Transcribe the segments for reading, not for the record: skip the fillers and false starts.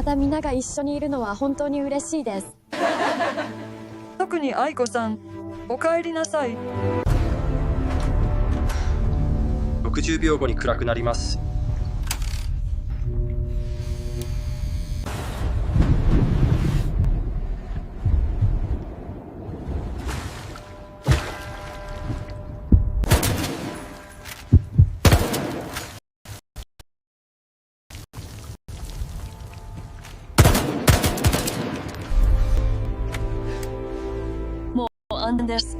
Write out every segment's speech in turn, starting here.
また皆が一緒にいるのは本当に嬉しいです。特に愛子さん、お帰りなさい。60秒後に暗くなります。もう安全です。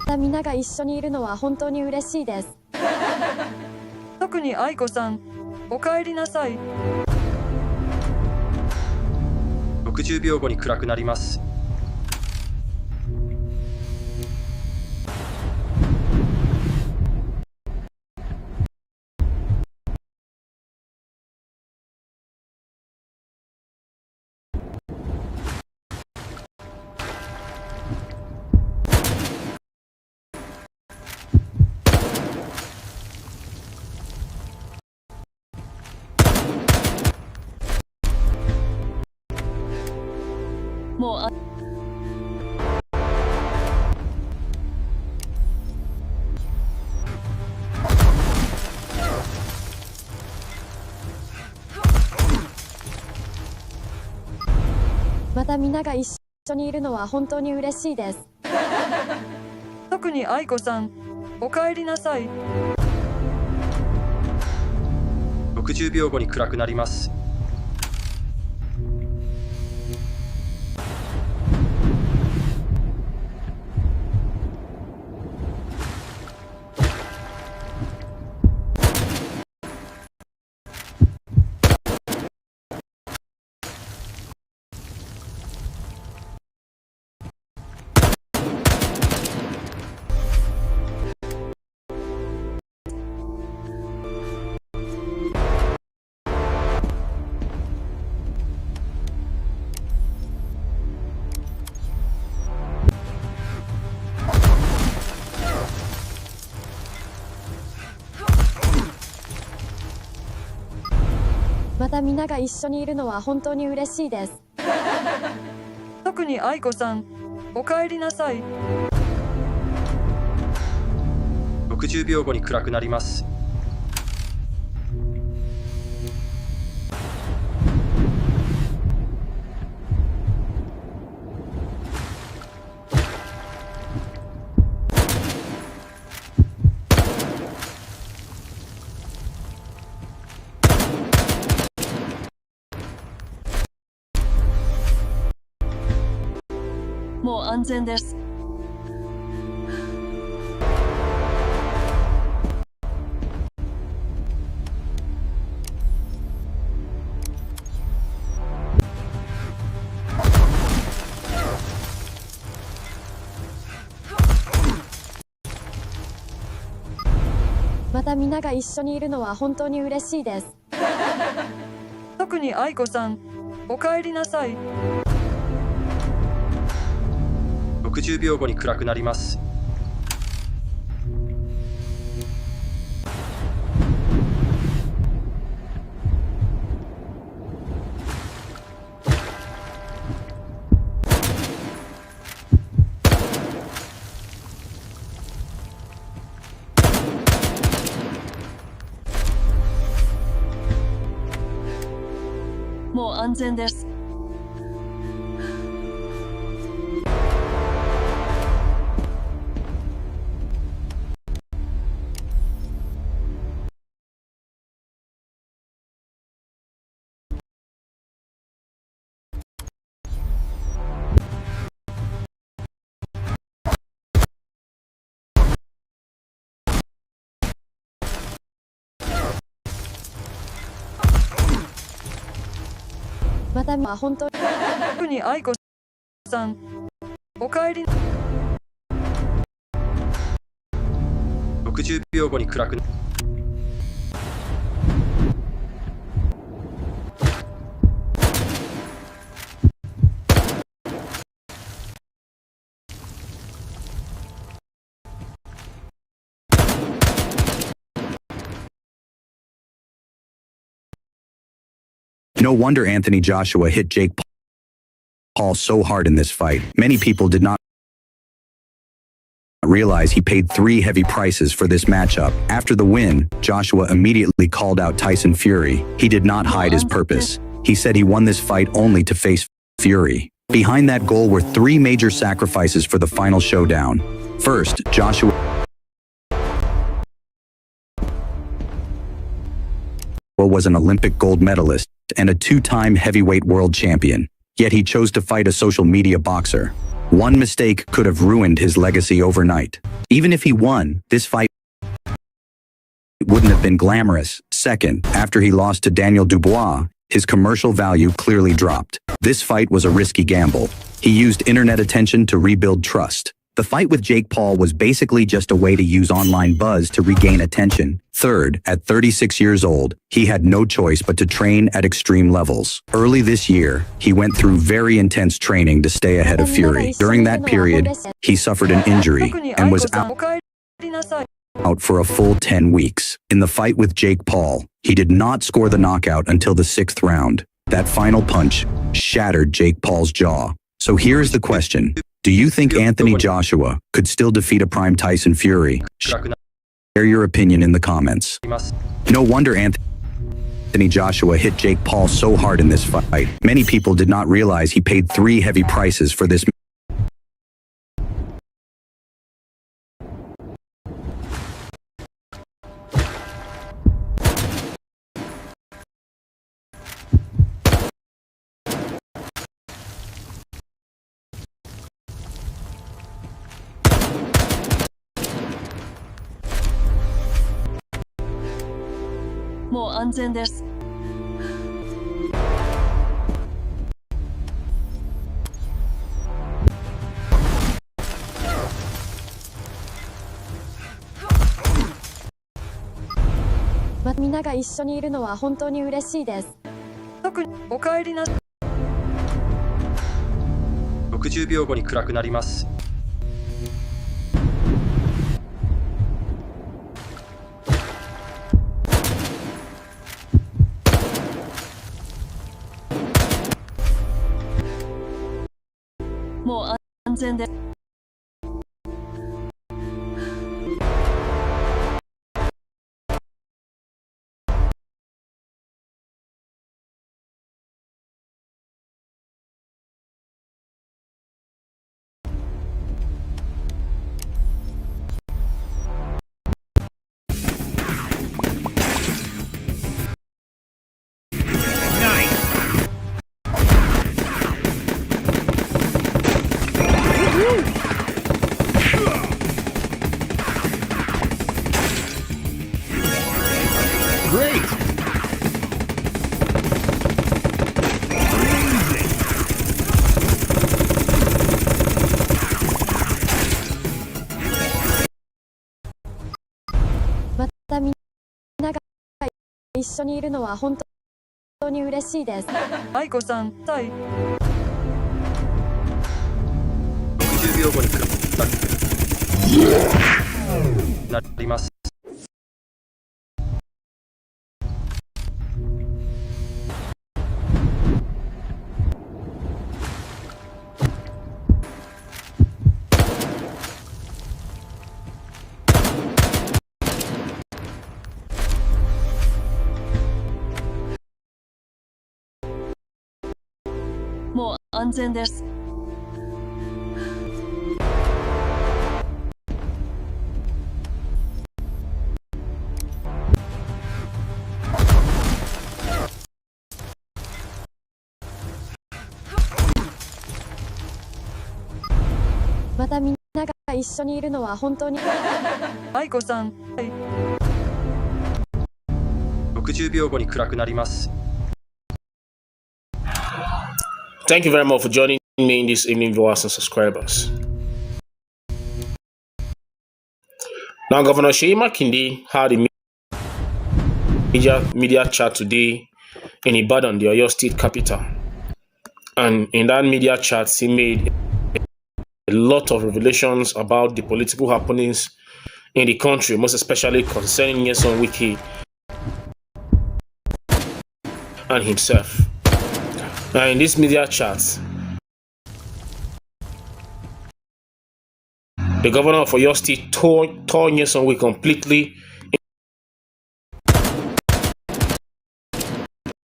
また皆が一緒にいるのは本当に嬉しいです。特に愛子さん、お帰りなさい。60秒後に暗くなります。もうまた皆が一緒にいるのは本当に嬉しいです。特に愛子さん、お帰りなさい。60秒後に暗くなります。また皆が一緒にいるのは本当に嬉しいです。特に愛子さん、お帰りなさい。60秒後に暗くなります。もう安全です。また皆が一緒にいるのは本当に嬉しいです。特に愛子さん、お帰りなさい。60秒後に暗くなります。もう安全です。また本当に特に愛子さん、お帰り。60秒後に暗くなります。No wonder Anthony Joshua hit Jake Paul so hard in this fight. Many people did not realize he paid 3 heavy prices for this matchup. After the win, Joshua immediately called out Tyson Fury. He did not hide his purpose. He said he won this fight only to face Fury. Behind that goal were 3 major sacrifices for the final showdown. First, Joshua was an Olympic gold medalist and a 2-time heavyweight world champion. Yet he chose to fight a social media boxer. One mistake could have ruined his legacy overnight. Even if he won, this fight wouldn't have been glamorous. Second, after he lost to Daniel Dubois, his commercial value clearly dropped. This fight was a risky gamble. He used internet attention to rebuild trust. The fight with Jake Paul was basically just a way to use online buzz to regain attention. Third, at 36 years old, he had no choice but to train at extreme levels. Early this year, he went through very intense training to stay ahead of Fury. During that period, he suffered an injury and was out for a full 10 weeks. In the fight with Jake Paul, he did not score the knockout until the 6th round. That final punch shattered Jake Paul's jaw. So here's the question. Do you think Anthony Joshua could still defeat a prime Tyson Fury? Share your opinion in the comments. No wonder Anthony Joshua hit Jake Paul so hard in this fight. Many people did not realize he paid 3 heavy prices for this.皆が一緒にいるのは本当に嬉しいです。特にお帰りなさい。60秒後に暗くなります。もう安全です。一緒にいるのは本当に嬉しいです。愛子さん、はい。60秒後に暗くなります。もう安全です。またみんなが一緒にいるのは本当に。愛子さん、はい。60秒後に暗くなります。Thank you very much for joining me in this evening, viewers and subscribers. Now, Governor Sheyi Makinde had a media chat today in Ibadan, the Oyo State capital. And in that media chat, he made a lot of revelations about the political happenings in the country, most especially concerning Nyesom Wike and himself. In this media chat, the governor of Oyo State tore Nyesom Wike completely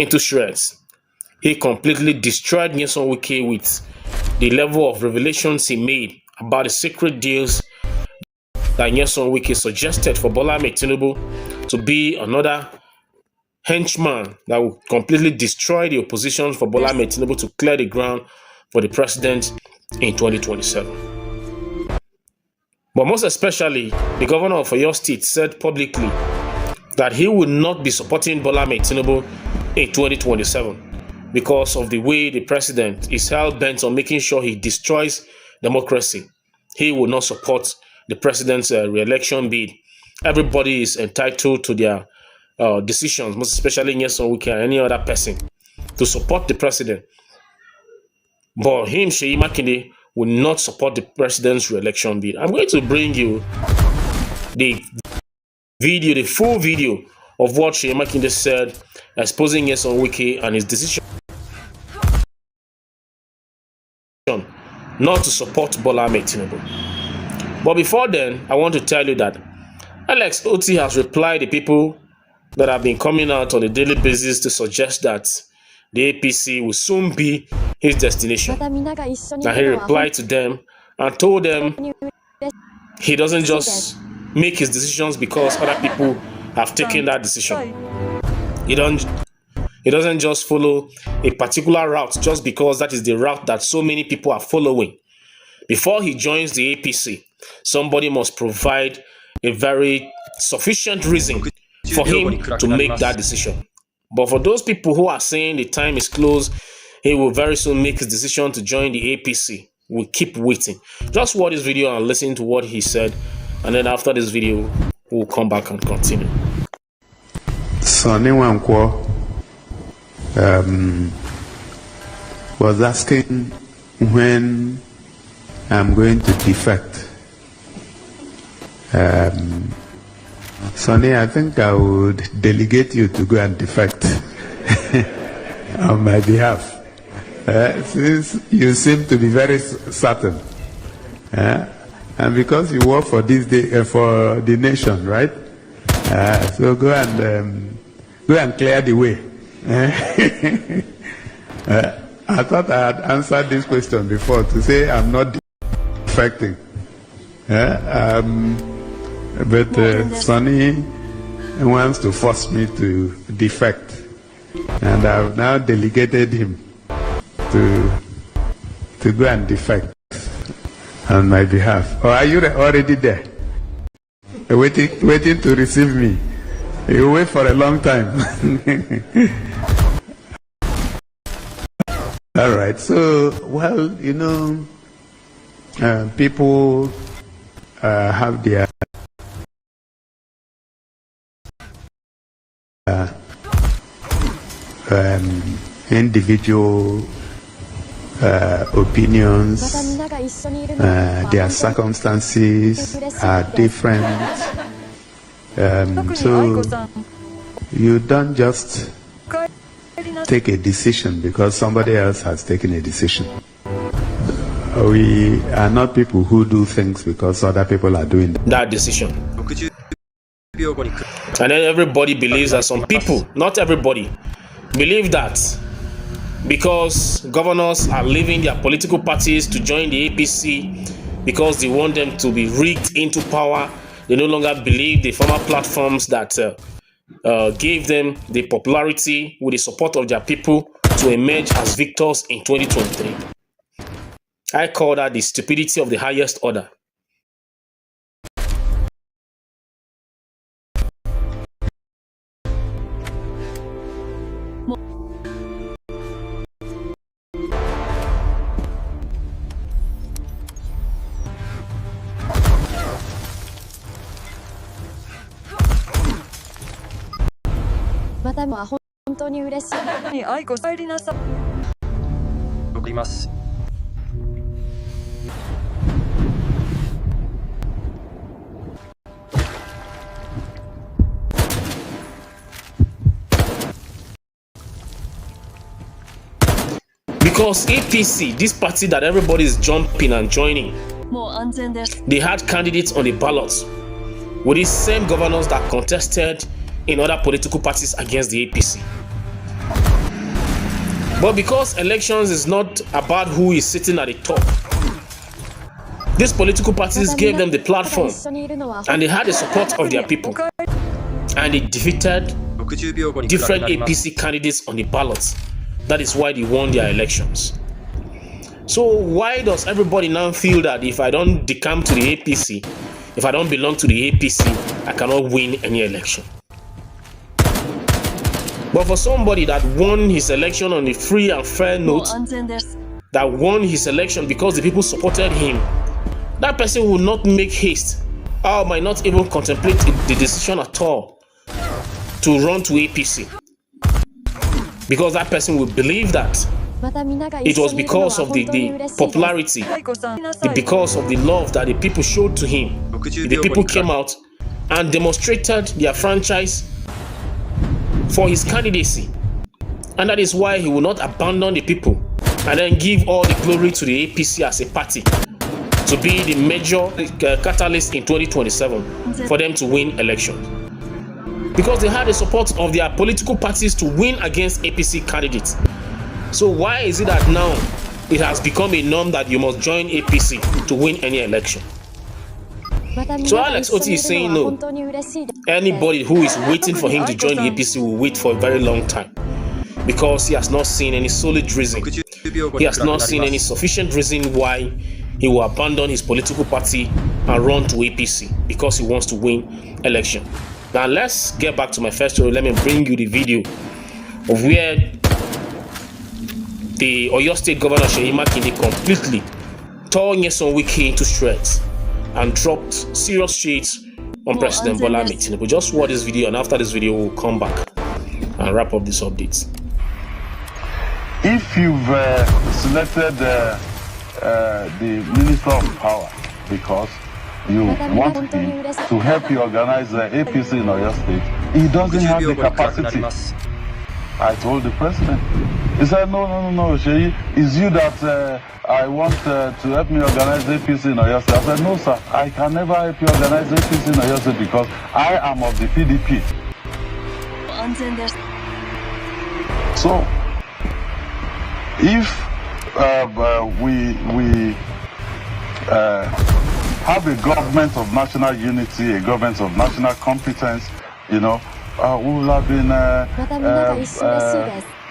into shreds. He completely destroyed Nyesom Wike with the level of revelations he made about the secret deals that Nyesom Wike suggested for Bola Ahmed Tinubu to be another henchman that will completely destroy the opposition for Bola Ahmed Tinubu to clear the ground for the president in 2027. But most especially, the governor of Oyo State said publicly that he will not be supporting Bola Ahmed Tinubu in 2027 because of the way the president is hell-bent on making sure he destroys democracy. He will not support the president's re-election bid. Everybody is entitled to their decisions, most especially Nyesom Wike and any other person, to support the president. But him, Seyi Makinde, will not support the president's re-election bid. I'm going to bring you the video, the full video of what Seyi Makinde said, exposing Nyesom Wike and his decision not to support Bola Ahmed Tinubu. But before then, I want to tell you that Alex Oti has replied to people that have been coming out on a daily basis to suggest that the APC will soon be his destination. Now he replied to them and told them he doesn't just make his decisions because other people have taken that decision. He doesn't just follow a particular route just because that is the route that so many people are following. Before he joins the APC, somebody must provide a very sufficient reason for him to make that decision. But for those people who are saying the time is close, he will very soon make his decision to join the APC. We'll keep waiting. Just watch this video and listen to what he said. And then after this video, we'll come back and continue. Sonny Wankwo was asking when I'm going to defect. Sonny, I think I would delegate you to go and defect on my behalf. Since you seem to be very certain. And because you work for this day, for the nation, right? So go and clear the way. I thought I had answered this question before to say I'm not defecting. But Sonny wants to force me to defect, and I've now delegated him to go and defect on my behalf. Or are you already there? Waiting to receive me? You wait for a long time. All right. So, well, you know, people have their individual opinions. Their circumstances are different. So you don't just take a decision because somebody else has taken a decision. We are not people who do things because other people are doing that decision. And then everybody believes that some people, not everybody, believe that because governors are leaving their political parties to join the APC because they want them to be rigged into power. They no longer believe the former platforms that gave them the popularity with the support of their people to emerge as victors in 2023. I call that the stupidity of the highest order. Aiko, 帰りなさい。送ります。Because APC, this party that everybody is jumping and joining, もう安全です。 they had candidates on the ballots with these same governors that contested in other political parties against the APC. But because elections is not about who is sitting at the top, these political parties gave them the platform and they had the support of their people, and they defeated 60秒後に暗く different なります APC candidates on the ballots. That is why they won their elections. So why does everybody now feel that if I don't decamp to the APC, if I don't belong to the APC, I cannot win any election? But for somebody that won his election on a free and fair もう note, 安全です。 that won his election because the people supported him, that person will not make haste or might not even contemplate the decision at all to run to APC. Because that person will believe that it was because of the popularity, 愛子さん、なさい。 because of the love that the people showed to him. 60 The 秒後 people に暗 came く out and demonstrated their franchise for his candidacy. And that is why he will not abandon the people and then give all the glory to the APC as a party to be the major catalyst in 2027 for them to win elections. Because they had the support of their political parties to win against APC candidates. So why is it that now it has become a norm that you must join APC to win any election? So Alex Oti is saying no. Anybody who is waiting for him to join the APC will wait for a very long time, because he has not seen any solid reason. 60秒後 He に has 暗く not なり seen ま any す sufficient reason why he will abandon his political party and run to APC, because he wants to win election. Now let's get back to my first story. Let me bring you the video of where the Oyo State Governor Seyi Makinde completely tore Nyesom Wike into shreds and dropped serious shades on President Bola Ahmed Tinubu. Just watch this video, and after this video we'll come back and wrap up these updates. If you've selected the Minister of Power because you want him to help you organize the APC in Oyo State, he doesn't 60 have 秒 the 後に暗くなり capacity. ます I told the president. He said, no, Sheyi, it's you that I want to help me organize APC in Oyo State. I said, no, sir, I can never help you organize APC in Oyo State because I am of the PDP. 安全です。 So, if we have a government of national unity, a government of national competence, you know, we will have been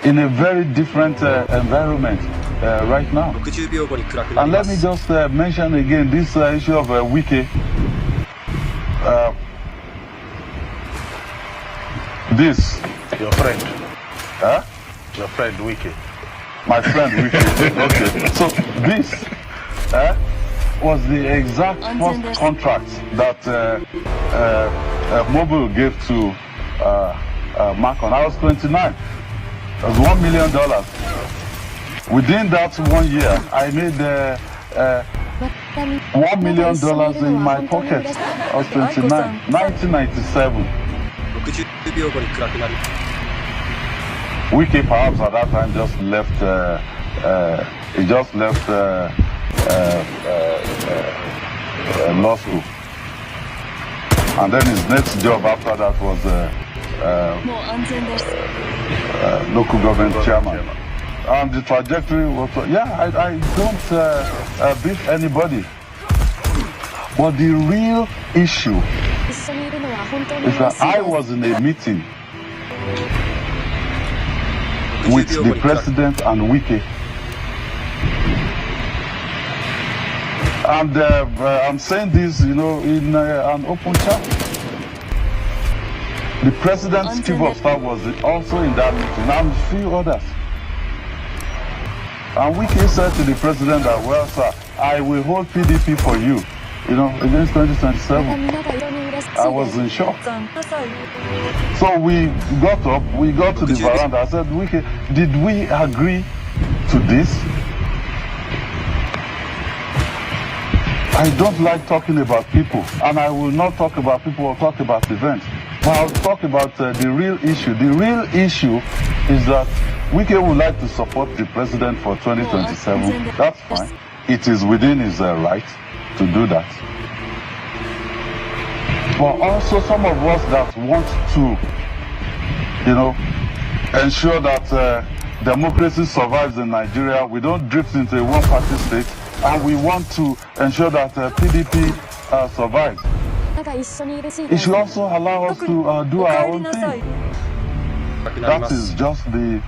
in a very different environment right now. 60秒後に暗くな And りま let me す just mention again this issue of Wike. This, Your friend, huh? your friend Wiki. My friend Wike. Okay. So this was the exact first contract that Mobile gave to Macron. I was 29. It was $1 million. Within that 1 year, I made $1 million in my pocket. I was 29. 1997. 60秒後に暗くなります Wiki perhaps at that time just left. He just left law school, and then his next job after that was もう安全です。 local government chairman. And the trajectory was, yeah, I don't beat anybody. But the real issue 一緒にいるのは本当に is 嬉 that しい I です。 was in a meeting with 60秒後 the に暗く president and Wiki. And I'm saying this, you know, in an open chat. The president's chief of staff was also in that meeting, and a few others. And Wiki said to the president that, well, sir, I will hold PDP for you, you know, against 2027. みんなが非常に嬉しい I で was す。 in shock. さん、なさい。 So we got up, we got to the veranda. I said, Wiki, did we agree to this? I don't like talking about people, and I will not talk about people or talk about events. But I'll talk about the real issue. The real issue is that Wike would like to support the president for 2027. That's fine. It is within his right to do that. But also some of us that want to, ensure that democracy survives in Nigeria. We don't drift into a one-party state, and we want to ensure that PDP survives. It should also allow us to do our own thing. That is just the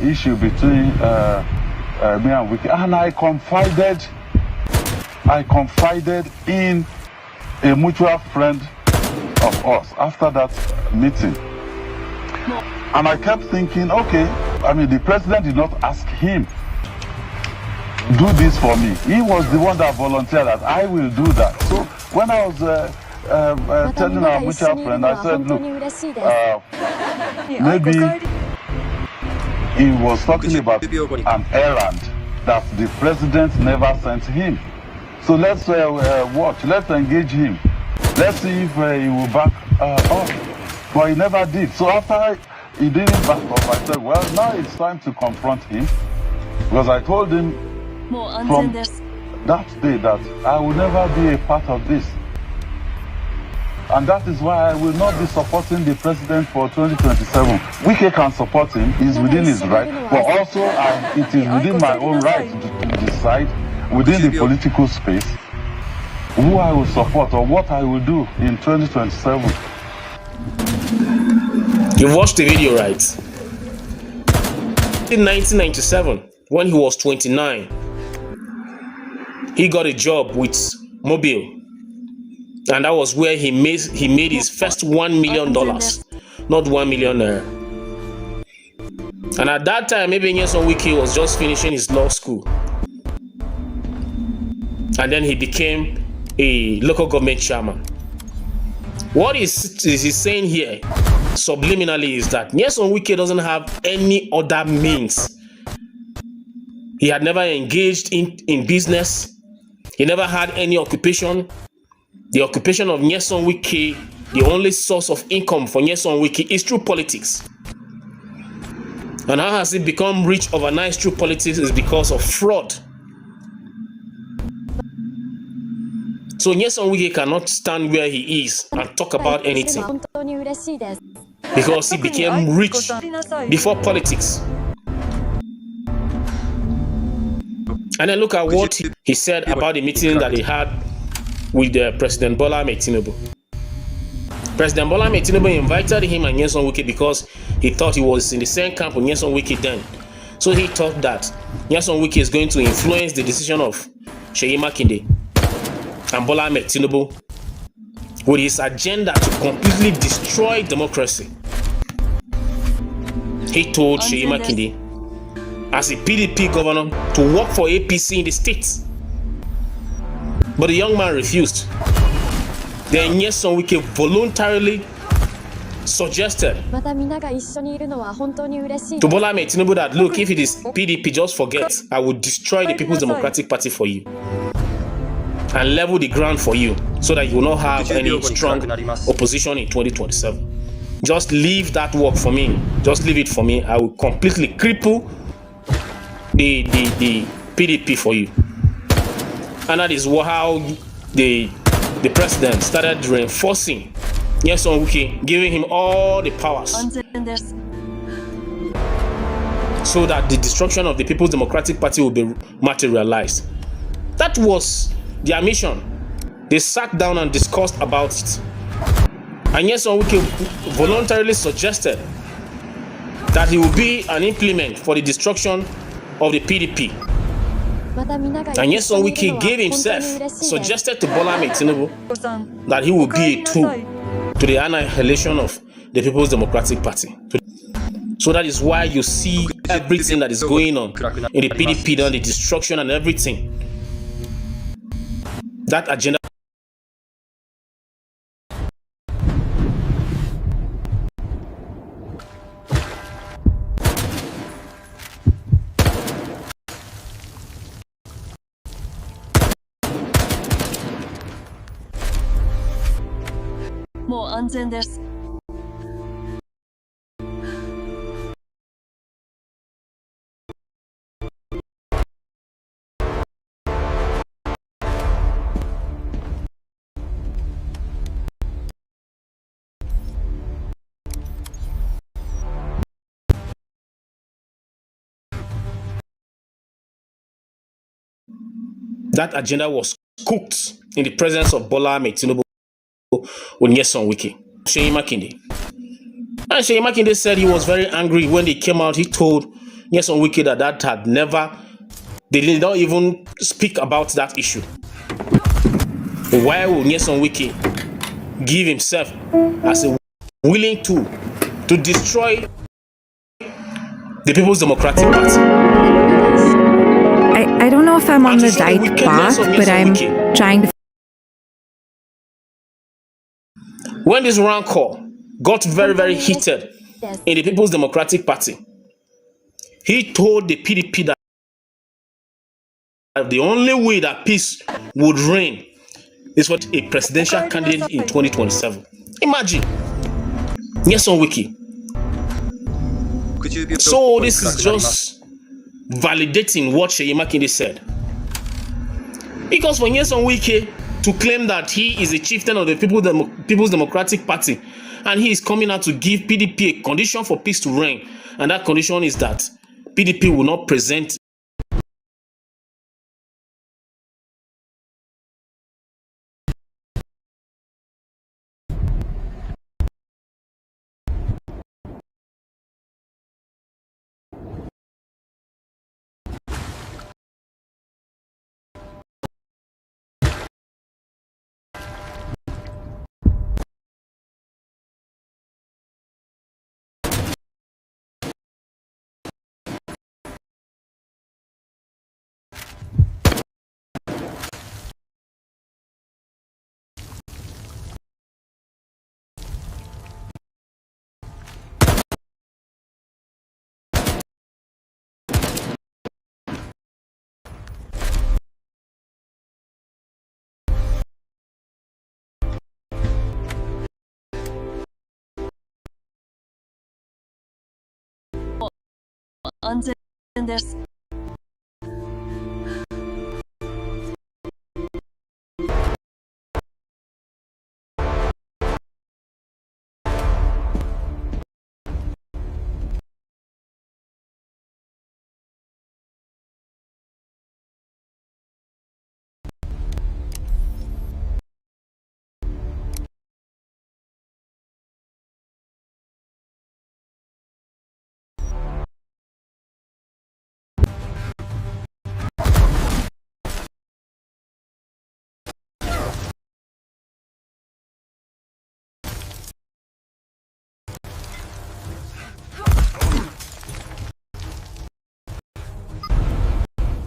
issue between me and Wike. And I confided in a mutual friend of us after that meeting. And I kept thinking, okay, the president did not ask him, do this for me. He was the one that volunteered that I will do that. So when I was telling our mutual friend, I said, look, maybe he was talking about an errand that the president never sent him. So let's watch, let's engage him. Let's see if he will back up. But he never did. So after he didn't back up, I said, well, now it's time to confront him. Because I told him from that day that I will never be a part of this. And that is why I will not be supporting the president for 2027. Wike can support him, he's within his right. But also, it is within my own right to decide within the political space who I will support or what I will do in 2027. You watched the video, right? In 1997, when he was 29, he got a job with Mobile. And that was where he made his first $1 million, not 1 million naira. And at that time, maybe Nyesom Wike was just finishing his law school. And then he became a local government chairman. What is he saying here subliminally is that Nyesom Wike doesn't have any other means. He had never engaged in business. He never had any occupation. The occupation of Nyesom Wike, the only source of income for Nyesom Wike is through politics. And how has he become rich overnight through politics is because of fraud. So Nyesom Wike cannot stand where he is and talk about anything because he became rich before politics. And then look at what he said about the meeting that he had with President Bola Ahmed Tinubu. President Bola Ahmed Tinubu invited him and Nyesom Wike because he thought he was in the same camp with Nyesom Wike then. So he thought that Nyesom Wike is going to influence the decision of Seyi Makinde and Bola Ahmed Tinubu with his agenda to completely destroy democracy. He told Seyi Makinde, as a PDP governor, to work for APC in the states. But the young man refused. Then Nyesom Wike voluntarily suggested to Bola Ahmed Tinubu that, look, if it is PDP, just forget. I will destroy the People's Democratic Party for you and level the ground for you so that you will not have any strong opposition in 2027. Just leave that work for me. Just leave it for me. I will completely cripple the PDP for you. And that is how the president started reinforcing Nyesom Wike, giving him all the powers so that the destruction of the People's Democratic Party will be materialized. That was their mission. They sat down and discussed about it. And Nyesom Wike voluntarily suggested that he will be an implement for the destruction of the PDP. And Nyesom Wike gave himself, suggested to Bola Ahmed Tinubu that he will be a tool to the annihilation of the People's Democratic Party. So that is why you see everything that is going on in the PDP, the destruction and everything. That agenda. that agenda was cooked in the presence of Bola Ahmed Tinubu with Nyesom Wike, Seyi Makinde. And Seyi Makinde said he was very angry when they came out. He told Nyesom Wike that had never, they did not even speak about that issue. Why would Nyesom Wike give himself as a willing tool to destroy the People's Democratic Party? I don't know if I'm on the right path, but I'm trying to. When this rancor got very, very heated in the People's Democratic Party, he told the PDP that the only way that peace would reign is for a presidential candidate in 2027. Imagine. Nyesom Wike. So this is just validating what Seyi Makinde said. Because for Nyesom Wike to claim that he is a chieftain of the People's Democratic Party and he is coming out to give PDP a condition for peace to reign, and that condition is that PDP will not present安全です。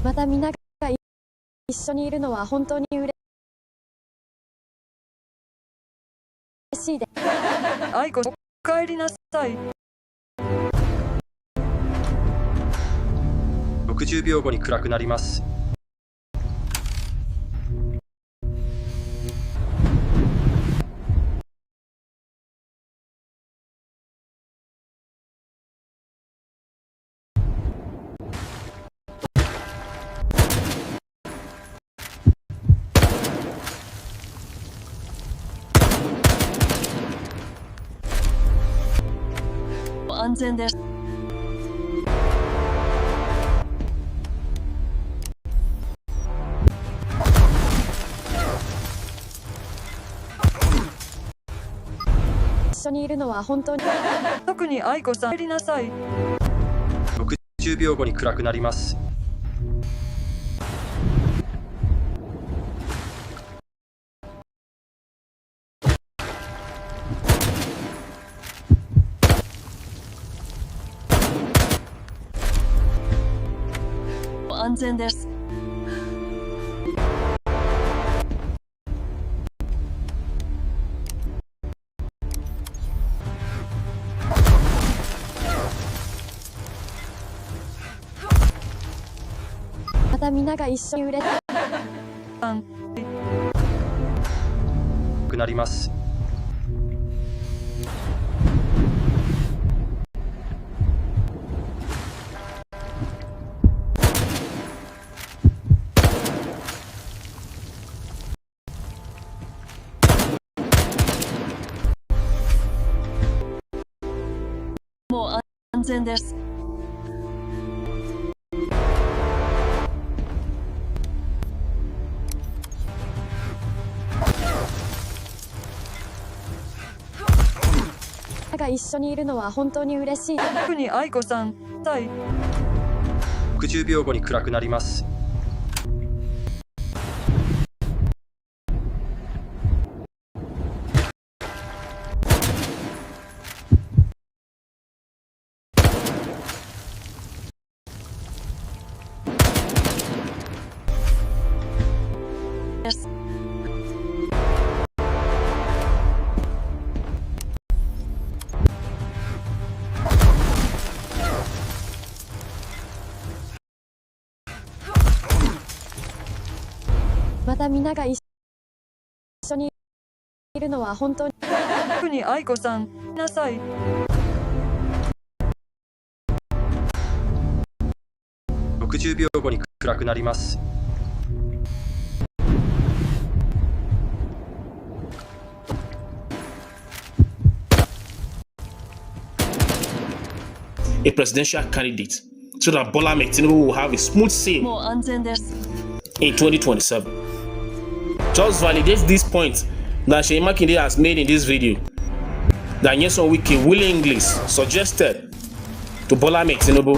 また皆が一緒にいるのは本当に嬉しいです。愛子、お帰りなさい。60秒後に暗くなります。安全です。一緒にいるのは本当に。特に愛子さん、帰りなさい。60秒後に暗くなります。安全です。また皆が一緒に売れた。くなります。もう安全です。が一緒にいるのは本当に嬉しい。特に愛子さん、60秒後に暗くなります。また皆が一緒にいるのは本当に。特に愛子さん、なさい。60秒後に暗くなります。A presidential candidate so that Bola Ahmed Tinubu will have a smooth sail もう安全です。 in 2027. Just validate this point that Seyi Makinde has made in this video, that Nyesom Wike willingly suggested to Bola Ahmed Tinubu,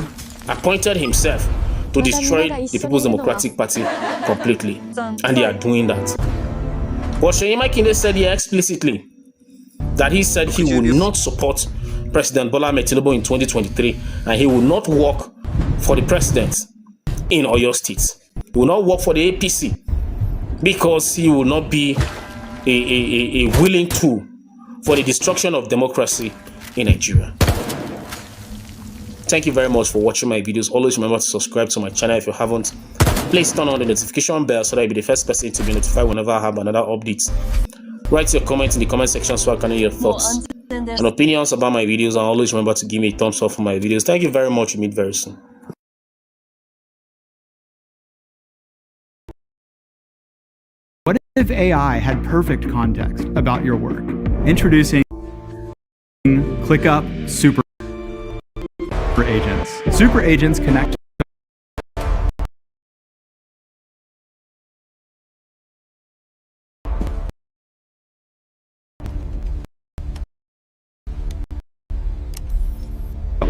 appointed himself to destroy the People's Democratic Party completely, and they are doing that. But Seyi Makinde said here explicitly that he said he will not support President Bola Ahmed Tinubu in 2023, and he will not work for the president in Oyo State. He will not work for the APC because he will not be a willing tool for the destruction of democracy in Nigeria. Thank you very much for watching my videos. Always remember to subscribe to my channel if you haven't. Please turn on the notification bell so that you'll be the first person to be notified whenever I have another update. Write your comments in the comment section so I can hear your thoughts and opinions about my videos, and always remember to give me a thumbs up for my videos. Thank you very much. We'll meet very soon. What if AI had perfect context about your work? Introducing ClickUp Super Agents. Super Agents connect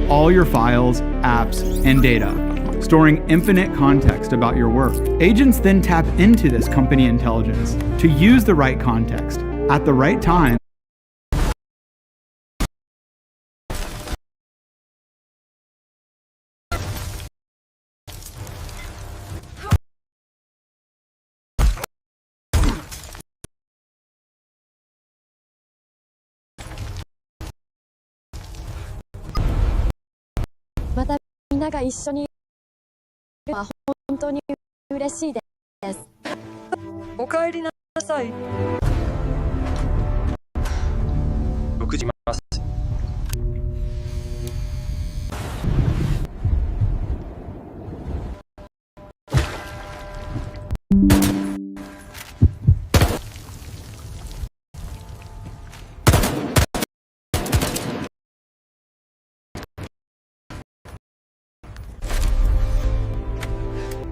all your files, apps, and data, storing infinite context about your work. Agents then tap into this company intelligence to use the right context at the right timeまた皆が一緒にいるのは本当に嬉しいです。お帰りなさい。6時ます。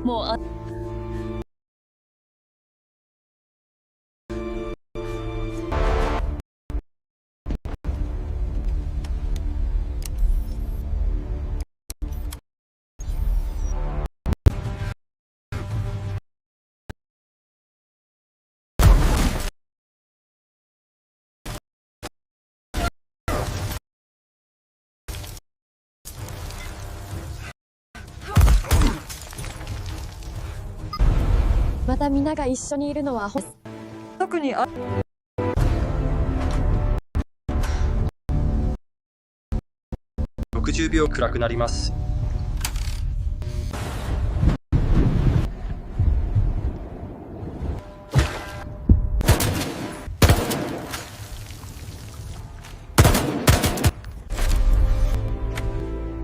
もうまた皆が一緒にいるのは特に60秒暗くなります。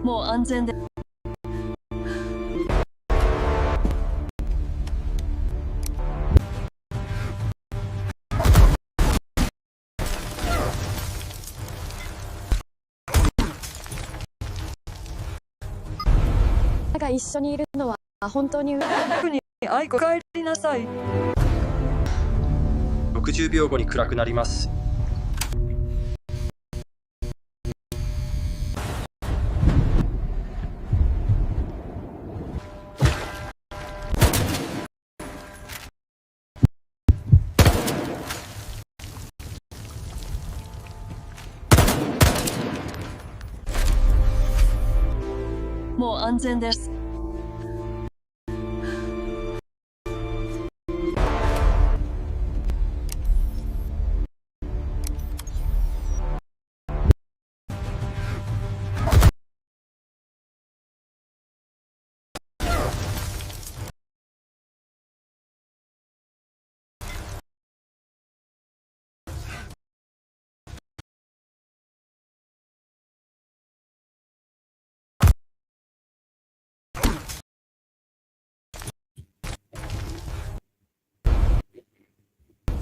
もう安全で。が一緒にいるのは本当に特に愛子帰りなさい。60秒後に暗くなります。もう安全です。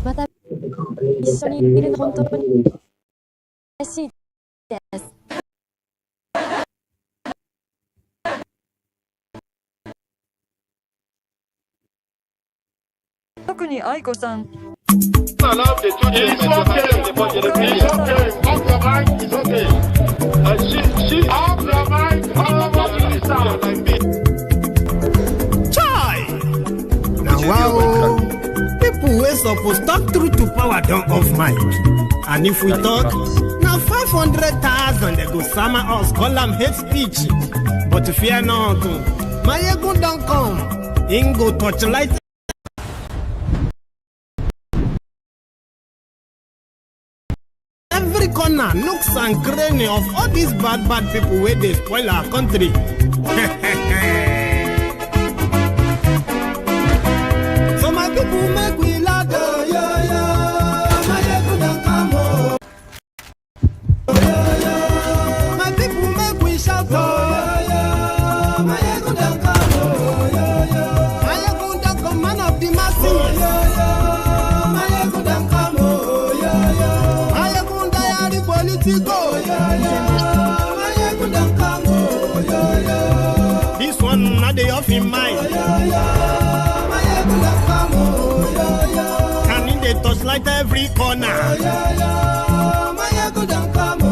また一緒にいるの本当に嬉しいです。特に愛子さん。People wey suppose talk truth to power don off mic, and if we talk, na 500,000 they go sama us, call am hate speech. But fear not, Mayegun don come, him go torchlight every corner, nooks and cranny of all these bad people wey dey spoil our country. So my people make we loud, yo yo. Mayegun don come, oh. My people make we shout, oh yo yo. Mayegun don come, oh yo yo. Mayegun don come, man of the masses, yo yo. Mayegun don come, oh yo yo. Mayegun diary politico, yo yo. Mayegun don come, oh yo yo. This one not dey off in mind, yo yo. Mayegun don come, oh yo yo. And in the touchlight every corner, yo yo. Mayegun don come, oh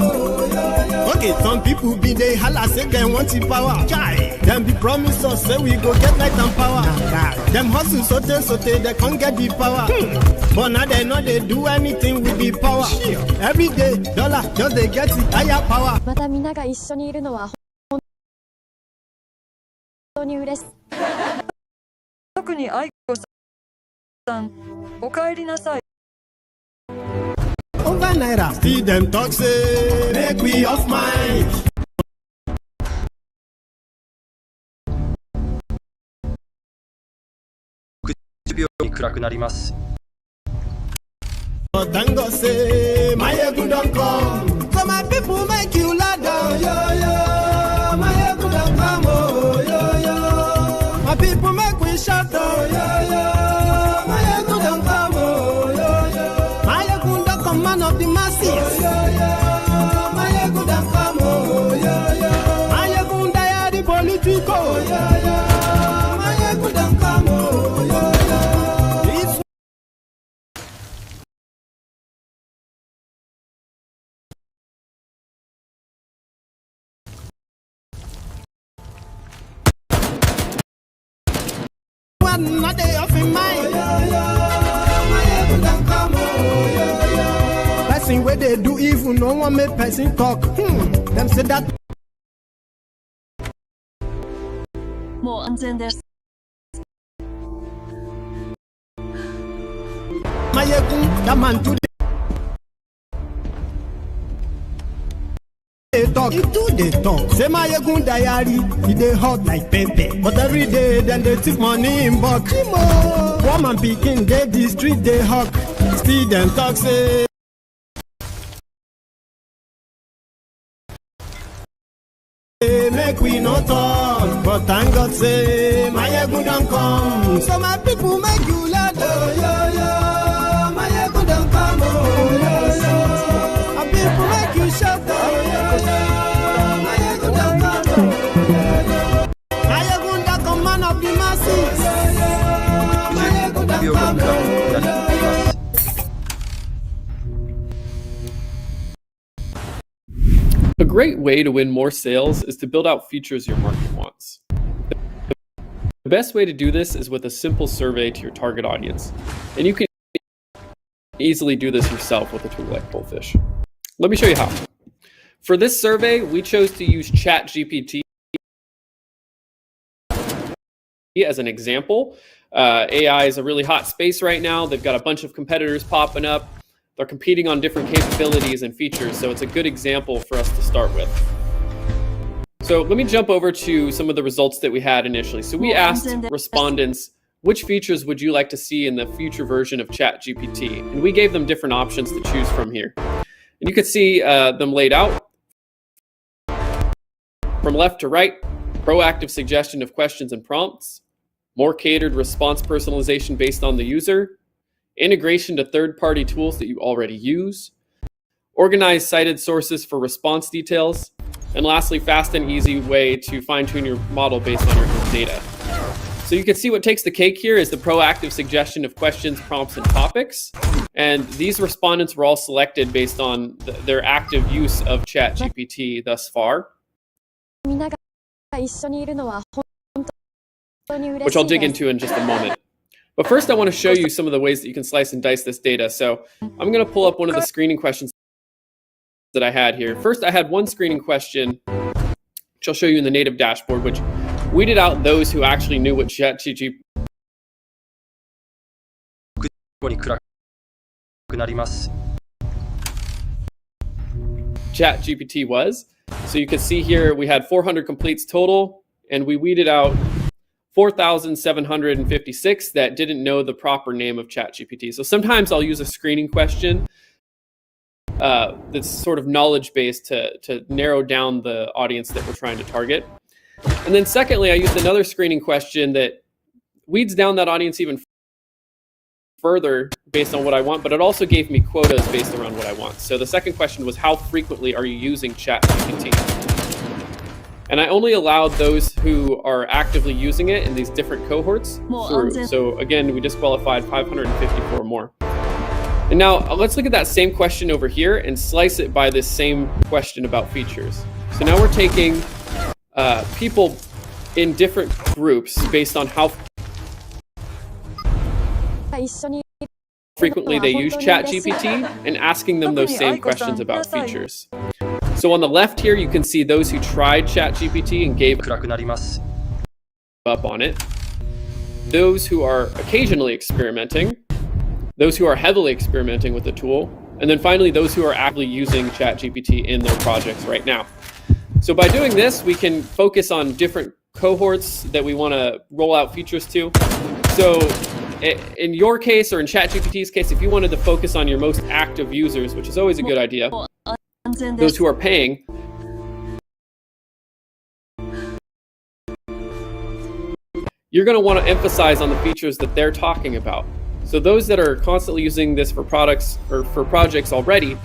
yo yo. Okay, some people be dey holla say dem want the power. Chai, dem be promise us say we go get light and power. Dem hustle sote they can't get the power. But now they know they do anything with the power. Every day, dollar just they get it higher power. また皆が一緒にいるのは本当に嬉しい。特に愛子さん、お帰りなさい。Over Naira, see them talk say, make we off mic.に暗くなります。 But thank God say, Mayegun don come. So my people make you loud, yo yo. Mayegun don come, oh yo yo. My people make we shout, oh yo yo. Mayegun don come, oh yo yo. Mayegun don come, man of the masses, yo yo. Mayegun don come, oh yo yo. Mayegun diary politico, yo yo. Mayegun don come, oh yo yo. Not they off in mind. Person where they do evil, no one make person talk. Them say that. もう安全です。Mayegun, that man do they talk, he do they talk. Say Mayegun diary, he dey hot like pepper. But every day, then they take money in bulk. Woman picking, they the street, they hawk. Still them talk, say. Make we no talk, but thank God say Mayegun don come. So my people make you loud, oh yo yo. Mayegun don come, oh yo yo. My people make you shout, oh yo yo. Mayegun don come, oh yo yo. Mayegun don come, man of the masses, yo yo. Mayegun don come, oh yo yo. A great way to win more sales is to build out features your market wants. The best way to do this is with a simple survey to your target audience. And you can easily do this yourself with a tool like Bullfish. Let me show you how. For this survey, we chose to use ChatGPT as an example. AI is a really hot space right now. They've got a bunch of competitors popping up. They're competing on different capabilities and features, so it's a good example for us to start with. So let me jump over to some of the results that we had initially. So we asked respondents, which features would you like to see in the future version of ChatGPT? And we gave them different options to choose from here. And you could see them laid out from left to right: proactive suggestion of questions and prompts, more catered response personalization based on the user, integration to third-party tools that you already use, organized cited sources for response details, and lastly, fast and easy way to fine-tune your model based on your own data. So you can see what takes the cake here is the proactive suggestion of questions, prompts, and topics. And these respondents were all selected based on their active use of ChatGPT thus far, which I'll dig into in just a moment. But first, I want to show you some of the ways that you can slice and dice this data. So I'm going to pull up one of the screening questions that I had here. First, I had one screening question, which I'll show you in the native dashboard, which weeded out those who actually knew what ChatGPT was. So you can see here we had 400 completes total, and we weeded out 4,756 that didn't know the proper name of ChatGPT. So sometimes I'll use a screening question that's sort of knowledge-based to narrow down the audience that we're trying to target. And then secondly, I used another screening question that weeds down that audience even further based on what I want, but it also gave me quotas based around what I want. So the second question was, how frequently are you using ChatGPT? And I only allowed those who are actively using it in these different cohorts through. So again, we disqualified 554 more. And now let's look at that same question over here and slice it by this same question about features. So now we're taking people in different groups based on how frequently they use ChatGPT and asking them those same questions about features. So on the left here, you can see those who tried ChatGPT and gave up on it, those who are occasionally experimenting, those who are heavily experimenting with the tool, and then finally those who are actively using ChatGPT in their projects right now. So by doing this, we can focus on different cohorts that we want to roll out features to. So in your case, or in ChatGPT's case, if you wanted to focus on your most active users, which is always a good idea, those who are paying, you're going to want to emphasize on the features that they're talking about. So those that are constantly using this for products or for projects already,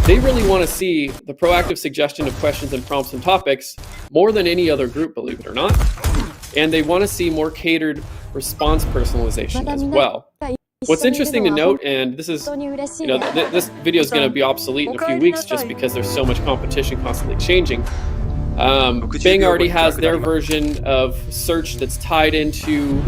they really want to see the proactive suggestion of questions and prompts and topics more than any other group, believe it or not. And they want to see more catered response personalization as well. What's interesting to note, and this is, this video is going to be obsolete in a few weeks just because there's so much competition constantly changing. Bing already has their version of search that's tied into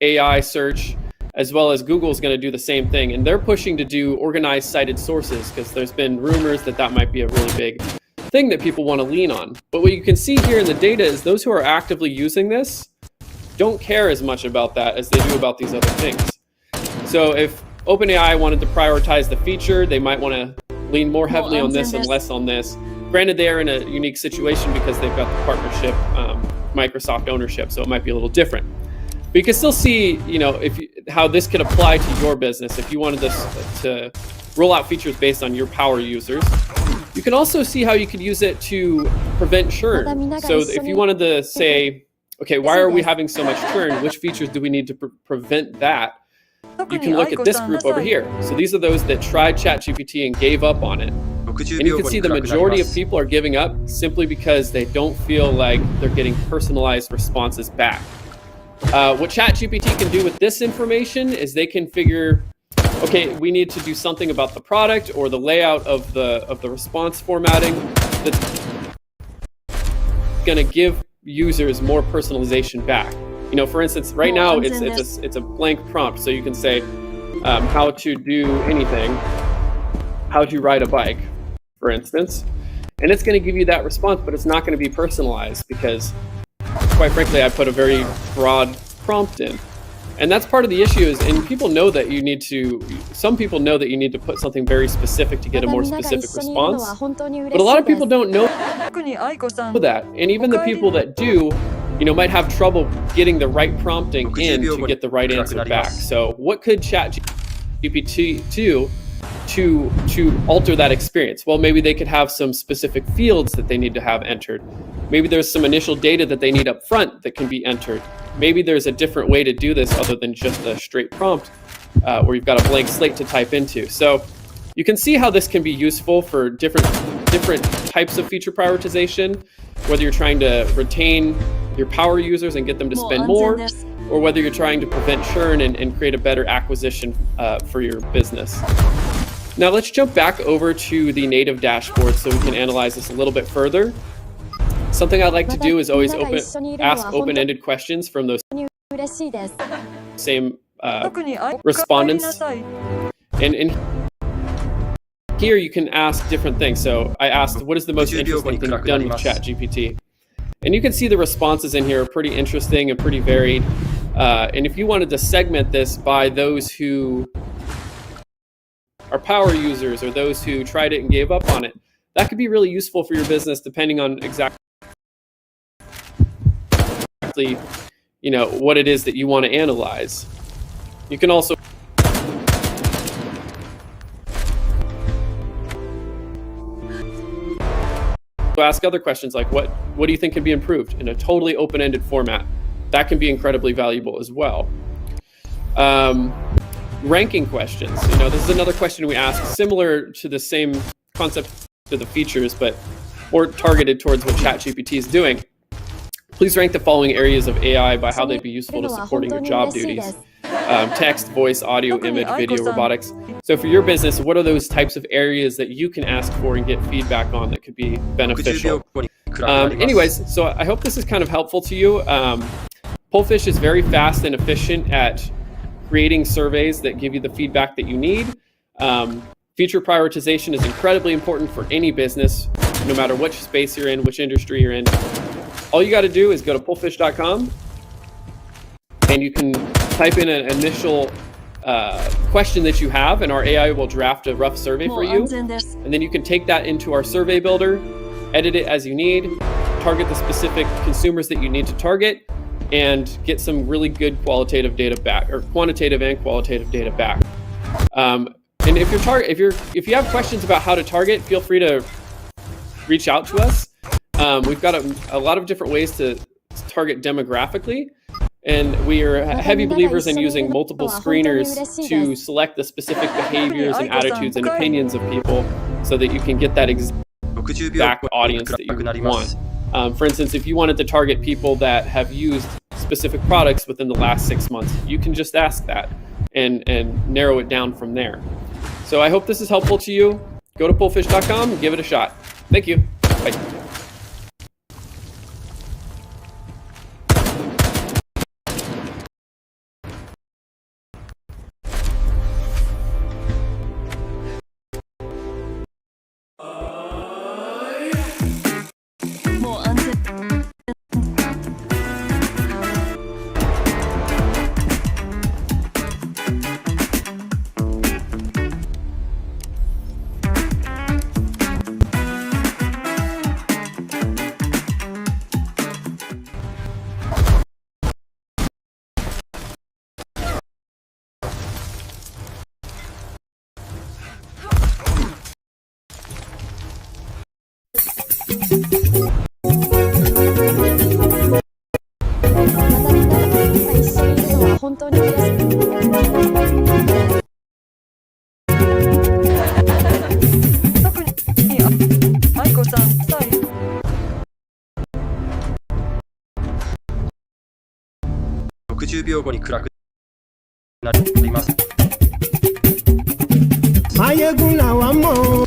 AI search, as well as Google's going to do the same thing. And they're pushing to do organized cited sources because there's been rumors that that might be a really big thing that people want to lean on. But what you can see here in the data is those who are actively using this don't care as much about that as they do about these other things. So if OpenAI wanted to prioritize the feature, they might want to lean more heavily on this and less on this. Granted, they're in a unique situation because they've got the partnership, Microsoft ownership, so it might be a little different. But you can still see, how this could apply to your business. If you wanted this to roll out features based on your power users, you can also see how you could use it to prevent churn. So if you wanted to say, okay, why are we having so much churn? Which features do we need to prevent that? You can look at this group over here. So these are those that tried ChatGPT and gave up on it. And you can see the majority of people are giving up simply because they don't feel like they're getting personalized responses back. What ChatGPT can do with this information is they can figure, okay, we need to do something about the product or the layout of the response formatting that's going to give users more personalization back. For instance, right now it's a blank prompt, so you can say how to do anything, how to ride a bike, for instance, and it's going to give you that response, but it's not going to be personalized because quite frankly, I put a very broad prompt in. And that's part of the issue is, and people know that you need to, some people know that you need to put something very specific to get a more specific response. But a lot of people don't know that. And even the people that do, might have trouble getting the right prompting in to get the right answer back. So what could ChatGPT do to alter that experience? Well, maybe they could have some specific fields that they need to have entered. Maybe there's some initial data that they need up front that can be entered. Maybe there's a different way to do this other than just a straight prompt where you've got a blank slate to type into. So you can see how this can be useful for different types of feature prioritization, whether you're trying to retain your power users and get them to spend more, or whether you're trying to prevent churn and create a better acquisition for your business. Now let's jump back over to the native dashboard so we can analyze this a little bit further. Something I like to do is always ask open-ended questions from those same respondents. And here you can ask different things. So I asked, what is the most interesting thing you've done with ChatGPT? And you can see the responses in here are pretty interesting and pretty varied. And if you wanted to segment this by those who are power users or those who tried it and gave up on it, that could be really useful for your business depending on exactly what it is that you want to analyze. You can also ask other questions like what do you think can be improved in a totally open-ended format. That can be incredibly valuable as well. Ranking questions. This is another question we ask, similar to the same concept to the features, but more targeted towards what ChatGPT is doing. Please rank the following areas of AI by how they'd be useful to supporting your job duties. Text, voice, audio, image, video, robotics. So for your business, what are those types of areas that you can ask for and get feedback on that could be beneficial? Anyways, so I hope this is kind of helpful to you. Pullfish is very fast and efficient at creating surveys that give you the feedback that you need. Feature prioritization is incredibly important for any business, no matter which space you're in, which industry you're in. All you got to do is go to pullfish.com and you can type in an initial question that you have, and our AI will draft a rough survey for you. And then you can take that into our survey builder, edit it as you need, target the specific consumers that you need to target, and get some really good qualitative data back, or quantitative and qualitative data back. And if you have questions about how to target, feel free to reach out to us. We've got a lot of different ways to target demographically, and we are heavy believers in using multiple screeners to select the specific behaviors and attitudes and opinions of people so that you can get that exact audience that you want. For instance, if you wanted to target people that have used specific products within the last 6 months, you can just ask that and narrow it down from there. So I hope this is helpful to you. Go to pullfish.com and give it a shot. Thank you. Bye.60秒後に暗くなります。Ayé kúnlá wa mọ̀,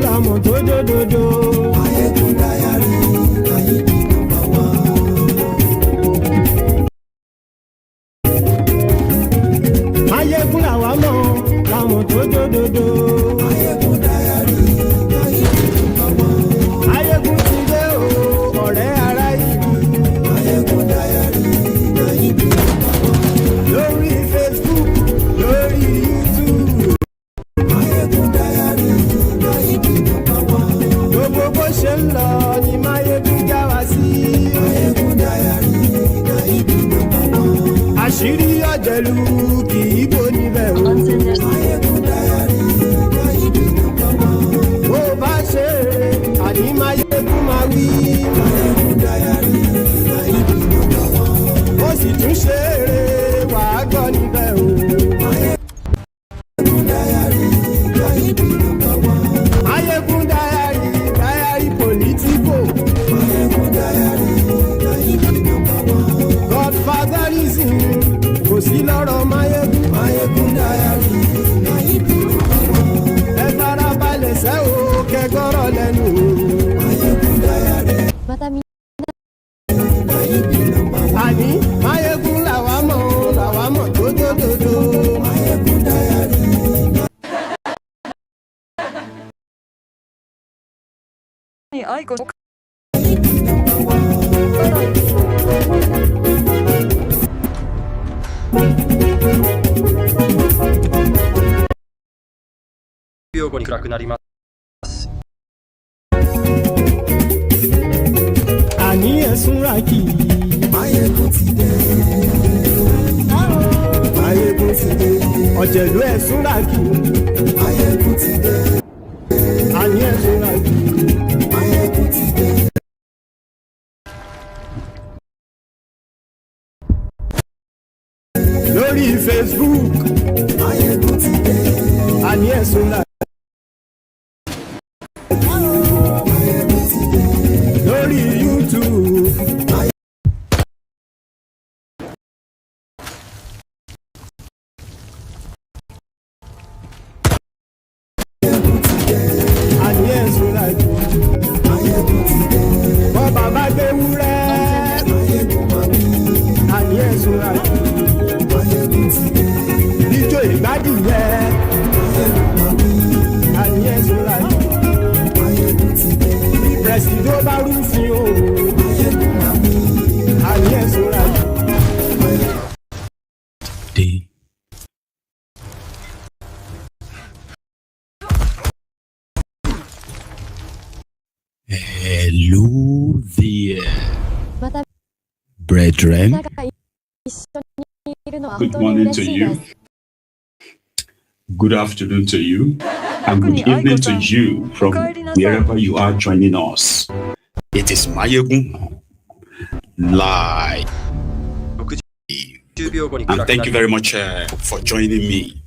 làwọn tó dòdòdò. 愛子秒後に暗くなります。 àní ẹ̀sùn ràkì. Máyégún ti dé. Máyégún ti dé. Ọ̀jẹ̀lú ẹ̀sùn ràkì. Máyégún ti dé. Àní ẹ̀sùn ràkì. Máyégún ti dé. Lórí Facebook. Máyégún ti dé. Àní ẹ̀sùn ràkì. Lórí YouTube. Àní ẹ̀sùn láìpẹ́. Bọ́ bàbá gbé wúrẹ́. Àní ẹ̀sùn láìpẹ́. Ijó ìgbádùn yẹ. Àní ẹ̀sùn láìpẹ́. Presido bá rúfin o. Àní ẹ̀sùn láìpẹ́. Hello there, brethren. Good morning to you. Good afternoon to you. And good evening to you from wherever you are joining us. It is Mayegun live. And thank you very much for joining me.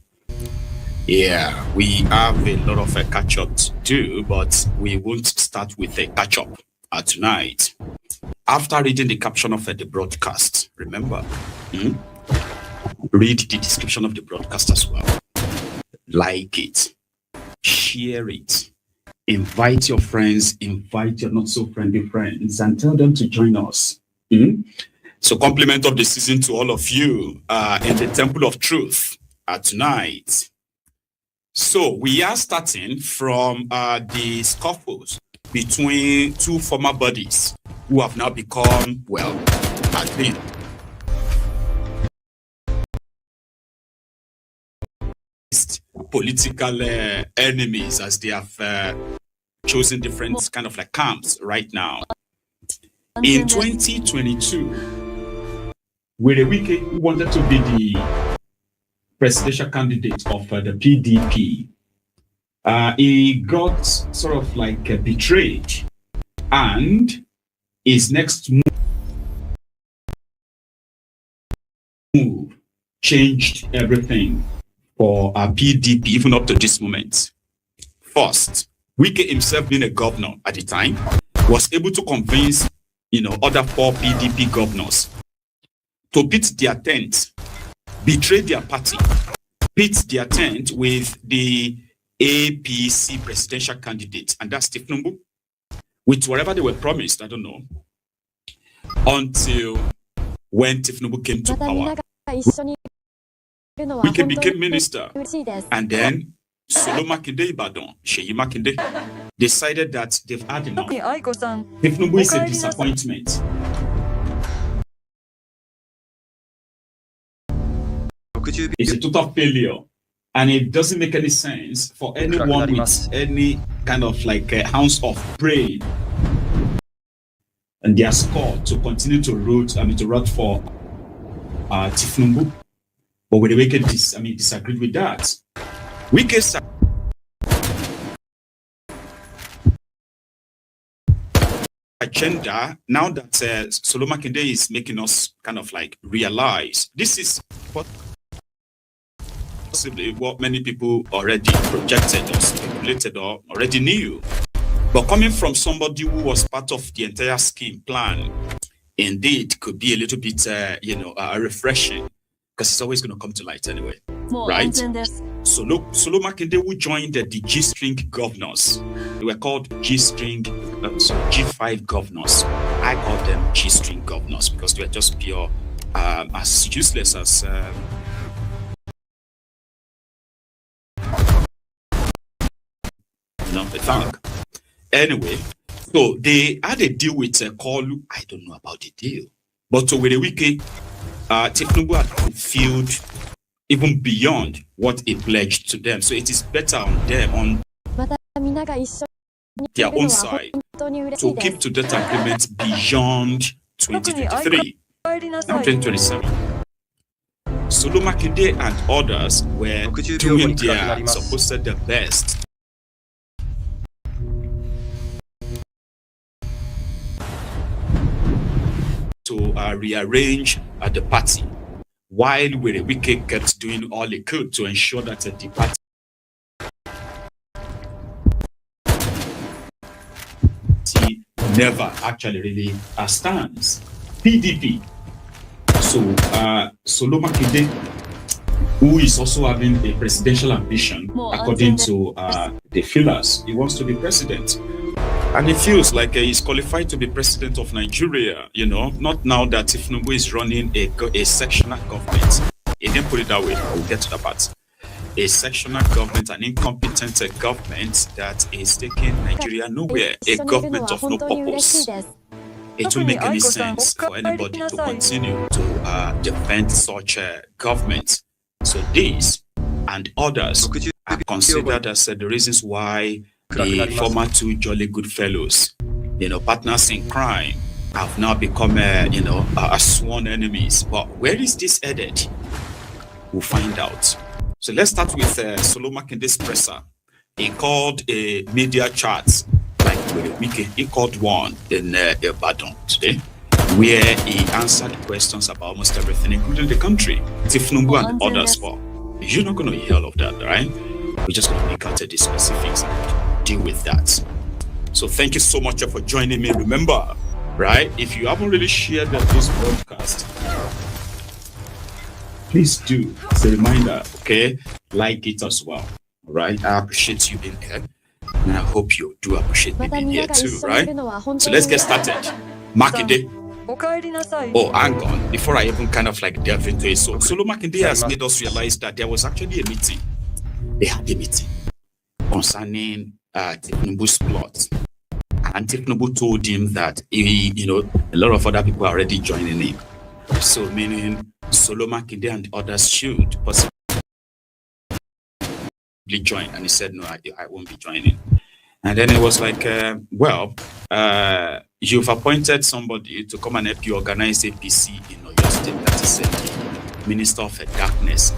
Yeah, we have a lot of catch-up to do, but we won't start with a catch-up tonight. After reading the caption of the broadcast, remember, read the description of the broadcast as well. Like it, share it, invite your friends, invite your not-so-friendly friends, and tell them to join us. So compliment of the season to all of you in the Temple of Truth tonight. So we are starting from the scuffles between two former buddies who have now become, well, at least political enemies, as they have chosen different kind of like camps right now. In 2022, Wike, who wanted to be the presidential candidate of the PDP, he got sort of like betrayed, and his next move changed everything for PDP, even up to this moment. First, Wike himself, being a governor at the time, was able to convince, other 4 PDP governors to pitch their tent, betray their party, pit their tent with the APC presidential candidate, and that's Tifnumbu, with whatever they were promised, I don't know, until when Tifnumbu came to power. Wike became minister, and then Solo Makinde Ibadan, Sheyi Makinde, decided that they've had enough. Tifnumbu is a disappointment. It's a total failure, and it doesn't make any sense for anyone with any kind of like a ounce of brain and their score to continue to root for Tifnumbu. But when the Wike disagreed with that, Wike agenda, now that Solo Makinde is making us kind of like realize this is possibly what many people already projected or speculated or already knew. But coming from somebody who was part of the entire scheme plan, indeed could be a little bit, refreshing, because it's always going to come to light anyway, right? Solo Makinde, who joined the G-string governors, they were called G5 governors. I call them G-string governors because they were just pure, as useless as the thug. Anyway, So they had a deal with Kolu. I don't know about the deal. But so with the wiki, Tinubu had fulfilled even beyond what he pledged to them. So it is better on them, on their own side, to keep to that agreement beyond 2023. Now 2027. Solo Makinde and others were doing their supposed the best to rearrange the party, while Wiki kept doing all he could to ensure that the party never actually really stands. PDP. So Solo Makinde, who is also having a presidential ambition, according to the feelers, he wants to be president. And he feels like he's qualified to be president of Nigeria, you know, not now that Tinubu is running a sectional government. He didn't put it that way. We'll get to that part. A sectional government, an incompetent government that is taking Nigeria nowhere, a government of no purpose. It won't make any sense for anybody to continue to defend such a government. So these and others are considered as the reasons why the former two jolly good fellows, you know, partners in crime, have now become, sworn enemies. But where is this headed? We'll find out. So let's start with Solo Makinde's presser. He called a media chat, like with a weekend. He called one in Ibadan today, where he answered questions about almost everything, including the country, Tinubu and others. But you're not going to hear all of that, right? We're just going to make out the specifics and deal with that. So thank you so much for joining me. Remember, right, if you haven't really shared this broadcast, please do. It's a reminder, okay? Like it as well, right? I appreciate you being here, and I hope you do appreciate me being here too, right? So let's get started. Makinde. Oh, hang on. Before I even kind of like delve into it, so Solo Makinde has made us realize that there was actually a meeting. They had a meeting concerning Tinubu's plot. And Tinubu told him that a lot of other people are already joining him. So meaning Solo Makinde and others should possibly join. And he said, no, I won't be joining. And then it was like, you've appointed somebody to come and help you organize APC in Oyo State. That is the Minister of Darkness,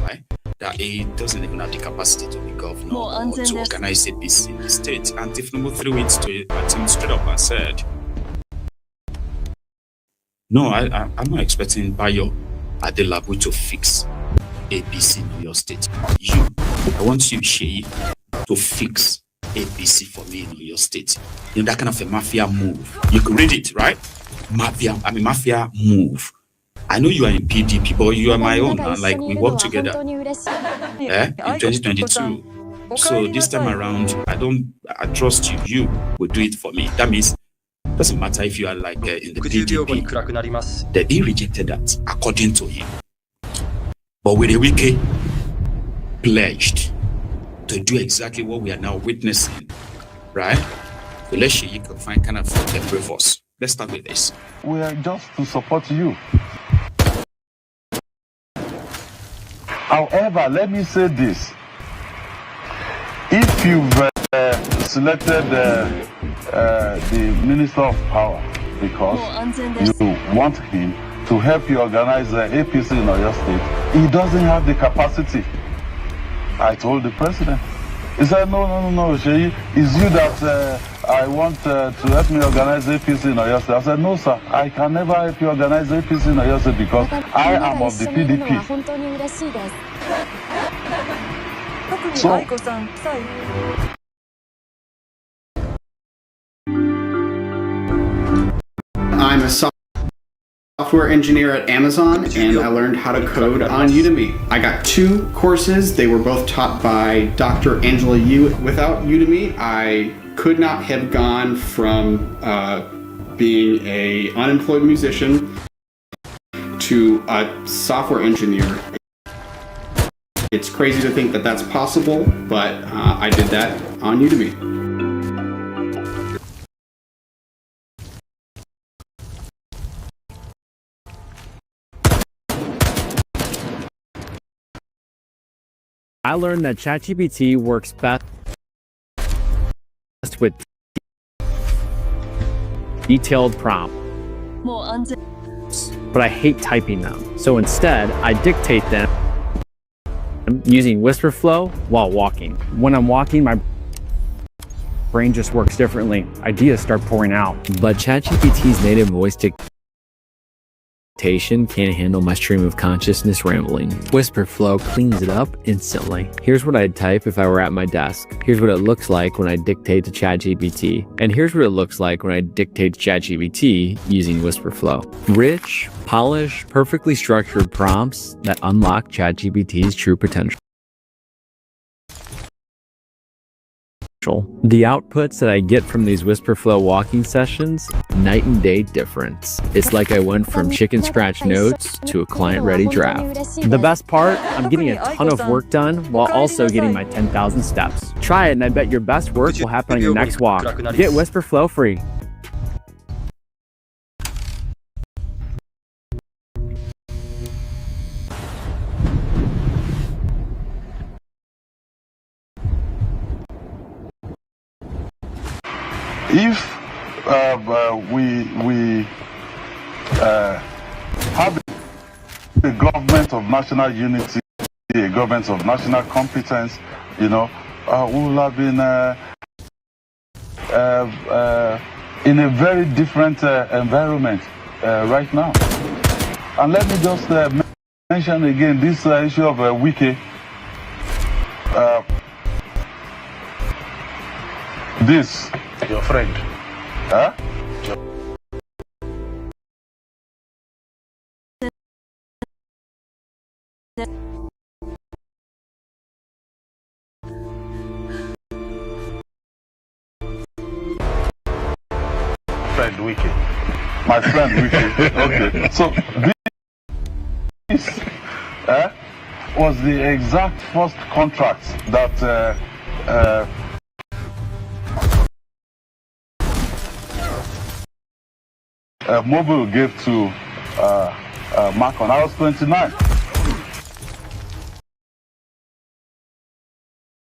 right? That he doesn't even have the capacity to be governor or to organize APC in the state. And Tinubu threw it to him straight up and said, no, I'm not expecting Bayo Adelabu to fix APC in your state. I want you, Sheyi, to fix APC for me in your state. You know, that kind of a mafia move. You can read it, right? Mafia move. I know you are in PDP, but you are my own. And like we work together. In 2022. So this time around, I trust you. You will do it for me. That means it doesn't matter if you are like in the PDP. That he rejected that according to him. But with a wiki pledged to do exactly what we are now witnessing, right? So let's see, you can find kind of a brief us. Let's start with this. We are just to support you. However, let me say this. If you've selected the Minister of Power because you want him to help you organize the APC in Oyo State, he doesn't have the capacity. I told the president. He said, no, Sheyi, it's you that I want to help me organize APC in Oyo State. I said, no, sir, I can never help you organize APC in Oyo State because I am of the PDP. So, I'm a software engineer at Amazon, and I learned how to code on Udemy. I got 2 courses. They were both taught by Dr. Angela Yu. Without Udemy, I could not have gone from being an unemployed musician to a software engineer. It's crazy to think that that's possible, but I did that on Udemy. I learned that ChatGPT works best with detailed prompts, but I hate typing them. So instead, I dictate them using WhisperFlow while walking. When I'm walking, my brain just works differently. Ideas start pouring out. But ChatGPT's native voice dictation can't handle my stream of consciousness rambling. WhisperFlow cleans it up instantly. Here's what I'd type if I were at my desk. Here's what it looks like when I dictate to ChatGPT. And here's what it looks like when I dictate to ChatGPT using WhisperFlow. Rich, polished, perfectly structured prompts that unlock ChatGPT's true potential. The outputs that I get from these WhisperFlow walking sessions, night and day difference. It's like I went from chicken scratch notes to a client-ready draft. The best part, I'm getting a ton of work done while also getting my 10,000 steps. Try it and I bet your best work will happen on your next walk. Get WhisperFlow free. If we have a government of national unity, a government of national competence, we will have been in a very different environment right now. And let me just mention again this issue of Wiki. This. Your friend. Huh? Friend Wiki. My friend Wiki. Okay. So this was the exact first contract that Mobile gave to Mark when I was 29.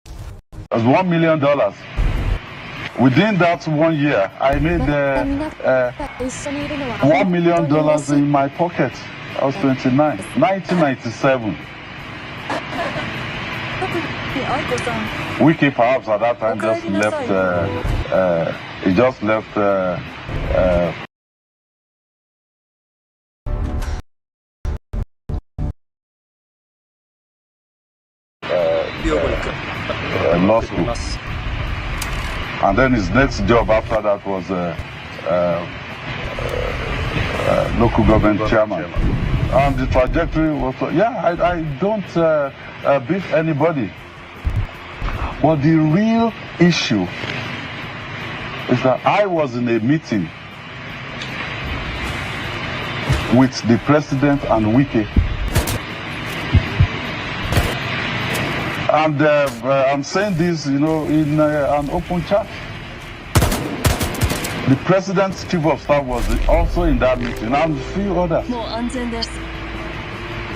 It was $1 million. Within that 1 year, I made $1 million in my pocket. I was 29. 1997. Wiki perhaps at that time just left. He just left. Law school. And then his next job after that was local government chairman. And the trajectory was, I don't beef anybody. But the real issue is that I was in a meeting with the president and Wiki. And I'm saying this, in an open chat. The president's chief of staff was also in that meeting, and a few others.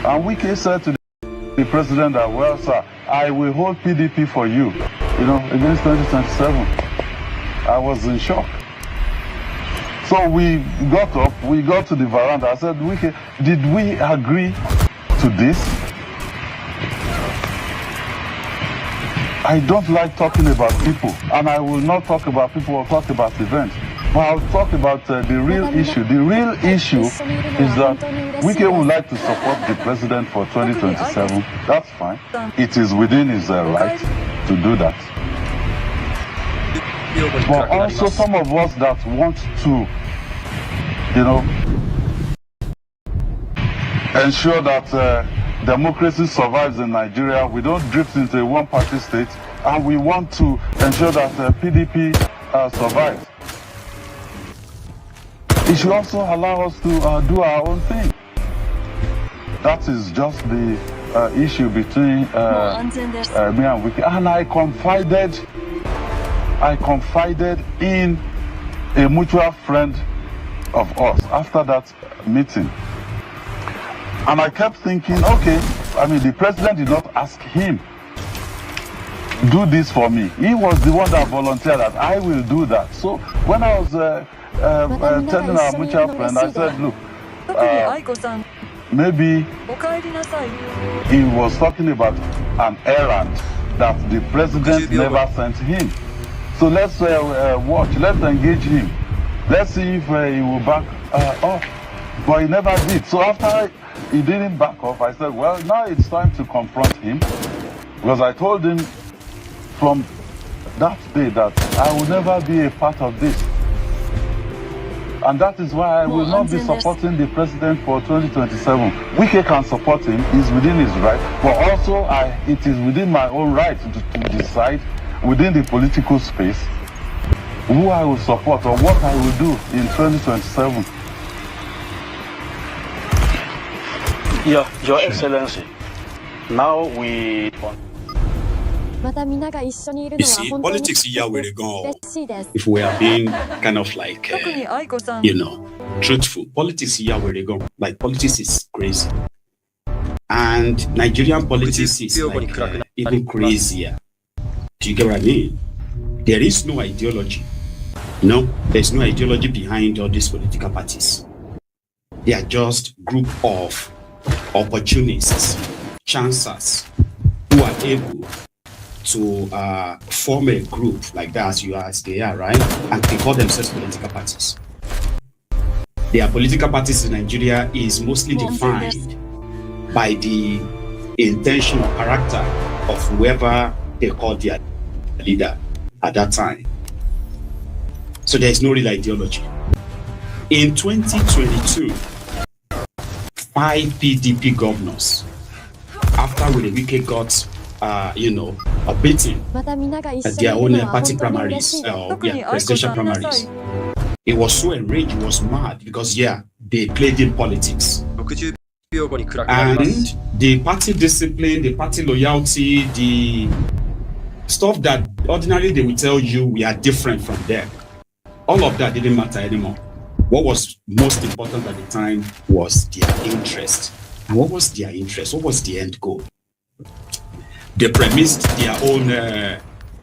And Wiki said to the president that, well, sir, I will hold PDP for you, against 2027. I was in shock. So we got up, we got to the veranda. I said, Wiki, did we agree to this? I don't like talking about people, and I will not talk about people or talk about events. But I'll talk about the real issue. The real issue is that Wiki would like to support the president for 2027. That's fine. It is within his right to do that. But also some of us that want to, ensure that democracy survives in Nigeria. We don't drift into a one-party state, and we want to ensure that PDP survives. It should also allow us to do our own thing. That is just the issue between me and Wiki. And I confided in a mutual friend of us after that meeting. And I kept thinking, okay, the president did not ask him do this for me. He was the one that volunteered that I will do that. So when I was telling our mutual friend, I said, look, maybe he was talking about an errand that the president never sent him. So let's watch, let's engage him. Let's see if he will back off. But he never did. So after he didn't back off, I said, well, now it's time to confront him. Because I told him from that day that I will never be a part of this. And that is why I will not be supporting the president for 2027. Wike can support him, he's within his right, but also it is within my own right to decide within the political space who I will support or what I will do in 2027. Your Excellency, now we... You see, politics here where they go. If we are being kind of like, truthful, politics here where they go. Like, politics is crazy. And Nigerian politics is like, even crazier. Do you get what I mean? There is no ideology. No, there's no ideology behind all these political parties. They are just group of opportunists, chancers, who are able to form a group like that as they are, right? And they call themselves political parties. Their political parties in Nigeria is mostly defined by the intention or character of whoever they call their leader at that time. So there is no real ideology. In 2022, 5 PDP governors, after Wike got beaten at their own party primaries, presidential primaries. He was so enraged, he was mad because, they played in politics. And the party discipline, the party loyalty, the stuff that ordinarily they will tell you we are different from them, all of that didn't matter anymore. What was most important at the time was their interest. And what was their interest? What was the end goal? They premised their own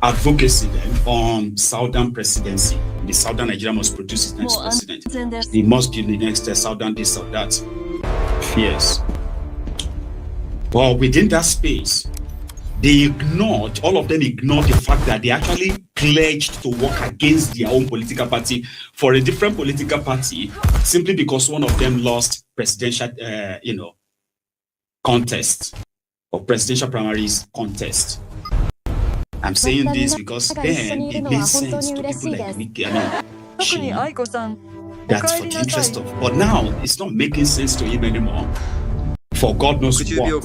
advocacy then on Southern presidency. The Southern Nigeria must produce its next president. He must be the next Southern this or that. Yes. Well, within that space, all of them ignored the fact that they actually pledged to work against their own political party for a different political party simply because one of them lost presidential, contest. Or presidential primaries contest. I'm saying this because then it made sense to people like Wike. That's for the interest of. But now it's not making sense to him anymore. For God knows what.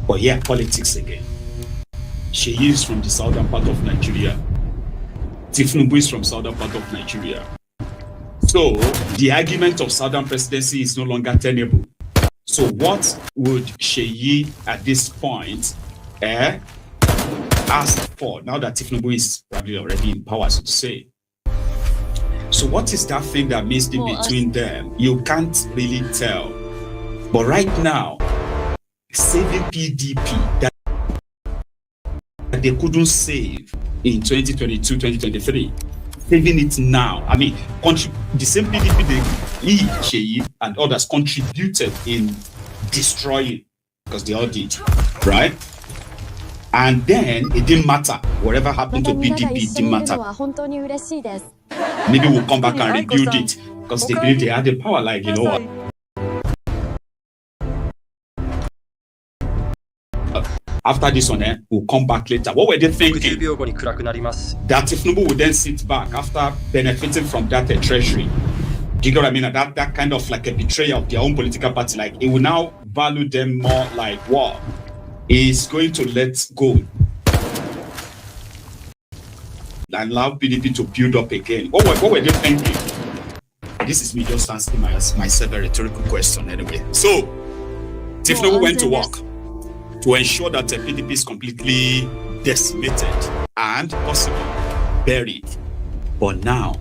But politics again. She is from the southern part of Nigeria. Tifnubu is from southern part of Nigeria. So the argument of southern presidency is no longer tenable. So what would Sheyi at this point ask for now that Tifnubu is probably already in power, so to say? So what is that thing that missed in between them? You can't really tell. But right now, saving PDP that they couldn't save in 2022, 2023, saving it now. I mean, the same PDP, Sheyi and others contributed in destroying, because they all did, right? And then it didn't matter. Whatever happened to PDP, it didn't matter. Maybe we'll come back and rebuild it, because they believe they had the power, like, you know what? After this one, we'll come back later. What were they thinking? That Tifnubu would then sit back after benefiting from that treasury. Do you know what I mean? That kind of like a betrayal of their own political party. Like, it will now value them more like what? Is going to let go and allow PDP to build up again. What were they thinking? This is me just asking myself a rhetorical question anyway. So, Tifnubu went to work to ensure that the PDP is completely decimated and possibly buried. But now,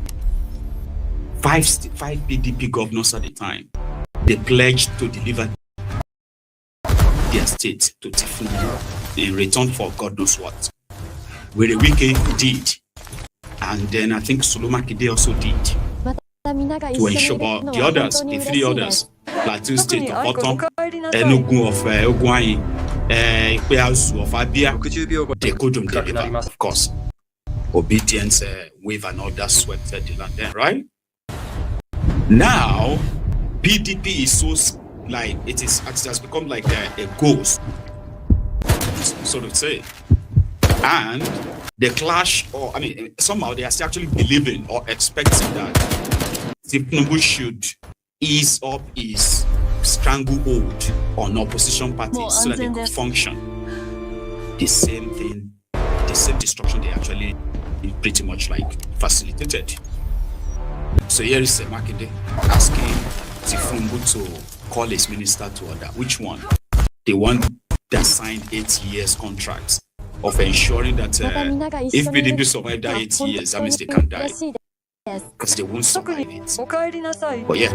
five PDP governors at the time, they pledged to deliver their state to Tifnubu. in return for God knows what. Where Wike did, and then I think Solomakide also did, to ensure the others, the three others, Plateau State of Bottom, Enugu of Ogwai, Ikpeazu of Abia, they couldn't deliver, of course. Obedience, wave and all that swept the land then, right? Now, PDP is so like it has become like a ghost, so to say, and the clash, or I mean, somehow they are still actually believing or expecting that Tinubu should ease up his stranglehold on opposition parties so that they could function. The same thing, the same destruction they actually pretty much like facilitated. So here is Makinde asking Tinubu to call his minister to order. Which one? The one that signed 8 years contracts of ensuring that if PDP survive that 8 years, that means they can die because they won't survive it. But yeah.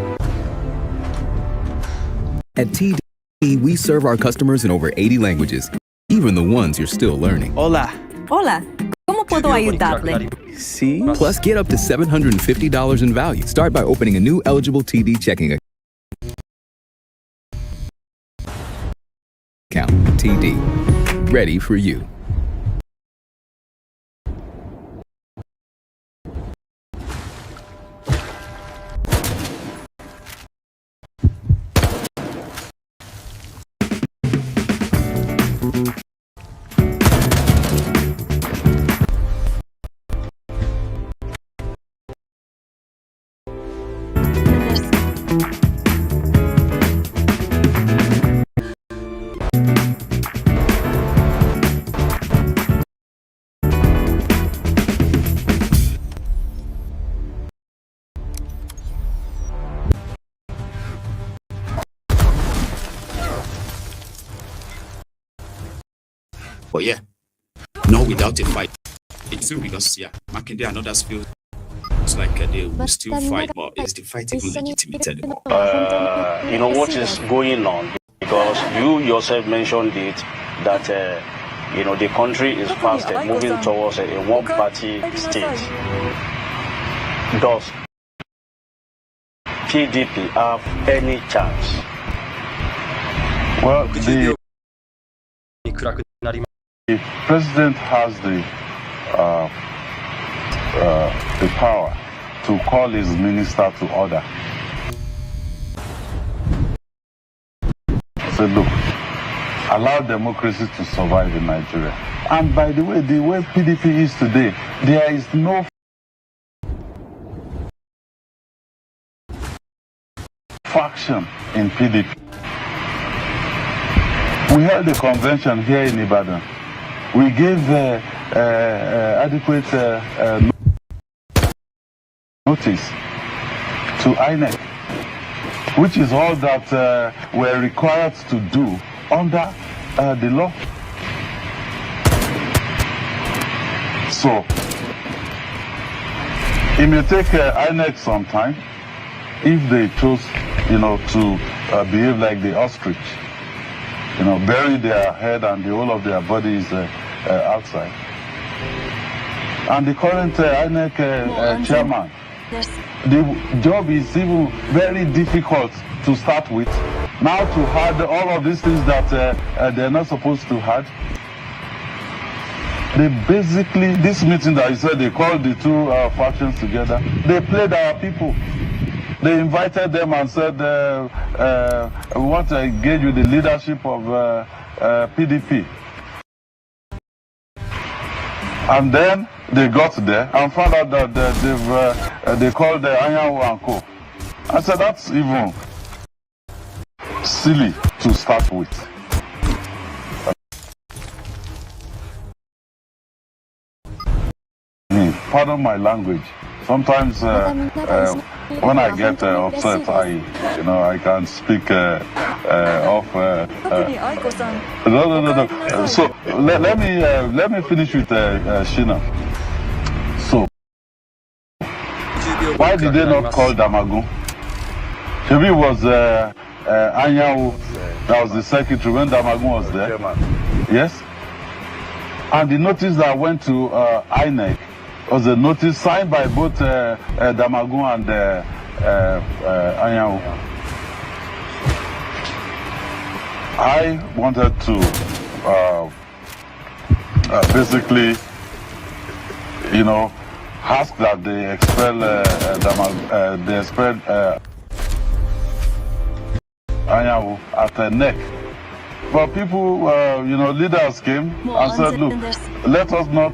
At TD, we serve our customers in over 80 languages, even the ones you're still learning. Hola. Hola. ¿Cómo puedo ayudarle? See? Plus, get up to $750 in value. Start by opening a new eligible TD checking account. TD. Ready for you. But yeah, not without a fight. It's true because yeah, Makinde and others feel it's like they will still fight, but is the fight even legitimate anymore? You know what is going on, because you yourself mentioned it that you know the country is fast moving towards a one-party state. Does PDP have any chance? Well, the president has the power to call his minister to order. So look, allow democracy to survive in Nigeria. And by the way PDP is today, there is no faction in PDP. We held a convention here in Ibadan. We gave adequate notice to INEC, which is all that we're required to do under the law. So, it may take INEC some time if they choose, you know, to behave like the ostrich. You know, bury their head and the whole of their body is outside. And the current INEC chairman, the job is even very difficult to start with. Now to add all of these things that they're not supposed to add. They basically, this meeting that you said they called the two factions together, they played our people. They invited them and said, we want to engage with the leadership of PDP. And then they got there and found out that they called the Anyanwu and Co. I said, that's even silly to start with. Pardon my language. Sometimes when I get upset, I can speak off. No. So let me finish with Shina. So why did they not call Damagun? Maybe it was Anyanwu that was the secretary when Damagun was there. Yes. And the notice that went to INEC was a notice signed by both Damagun and Anyanwu. I wanted to basically, ask that they expel Anyanwu at the neck. But people, leaders came and said, look, let us not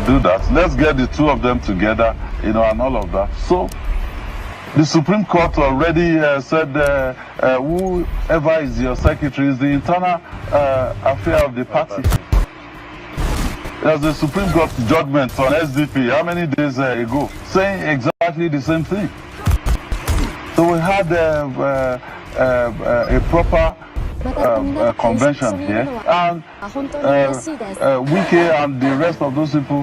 do that. Let's get the two of them together, and all of that. So the Supreme Court already said whoever is your secretary is the internal affair of the party. There's a Supreme Court judgment on SDP how many days ago saying exactly the same thing. So we had a proper convention here, and Wike and the rest of those people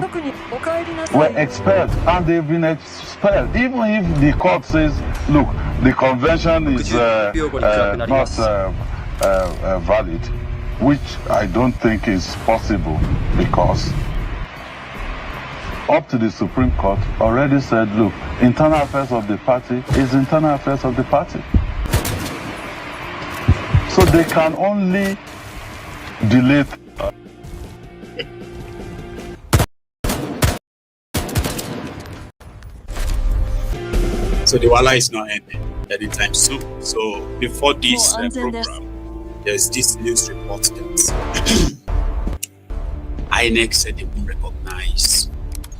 were expelled, and they've been expelled. Even if the court says, look, the convention is not valid, which I don't think is possible, because up to the Supreme Court already said, look, internal affairs of the party is internal affairs of the party. So they can only delay. So the wala is not ending anytime soon. So before this program, there's this news report that INEC said they won't recognize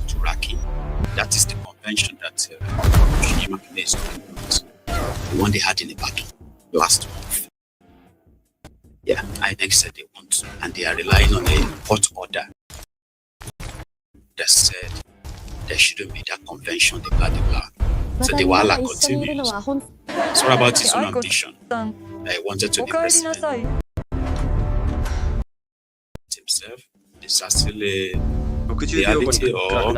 Turaki. That is the convention that Shima is talking about. The one they had in the battle last month. Yeah, INEC said they won't, and they are relying on a court order that said there shouldn't be that convention, the blah, the blah. So the wala continues. So what about his own ambition? I wanted to be president himself. Is that still a reality, or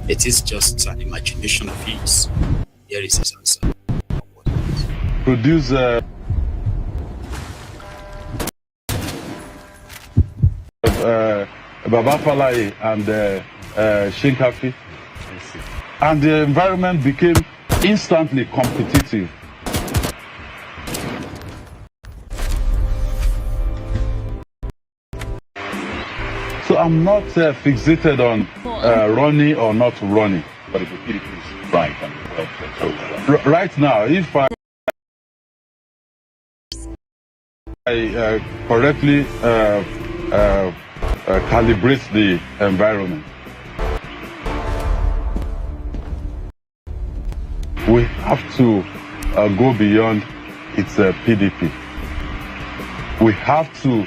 it is just an imagination of his? Here is his answer. Produce Baba Falai and Shinkafi, and the environment became instantly competitive. So I'm not fixated on running or not running. But if it is right, right now, if I correctly calibrate the environment, we have to go beyond its PDP. We have to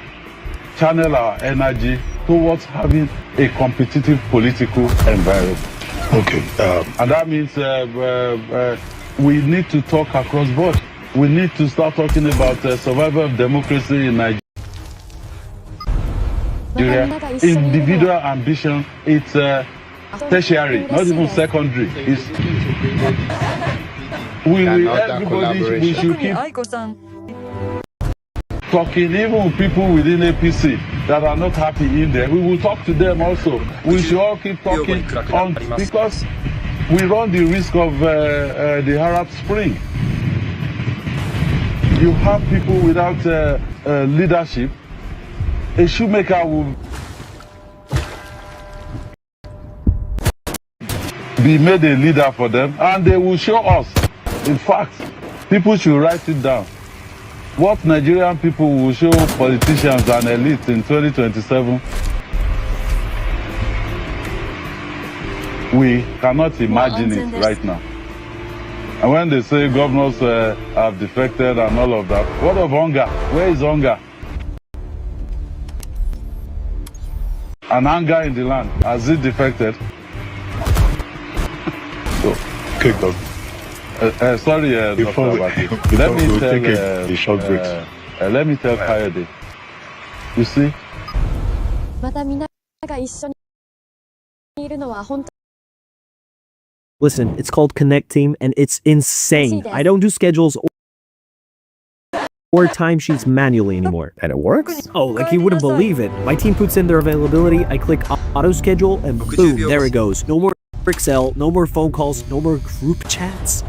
channel our energy towards having a competitive political environment. Okay. And that means we need to talk across board. We need to start talking about survival of democracy in Nigeria. Individual ambition, it's tertiary, not even secondary. We should keep talking, even with people within APC that are not happy in there. We will talk to them also. We should all keep talking because we run the risk of the Arab Spring. You have people without leadership. A shoemaker will be made a leader for them, and they will show us. In fact, people should write it down. What Nigerian people will show politicians and elites in 2027, we cannot imagine it right now. And when they say governors have defected and all of that, what of hunger? Where is hunger? And anger in the land, has it defected? So, sorry, Dr. Abati. Let me tell a short break. Let me tell Kayode. You see? Listen, it's called Connect Team, and it's insane. I don't do schedules timesheets manually anymore. And it works? Oh, like you wouldn't believe it. My team puts in their availability, I click auto schedule, and boom, there it goes. No more Excel, no more phone calls, no more group chats.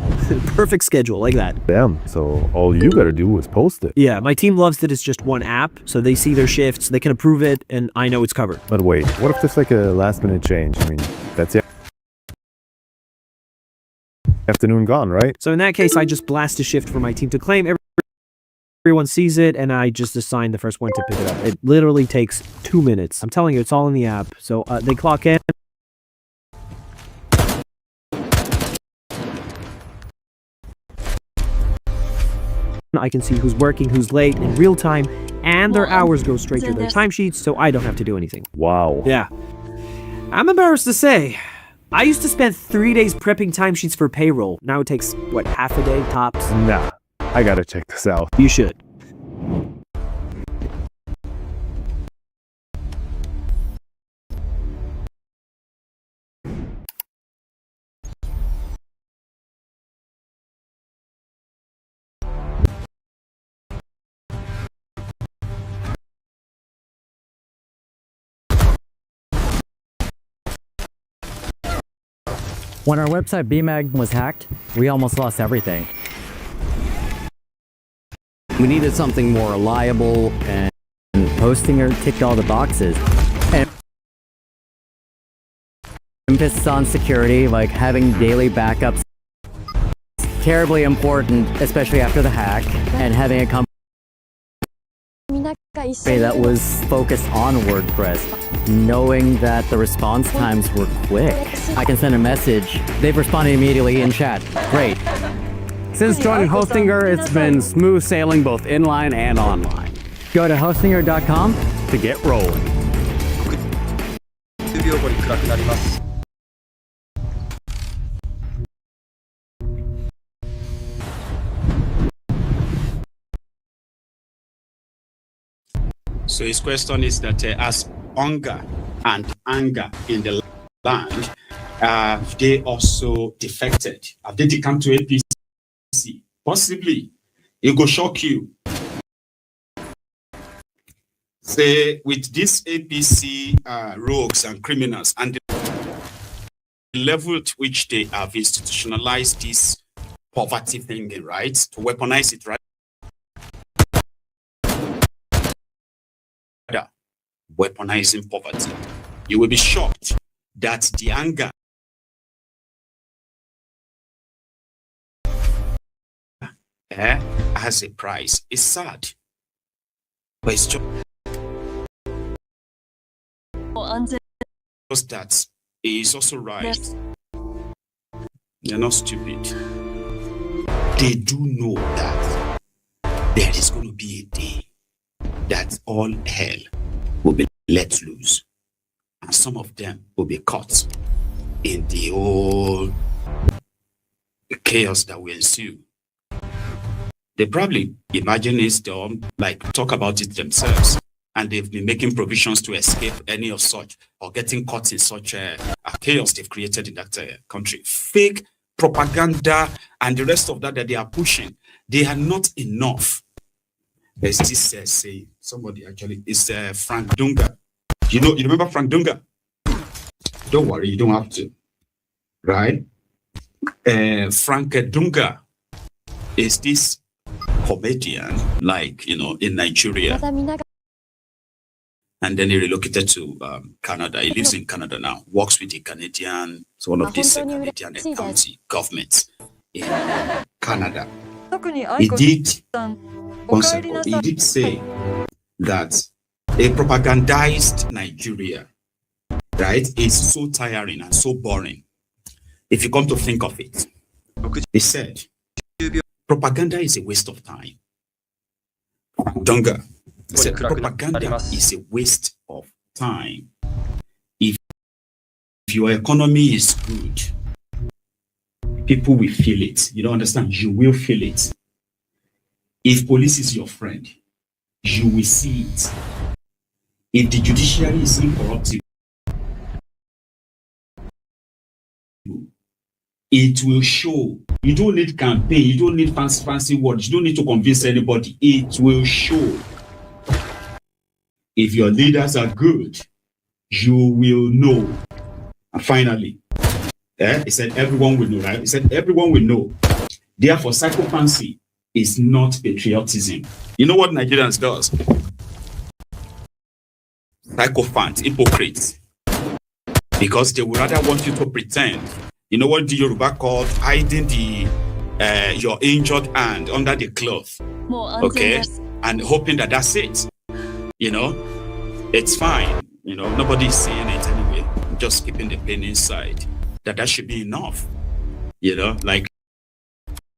Perfect schedule, like that. Damn, so all you gotta do is post it. Yeah, my team loves that it's just one app, so they see their shifts, they can approve it, and I know it's covered. But wait, what if there's like a last minute change? I mean, that's it. Afternoon gone, right? So in that case, I just blast a shift for my team to claim. Everyone sees it, and I just assign the first one to pick it up. It literally takes 2 minutes. I'm telling you, it's all in the app. So they clock in. I can see who's working, who's late in real time, and their hours go straight to their timesheets, so I don't have to do anything. Wow. Yeah. I'm embarrassed to say, I used to spend 3 days prepping timesheets for payroll. Now it takes, what, half a day tops? Nah, I gotta check this out. You should. When our website BMAG was hacked, we almost lost everything. We needed something more reliable, and Hostinger ticked all the boxes. And emphasis on security, like having daily backups, terribly important, especially after the hack, and having a company that was focused on WordPress, knowing that the response times were quick. I can send a message, they've responded immediately in chat. Great. Since joining Hostinger, it's been smooth sailing both inline and online. Go to hostinger.com to get rolling. So his question is that as hunger and anger in the land, they also defected? Have they come to APC? Possibly. It will shock you. Say, with these APC rogues and criminals and the level at which they have institutionalized this poverty thing, right? To weaponize it, right? Weaponizing poverty. You will be shocked that the anger has a price. It's sad, but it's just that it is also right. They're not stupid. They do know that there is going to be a day that all hell will be let loose, and some of them will be caught in the whole chaos that will ensue. They probably imagine it, like talk about it themselves, and they've been making provisions to escape any of such or getting caught in such a chaos they've created in that country. Fake propaganda and the rest of that they are pushing, they are not enough. There's this say somebody actually is Frank Dunga. You remember Frank Dunga? Don't worry, you don't have to, right? Frank Dunga is this comedian, like in Nigeria, and then he relocated to Canada. He lives in Canada now. Works with the Canadian, it's one of these Canadian county governments in Canada. He did say that a propagandized Nigeria, right, is so tiring and so boring. If you come to think of it, he said, propaganda is a waste of time. Dunga said, propaganda is a waste of time. If your economy is good, people will feel it. You don't understand? You will feel it. If police is your friend, you will see it. If the judiciary is incorruptible, it will show You don't need campaign. You don't need fancy words. You don't need to convince anybody. It will show. If your leaders are good, you will know. And finally, he said everyone will know, right? He said everyone will know. Therefore, psychophancy is not patriotism. You know what Nigerians does? Psychophants, hypocrites. Because they would rather want you to pretend. You know what the Yoruba called hiding your injured hand under the cloth, okay, and hoping that that's it. You know, it's fine. You know, nobody's saying it anyway. Just keeping the pain inside. That should be enough. You know, like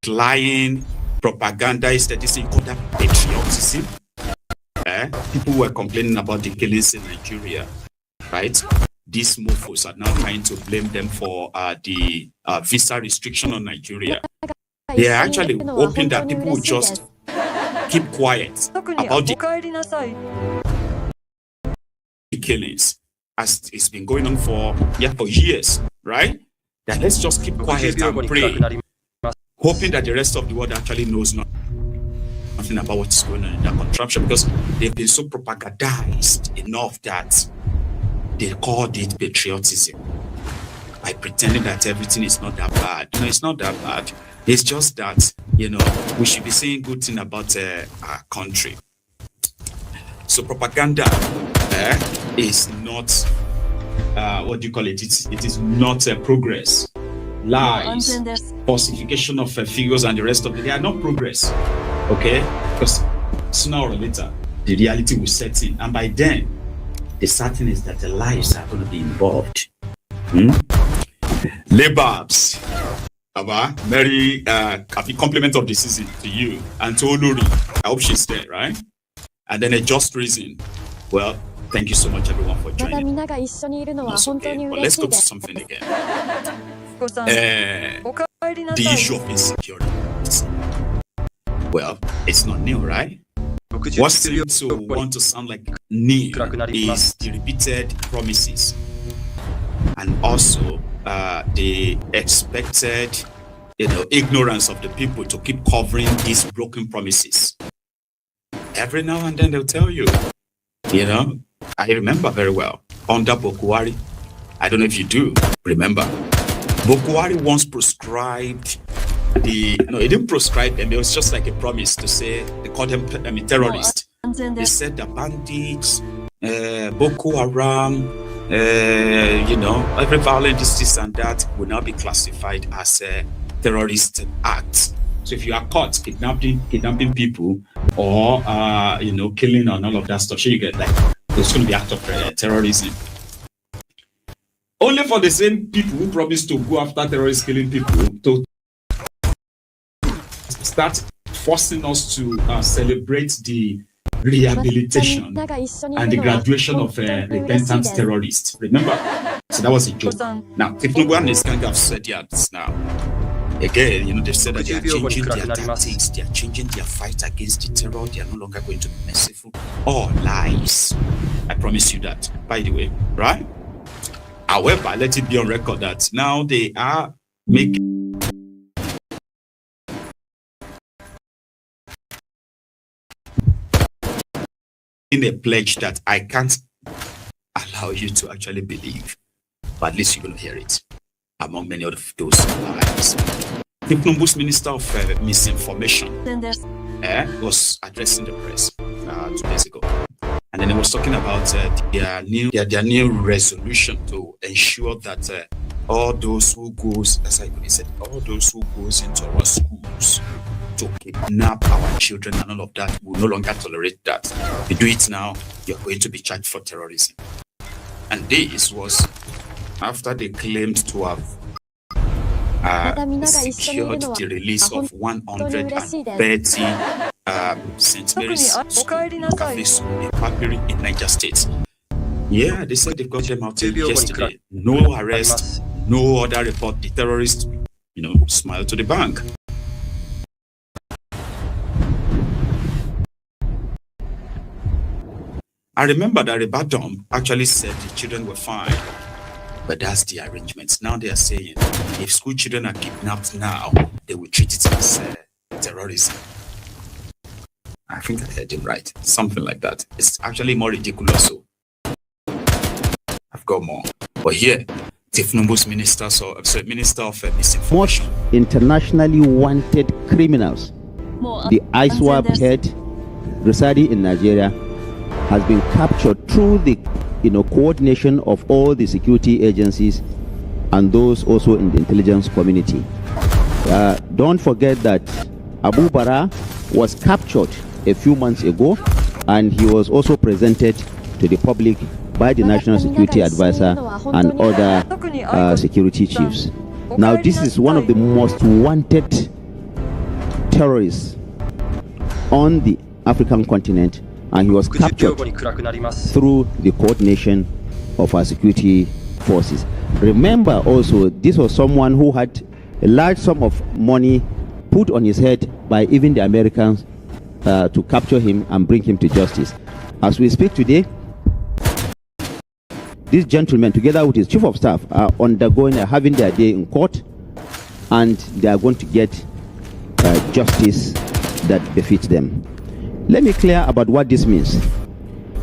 lying propaganda is that this is called that patriotism. People were complaining about the killings in Nigeria, right? These mofos are now trying to blame them for the visa restriction on Nigeria. They are actually hoping that people will just keep quiet about the killings, as it's been going on for years, right? That let's just keep quiet and pray, hoping that the rest of the world actually knows nothing about what's going on in that contraption, because they've been so propagandized enough that they called it patriotism by pretending that everything is not that bad. No, it's not that bad. It's just that, you know, we should be saying good thing about our country. So propaganda is not, what do you call it? It is not progress. Lies, falsification of figures and the rest of it, they are not progress. Okay? Because sooner or later, the reality will set in. And by then, the certain is that the lives are going to be involved. Lebabs, Mary, happy compliment of the season to you and to Oluri. I hope she's there, right? And then a just reason. Well, thank you so much, everyone, for joining. That's okay, but let's go to something again. The issue of insecurity. Well, it's not new, right? What seems to want to sound like new is the repeated promises, and also the expected, ignorance of the people to keep covering these broken promises. Every now and then they'll tell you, I remember very well under Bokuwari. I don't know if you do remember. Bokuwari once prescribed he didn't prescribe them. It was just like a promise to say, they called them terrorists. They said the bandits, Boko Haram, every violent this and that will now be classified as a terrorist act. So if you are caught kidnapping people or killing and all of that stuff, so you get like it's going to be act of terrorism. Only for the same people who promised to go after terrorists killing people to start forcing us to celebrate the rehabilitation and the graduation of repentant terrorists. Remember? So that was a joke. Now, if no one is going to have said that now, again, they've said that they are changing their tactics, they are changing their fight against the terror, they are no longer going to be merciful. All lies. I promise you that, by the way, right? However, let it be on record that now they are making a pledge that I can't allow you to actually believe, but at least you're going to hear it among many of those lies. The Plumbu's Minister of Misinformation was addressing the press 2 days ago, and then he was talking about their new resolution to ensure that all those who goes, as I said, all those who goes into our schools to kidnap our children and all of that will no longer tolerate that. If you do it now, you're going to be charged for terrorism. And this was after they claimed to have secured the release of 130 St. Mary's Catholic School in Papiri in Niger State. Yeah, they said they got them out yesterday. No arrest, no other report. The terrorists, smile to the bank. I remember that Rebadom actually said the children were fine, but that's the arrangements. Now they are saying if school children are kidnapped now, they will treat it as terrorism. I think I heard it right. Something like that. It's actually more ridiculous. So I've got more. But here, Tifnumbu's minister of misinformation. Most internationally wanted criminals, the ISWAP head residing in Nigeria, has been captured through the coordination of all the security agencies and those also in the intelligence community. Don't forget that Abu Bara was captured a few months ago, and he was also presented to the public by the National Security Advisor and other security chiefs. Now, this is one of the most wanted terrorists on the African continent, and he was captured through the coordination of our security forces. Remember also, this was someone who had a large sum of money put on his head by even the Americans to capture him and bring him to justice. As we speak today, these gentlemen, together with his chief of staff, are having their day in court, and they are going to get justice that befits them. Let me clear about what this means.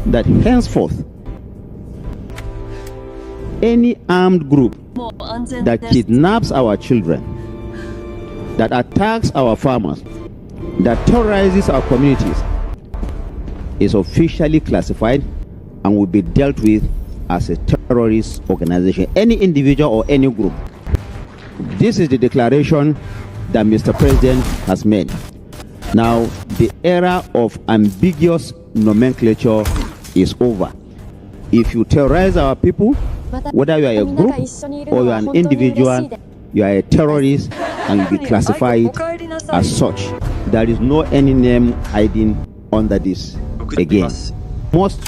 That henceforth, any armed group that kidnaps our children, that attacks our farmers, that terrorizes our communities, is officially classified and will be dealt with as a terrorist organization, any individual or any group. This is the declaration that Mr. President has made. Now, the era of ambiguous nomenclature is over. If you terrorize our people, whether you are a group or you are an individual, you are a terrorist and you be classified as such. There is no any name hiding under this again. Most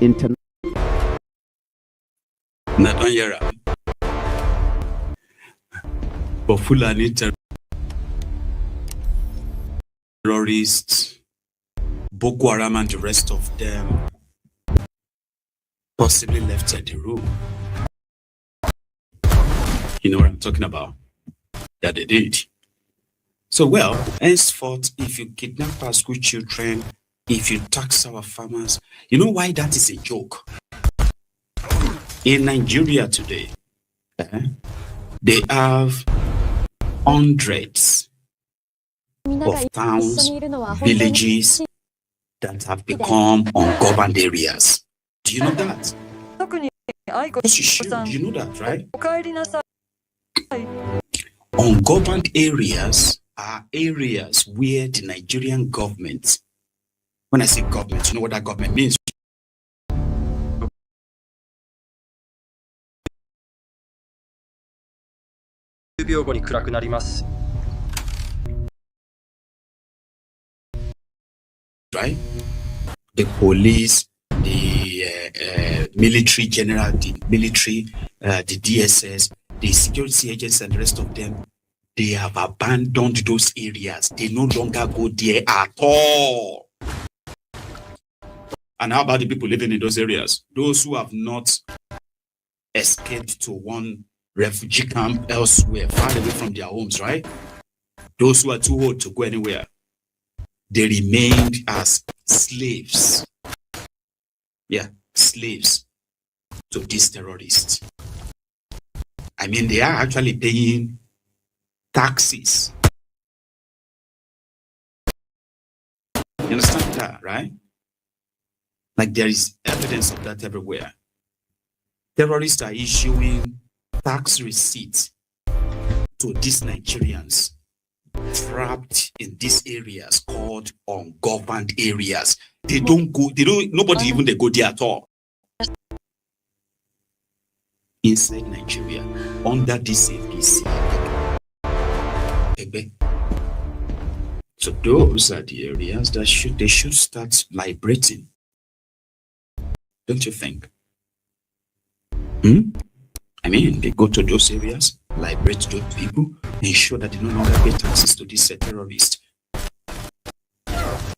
international Fulani terrorists, Boko Haram and the rest of them possibly left the room. You know what I'm talking about? That they did. So, well, henceforth, if you kidnap our school children, if you tax our farmers, you know why that is a joke? In Nigeria today, they have hundreds of towns, villages that have become ungoverned areas. Do you know that? Do you know that, right? Ungoverned areas are areas where the Nigerian government, when I say government, you know what that government means? Right? The police, the military general, the military, the DSS, the security agents and the rest of them, they have abandoned those areas. They no longer go there at all. And how about the people living in those areas? Those who have not escaped to one refugee camp elsewhere, far away from their homes, right? Those who are too old to go anywhere, they remained as slaves. Yeah, slaves to these terrorists. I mean, they are actually paying taxes You understand that, right? Like there is evidence of that everywhere. Terrorists are issuing tax receipts to these Nigerians trapped in these areas called ungoverned areas. Nobody even they go there at all. Inside Nigeria, under this APC. So those are the areas that they should start liberating. Don't you think? I mean, they go to those areas, liberate those people, ensure that they no longer pay taxes to these terrorists.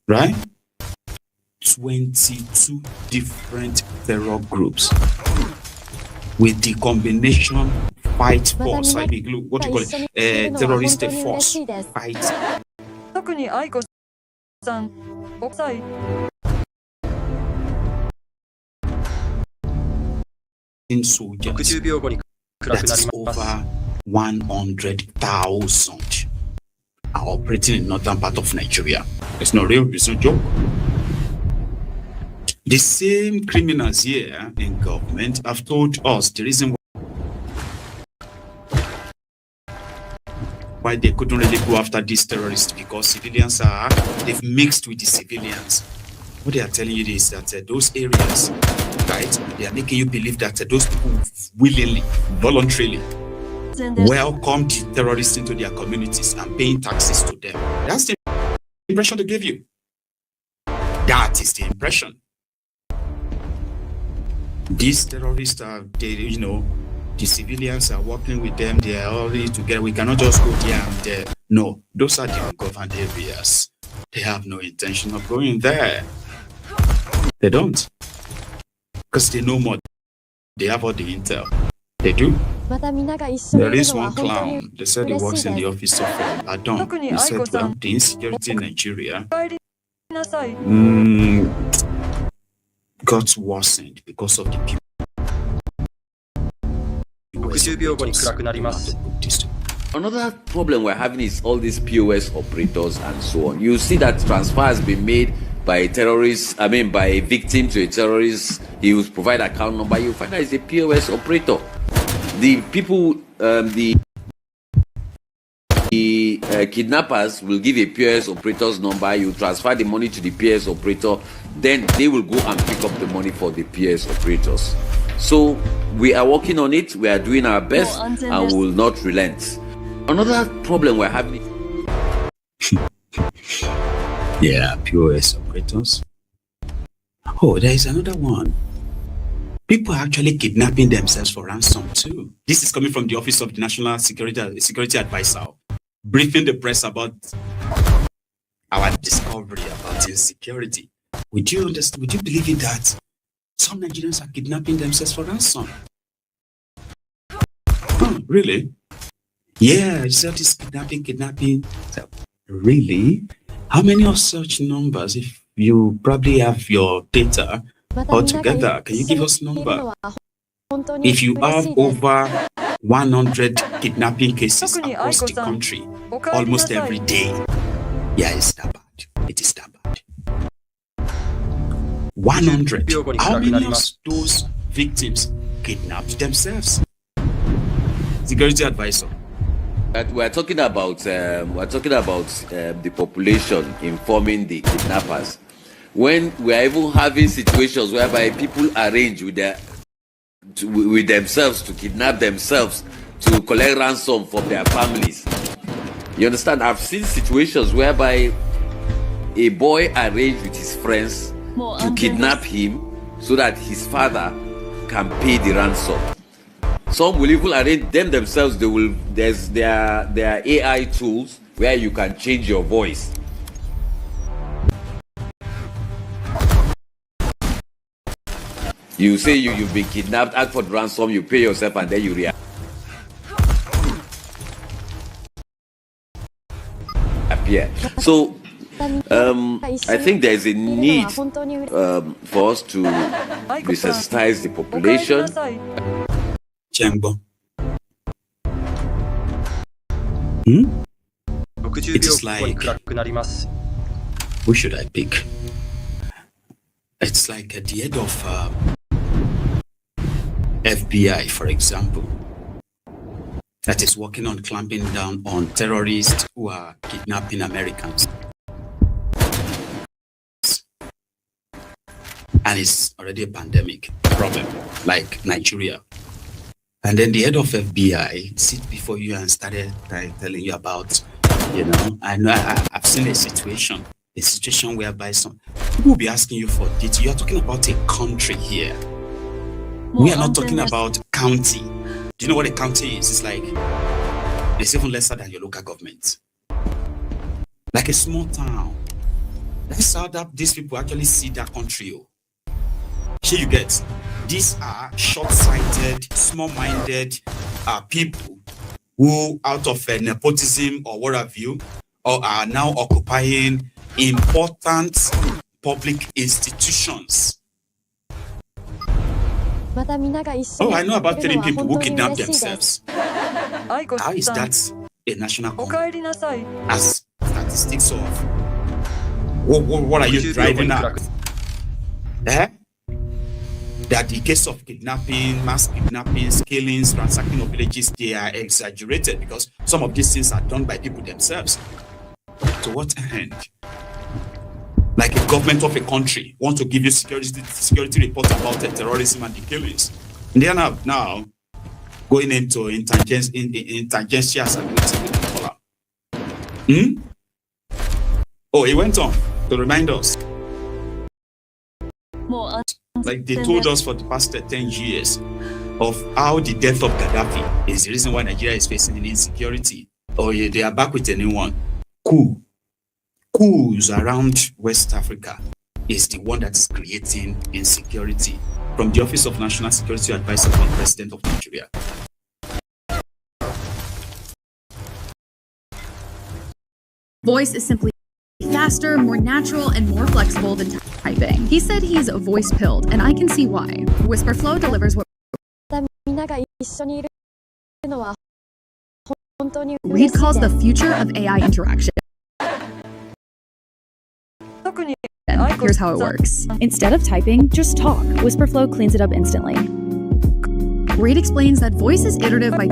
Right? 22 different terror groups with the combination fight force. I mean, what do you call it? Terrorist force. Fight. 特に愛子さん、国際 soldiers. That's over 100,000 are operating in northern part of Nigeria. It's not real, it's no joke. The same criminals here in government have told us the reason why they couldn't really go after these terrorists, because civilians they've mixed with the civilians. What they are telling you is that those areas, right, they are making you believe that those people willingly, voluntarily welcomed terrorists into their communities and paying taxes to them. That's the impression they give you. That is the impression. These terrorists are, the civilians are working with them. They are all together. We cannot just go there and there. No, those are the ungoverned areas. They have no intention of going there. They don't. Because they know more. They have all the intel. They do. There is one clown. They said he works in the office of Adon. He said, well, the insecurity in Nigeria got worsened because of the people. 60秒後に暗くなります。 Another problem we're having is all these POS operators and so on. You see that transfer has been made by a terrorist, by a victim to a terrorist. He will provide account number. You find out it's a POS operator. The people, the kidnappers will give a POS operator's number. You transfer the money to the POS operator. Then they will go and pick up the money for the POS operators. So we are working on it. We are doing our best and we will not relent. Another problem we're having. Yeah, POS operators. Oh, there is another one. People are actually kidnapping themselves for ransom too. This is coming from the Office of the National Security Advisor, briefing the press about our discovery about insecurity. Would you believe in that? Some Nigerians are kidnapping themselves for ransom. Oh, really? Yeah, you said this kidnapping. So, really? How many of such numbers? If you probably have your data all together, can you give us a number? If you have over 100 kidnapping cases across the country, almost every day, yeah, it's that bad. It is that bad. 100. How many of those victims kidnapped themselves? Security advisor. We're talking about the population informing the kidnappers. When we are even having situations whereby people arrange with themselves to kidnap themselves to collect ransom from their families. You understand? I've seen situations whereby a boy arranged with his friends to kidnap him so that his father can pay the ransom. Some will even arrange them themselves. There's their AI tools where you can change your voice. You say you've been kidnapped, ask for the ransom, you pay yourself, and then you react. Appear. So I think there's a need for us to resuscitize the population. Jambo. It is like Who should I pick? It's like the head of FBI, for example, that is working on clamping down on terrorists who are kidnapping Americans. And it's already a pandemic problem, like Nigeria. And then the head of FBI sit before you and started telling you about, I've seen a situation whereby some people will be asking you for detail. You're talking about a country here. We are not talking about county. Do you know what a county is? It's like, it's even lesser than your local government. Like a small town. That's how these people actually see that country. Here you get, these are short-sighted, small-minded people who, out of nepotism or what have you, are now occupying important public institutions. Oh, I know about 3 people who kidnapped themselves. How is that a national company? As statistics of what are you driving at? That the case of kidnapping, mass kidnapping, killings, ransacking of villages, they are exaggerated because some of these things are done by people themselves. To what end? Like a government of a country want to give you security reports about the terrorism and the killings. And they are now going into intangential ability. Oh, he went on to remind us. Like they told us for the past 10 years of how the death of Gaddafi is the reason why Nigeria is facing an insecurity. Oh yeah, they are back with a new one. Coups around West Africa is the one that's creating insecurity. From the Office of National Security Advisor for the President of Nigeria. Voice is simply faster, more natural, and more flexible than typing. He said he's voice-pilled, and I can see why. Whisperflow delivers what Reed calls the future of AI interaction. Here's how it works. Instead of typing, just talk. Whisperflow cleans it up instantly. Reed explains that voice is iterative by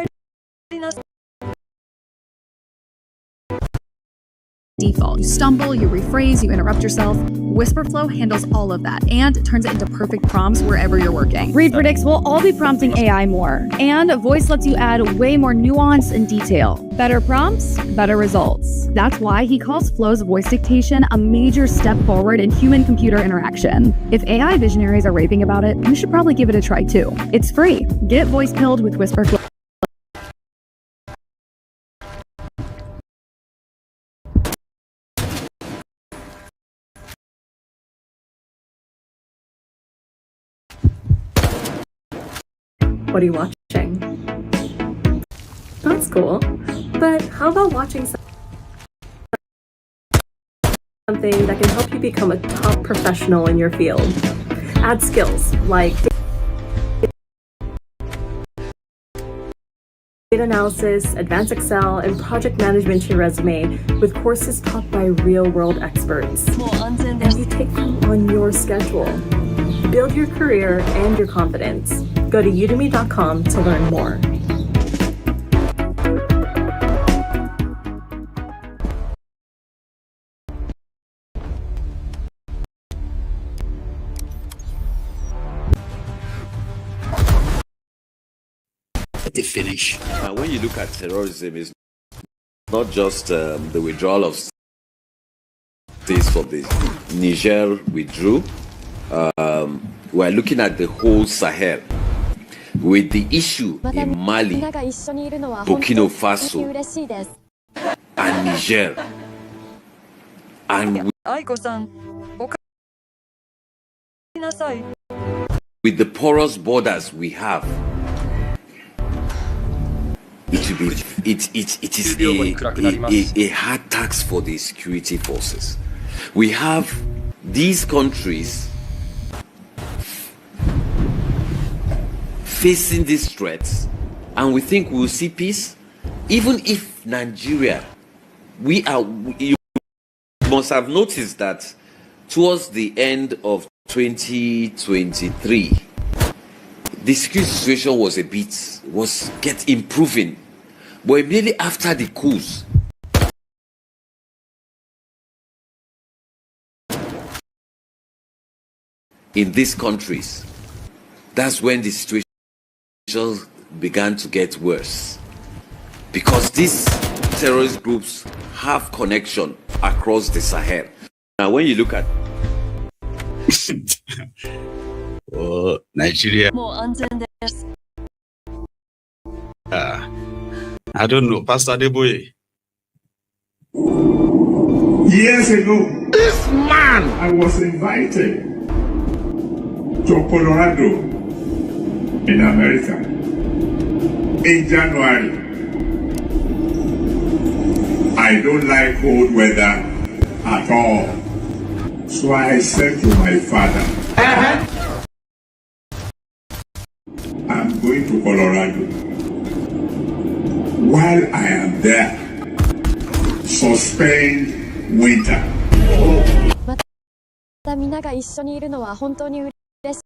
default. You stumble, you rephrase, you interrupt yourself. Whisperflow handles all of that and turns it into perfect prompts wherever you're working. Reed predicts we'll all be prompting AI more. And voice lets you add way more nuance and detail. Better prompts, better results. That's why he calls Flow's voice dictation a major step forward in human-computer interaction. If AI visionaries are raving about it, you should probably give it a try too. It's free. Get voice-pilled with Whisperflow. What are you watching? That's cool. But how about watching something that can help you become a top professional in your field? Add skills like data analysis, advanced Excel, and project management to your resume with courses taught by real-world experts. And you take them on your schedule. Build your career and your confidence. Go to udemy.com to learn more. They finish. When you look at terrorism, it's not just the withdrawal of states from the Niger withdrew. We're looking at the whole Sahel with the issue in Mali, Burkina Faso, and Niger. And with the porous borders we have, it is a hard task for the security forces. We have these countries facing these threats, and we think we'll see peace. Even if Nigeria, you must have noticed that towards the end of 2023, the security situation was improving. But immediately after the coups, in these countries, that's when the situation began to get worse. Because these terrorist groups have connection across the Sahel. Now, when you look at Nigeria, I don't know, Pastor Deboye. Years ago, this man, I was invited to Colorado in America in January. I don't like cold weather at all. So I said to my father, I'm going to Colorado. While I am there, suspend winter. また皆が一緒にいるのは本当に嬉しい。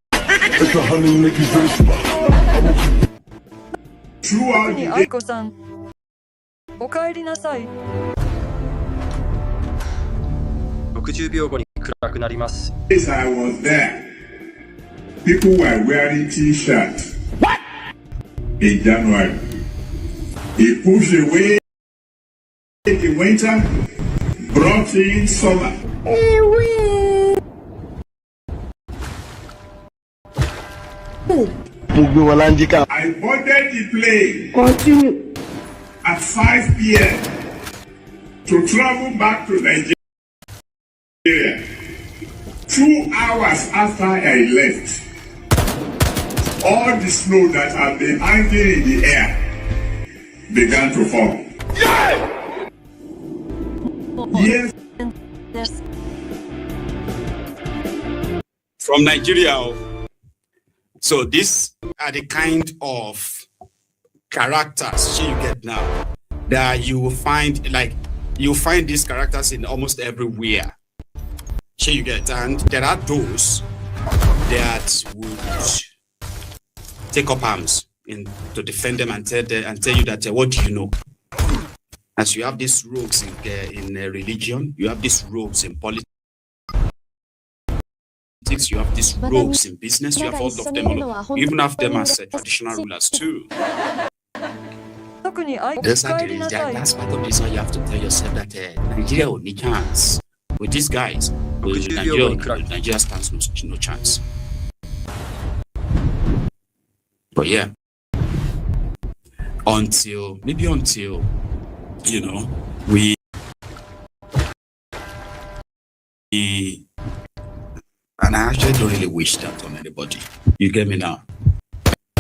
特に愛子さん、お帰りなさい。60秒後に暗くなります。As I was there, people were wearing T-shirts. What? In January, he pushed away the winter, brought in summer. I boarded the plane at 5 p.m. to travel back to Nigeria. 2 hours after I left, all the snow that had been hanging in the air began to fall. Yes. From Nigeria. So these are the kind of characters you get now that you will find, like, you find these characters in almost everywhere. You get, and there are those that would take up arms to defend them and tell you that what do you know? As you have these rogues in religion, you have these rogues in politics, you have these rogues in business, you have all of them. You even have them as traditional rulers too. That's part of this why you have to tell yourself that Nigeria will need chance. With these guys, Nigeria stands no chance. But yeah, until you know we and I actually don't really wish that on anybody. You get me now?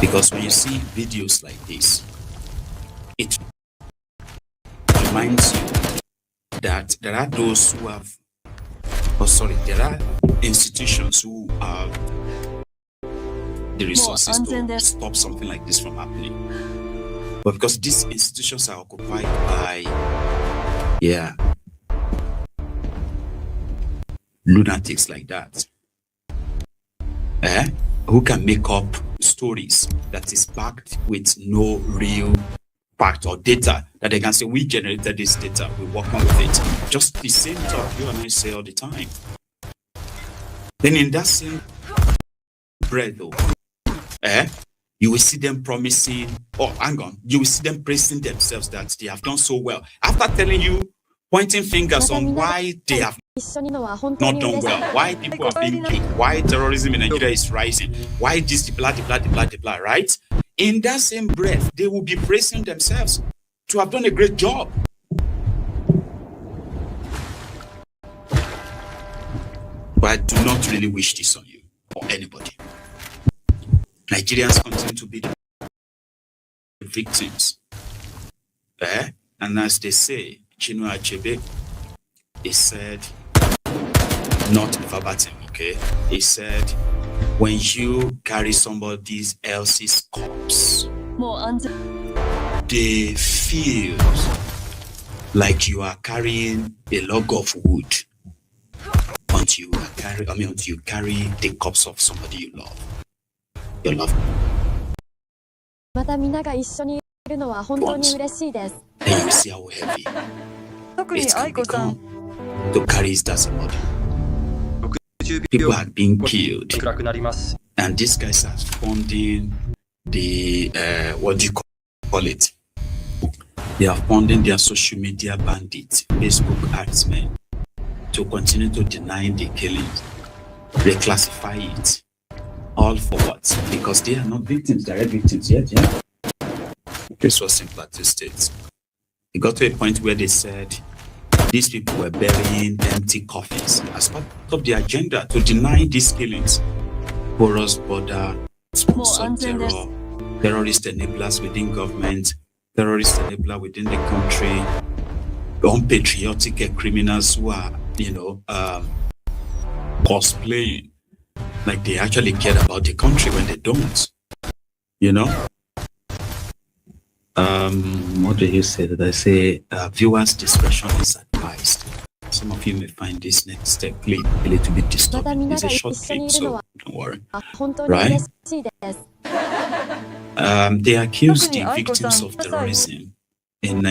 Because when you see videos like this, it reminds you that there are those who have, there are institutions who have the resources to stop something like this from happening. But because these institutions are occupied by, lunatics like that, who can make up stories that is backed with no real fact or data, that they can say, we generated this data, we're working with it. Just the same talk you and I say all the time. Then in that same breath, though, you will see them promising, you will see them praising themselves that they have done so well. After telling you, pointing fingers on why they have not done well, why people are being killed, why terrorism in Nigeria is rising, why this, blah, right? In that same breath, they will be praising themselves to have done a great job. But I do not really wish this on you or anybody. Nigerians continue to be the victims. And as they say, Chinua Achebe, he said, not verbatim, okay? He said, when you carry somebody else's corpse, they feel like you are carrying a log of wood until you carry the corpse of somebody you love. Your love. また皆が一緒にいるのは本当に嬉しいです。And you see how heavy 特に it's 愛 going 子さん to carry his dad's body. People had been killed, 暗くなります。 and these guys are funding the what do you call it? They are funding their social media bandits, Facebook herdsmen, to continue to deny the killings, reclassify it, all for what? Because they are not victims, direct victims yet, yeah? This was in Plateau State. It got to a point where they said these people were burying empty coffins as part of the agenda to deny these killings. Porous border, sponsored terror, terrorist enablers within government, terrorist enabler within the country, unpatriotic criminals who are, cosplaying like they actually care about the country when they don't. What do you say? That I say viewers' discretion is advised. Some of you may find this next clip a little bit disturbing. It's a short clip, so don't worry. Right? They accuse the victims of terrorism in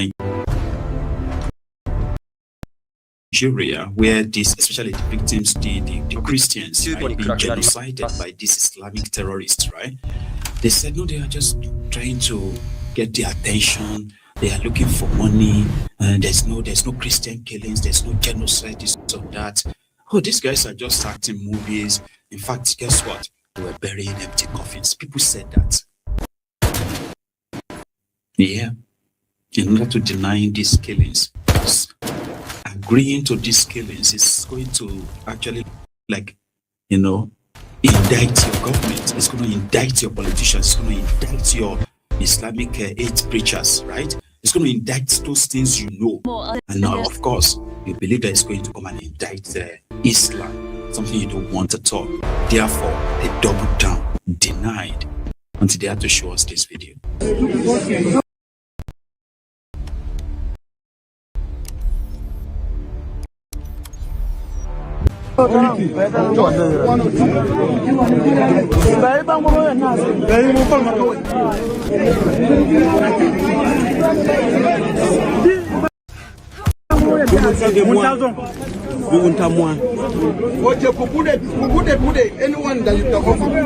Nigeria, where especially the victims, the Christians, right, being genocided by these Islamic terrorists, right? They said, no, they are just trying to get their attention. They are looking for money. There's no Christian killings. There's no genocide, this or that. Oh, these guys are just acting movies. In fact, guess what? They were burying empty coffins. People said that. Yeah. In order to deny these killings, agreeing to these killings is going to actually, indict your government. It's going to indict your politicians. It's going to indict your Islamic hate preachers, right? It's going to indict those things you know. And now, of course, you believe that it's going to come and indict Islam, something you don't want at all. Therefore, they doubled down, denied, until they had to show us this video. Anyone that you talk10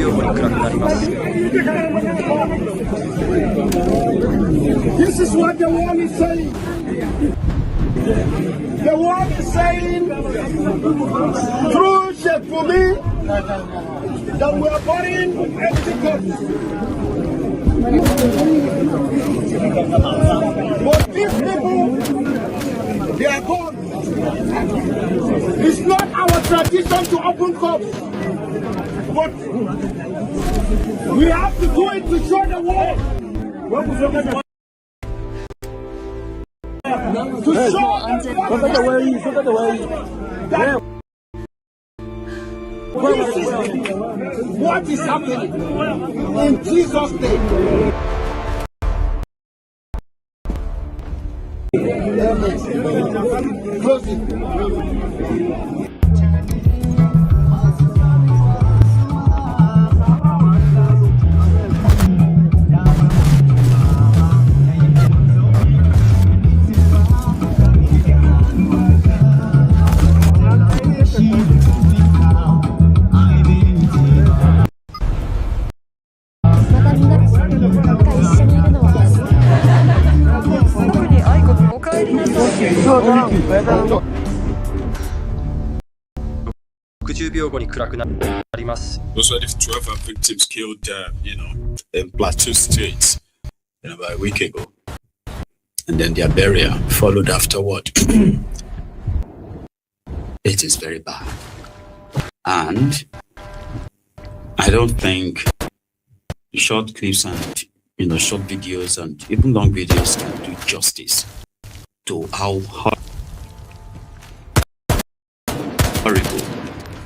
秒後に暗くなります。 This is what the world is saying. The world is saying through Sheikh Fumi that we are burying empty corpses. But these people, they are gone. It's not our tradition to open corpses. But we have to do it to show the world. To show the world that this is what is happening in Jesus' name. Close it. Those are the 12 victims killed, in Plateau State, about a week ago. And then their burial followed afterward. It is very bad. And I don't think short clips and, short videos and even long videos can do justice to how horrible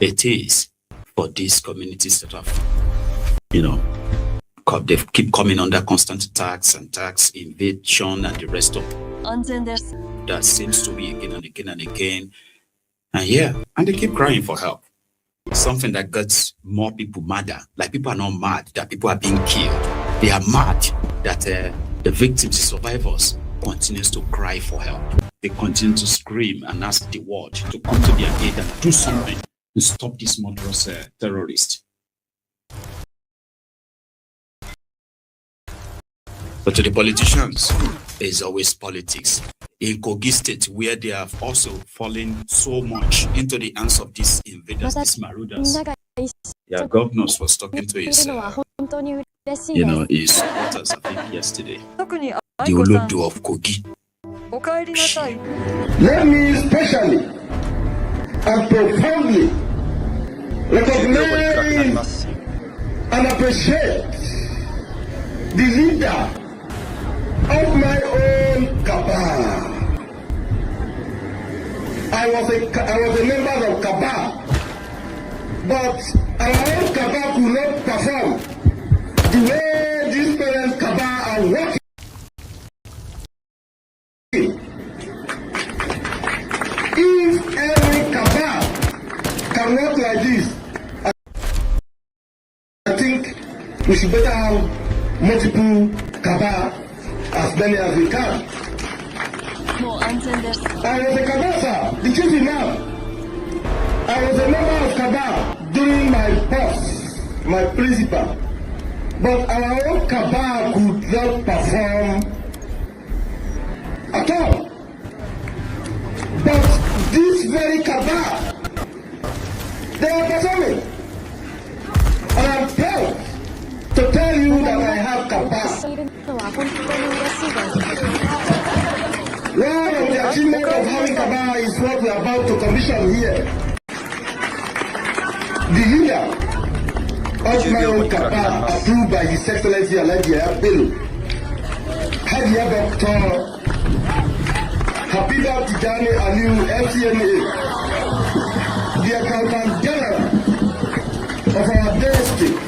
it is for these communities that have, they keep coming under constant attacks and tax invasion and the rest of that seems to be again and again and again. And they keep crying for help. Something that gets more people madder. Like, people are not mad that people are being killed. They are mad that the victims, the survivors, continues to cry for help. They continue to scream and ask the world to come to their aid and do something to stop this murderous terrorist. But to the politicians, there's always politics. In Kogi State, where they have also fallen so much into the hands of these invaders, these marauders. Yeah, governor was talking to his, his supporters, I think, yesterday. The Olodo of Kogi. Let me especially and profoundly recognize and appreciate the leader of my own cabal. I was a member of cabal, but our own cabal could not perform the way these parents cabal are working. If every cabal can work like this, I think we should better have multiple cabal, as many as we can. I was a cabal, sir, the chief imam. I was a member of cabal during my boss, my principal. But our own cabal could not perform at all. But this very cabal, they are performing. And I'm proud to tell you that I have cabal. One of the achievements of having cabal is what we are about to commission here. The leader of my own cabal, approved by His Excellency Alaji Bello, Hajiya Dr. Habiba Tijani Aliu, FCMA, the Accountant General of our district.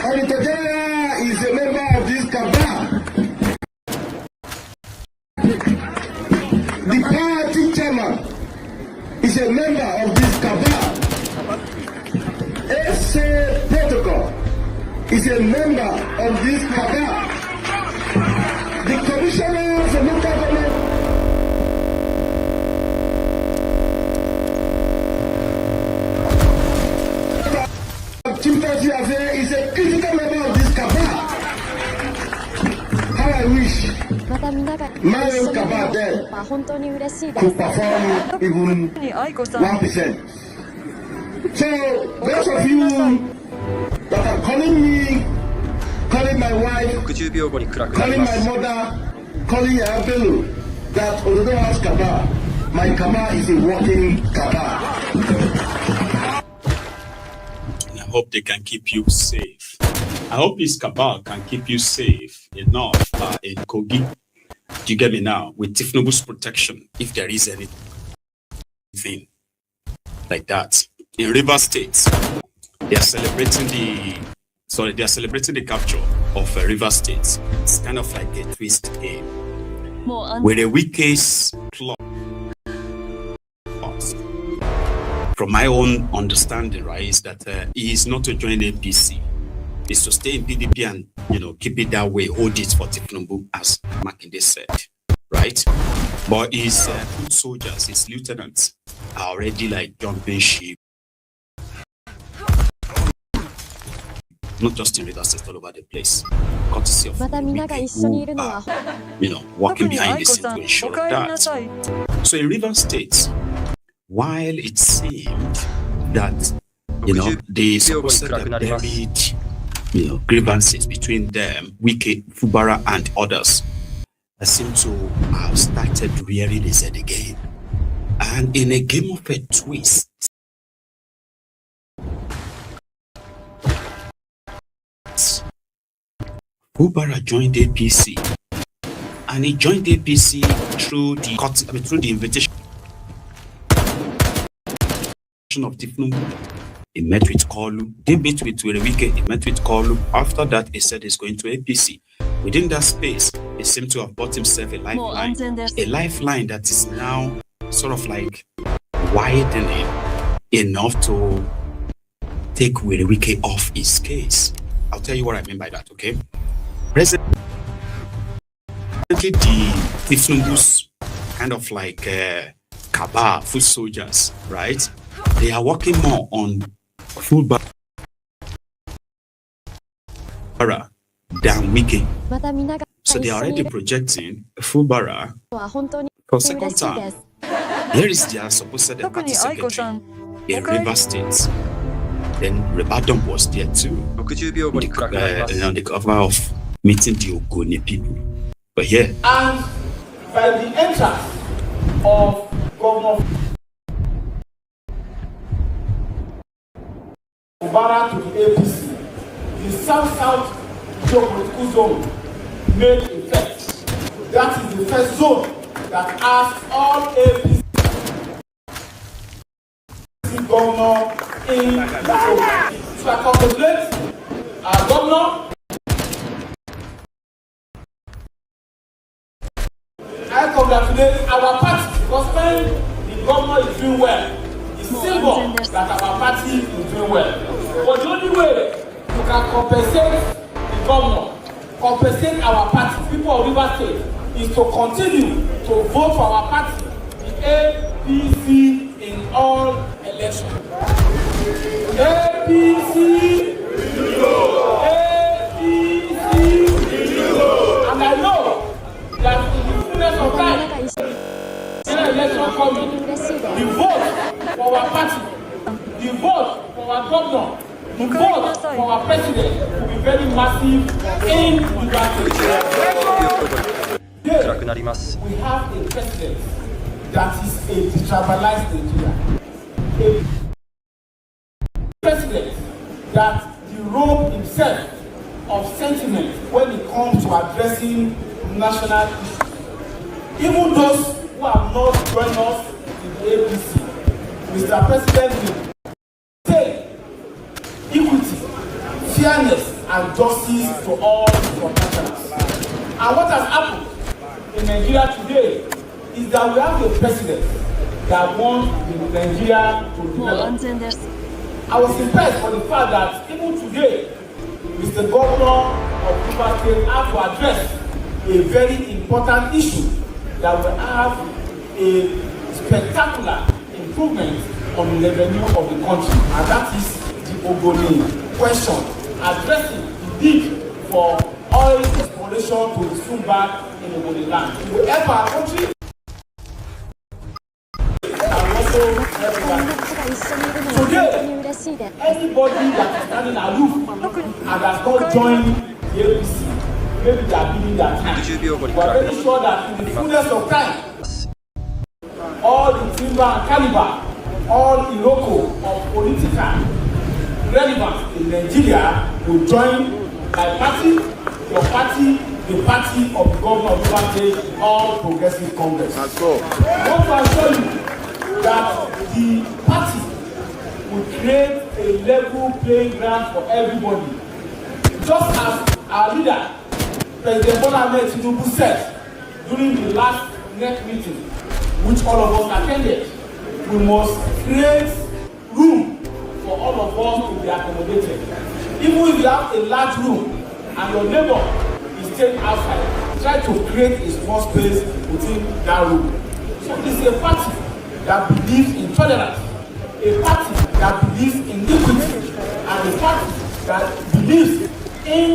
Auditor General is a member of this cabal. The party chairman is a member of this cabal. SA Protocol is a member of this cabal. The commissioner of the local government is a critical member of this cabal. How I wish my own cabal there could perform even 1%. So, those of you that are calling me, calling my wife, calling my mother, calling Abelu, that Ododo has cabal, my cabal is a working cabal. I hope they can keep you safe. I hope this cabal can keep you safe enough in Kogi. Do you get me now? With Tifnubu's protection, if there is anything like that. In River State, they are celebrating the capture of River State. It's kind of like a twist game. Where the weakest clause, from my own understanding, right, is that he is not to join APC. It's to stay in PDP and, keep it that way, hold it for Tifnubu, as Makinde said, right? But his foot soldiers, his lieutenants, are already like jumping ship. Not just in River State, all over the place. Courtesy of who are, working behind the scenes to ensure that. So in River State, while it seemed that, they supposed to buried, grievances between them, Wike, Fubara, and others, I seem to have started rearing his head again. And in a game of a twist, Fubara joined APC, and he joined APC through the invitation of Tifnubu. He met with Kolu. Didn't meet with Werewike. He met with Kolu. After that, he said he's going to APC. Within that space, he seemed to have bought himself a lifeline. A lifeline that is now sort of like widening enough to take Werewike off his case. I'll tell you what I mean by that, okay? Presently, the Tifnumbu's kind of like cabal, foot soldiers, right? They are working more on full bara than Wike. So they are already projecting full bara for second time. Here is their supposed party secretary in River State. Then Rebadon was there too. On the cover of meeting the Ogoni people. But yeah. And by the entrance of Governor Obara to the APC, the South-South geopolitical zone made effect. That is the first zone that asked all APC governor in the zone. So I congratulate our governor. I congratulate our party because when the governor is doing well, it's symbol that our party is doing well. But the only way you can compensate the governor, compensate our party, people of River State, is to continue to vote for our party, the APC, in all elections. APC, APC, and I know that in the fullness of time, election coming, the vote for our party, the vote for our governor, the vote for our president will be very massive in the country. We have a president that is a detribalized Nigeria. A president that derobed himself of sentiment when it comes to addressing national issues. Even those who have not joined us in the APC, Mr. President will say equity, fairness, and justice to all nationals. And what has happened in Nigeria today is that we have a president that wants Nigeria to develop. I was impressed for the fact that even today, Mr. Governor of River State had to address a very important issue that will have a spectacular improvement on the revenue of the country, and that is the Ogoni question, addressing the need for oil exploration to resume back in Ogoni land. It will help our country and also help today, anybody that is standing aloof and has not joined the APC, maybe they are giving their time. We are very sure that in the fullness of time, all the timber and caliber, all Iroko of political relevance in Nigeria will join my party, your party, the party of the governor of River State, All Progressive Congress. I want to assure you that the party will create a level playing ground for everybody. Just as our leader, President Bola Ahmed Tinubu, said during the last NEC meeting, which all of us attended, we must create room for all of us to be accommodated. Even if you have a large room and your neighbor is staying outside, try to create a small space within that room. So this is a party that believes in tolerance, a party that believes in equity, and a party that believes in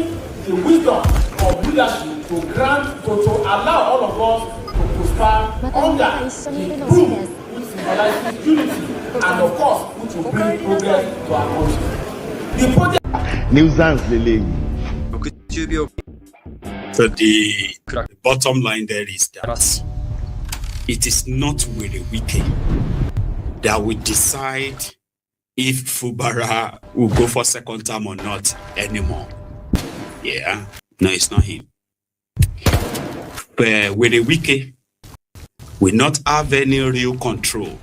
the wisdom of leadership to grant, to allow all of us to prosper under the roof which symbolizes unity and of course which will bring progress to our country. The project So the bottom line there is that it is not Werewike that will decide if Fubara will go for second term or not anymore. Yeah, no, it's not him. But Werewike will not have any real control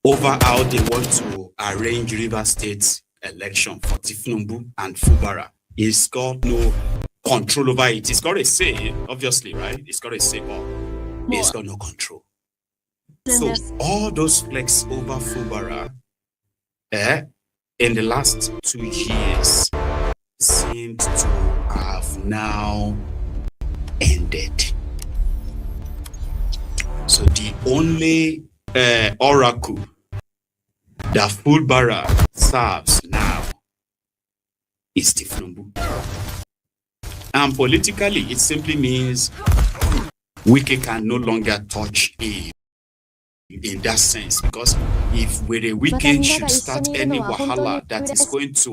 over how they want to arrange River State election for Tifnumbu and Fubara. He's got no control over it. He's got a say, obviously, right? He's got a say, but he's got no control. So all those flex over Fubara in the last 2 years seemed to have now ended. So the only oracle that Fubara serves now is Tifnumbu. And politically, it simply means Wike can no longer touch him in that sense, because if Were Wike should start any wahala that is going to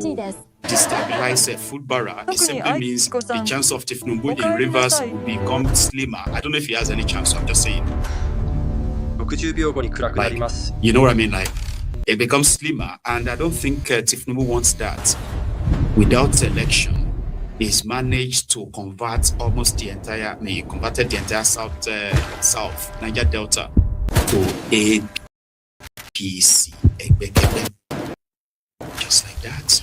destabilize Fubara, it simply means the chance of Tifnumbu in Rivers will become slimmer. I don't know if he has any chance, so I'm just saying. Like, you know what I mean? Like, it becomes slimmer, and I don't think Tifnumbu wants that. Without election, he's managed to convert almost the entire, he converted the entire South Niger Delta to APC, just like that.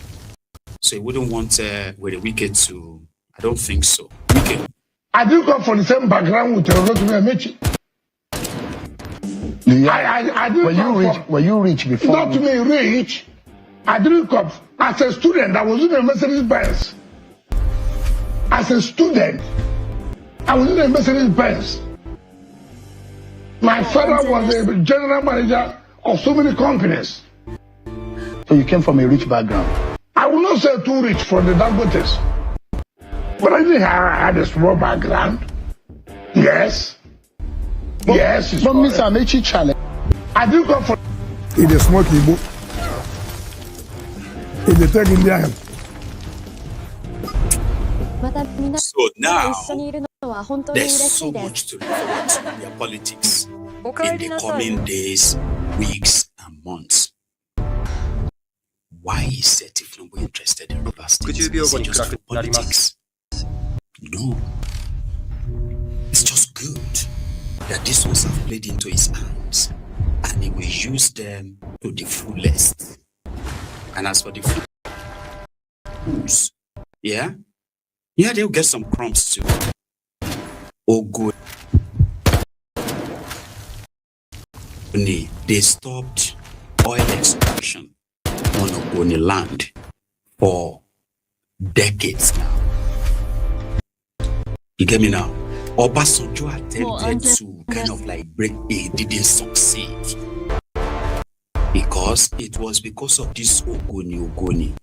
So he wouldn't want Were Wike to, I don't think so. Wike. I do come from the same background with Rotimi Amechi. Were you rich before? Not to me rich. I didn't come as a student. I was in a Mercedes Benz. As a student, I was in a Mercedes Benz. My father was a general manager of so many companies. So you came from a rich background? I will not say too rich for the Dangotes. But I think I had a small background. Yes. Yes. But Mr. Amechi challenge. I do come from in the smoking book. In the third Indian. So now, there's so much to report in their politics in the coming days, weeks, and months. Why is Tifnumbu interested in River State? Is it just for politics? No. It's just good that these ones have played into his hands, and he will use them to the fullest. And as for the fools, yeah, they'll get some crumbs too. Oh, good. They stopped oil extraction on Ogoni land for decades now. You get me now? Obasanjo attempted to kind of like break it, didn't succeed. Because it was because of this Ogoni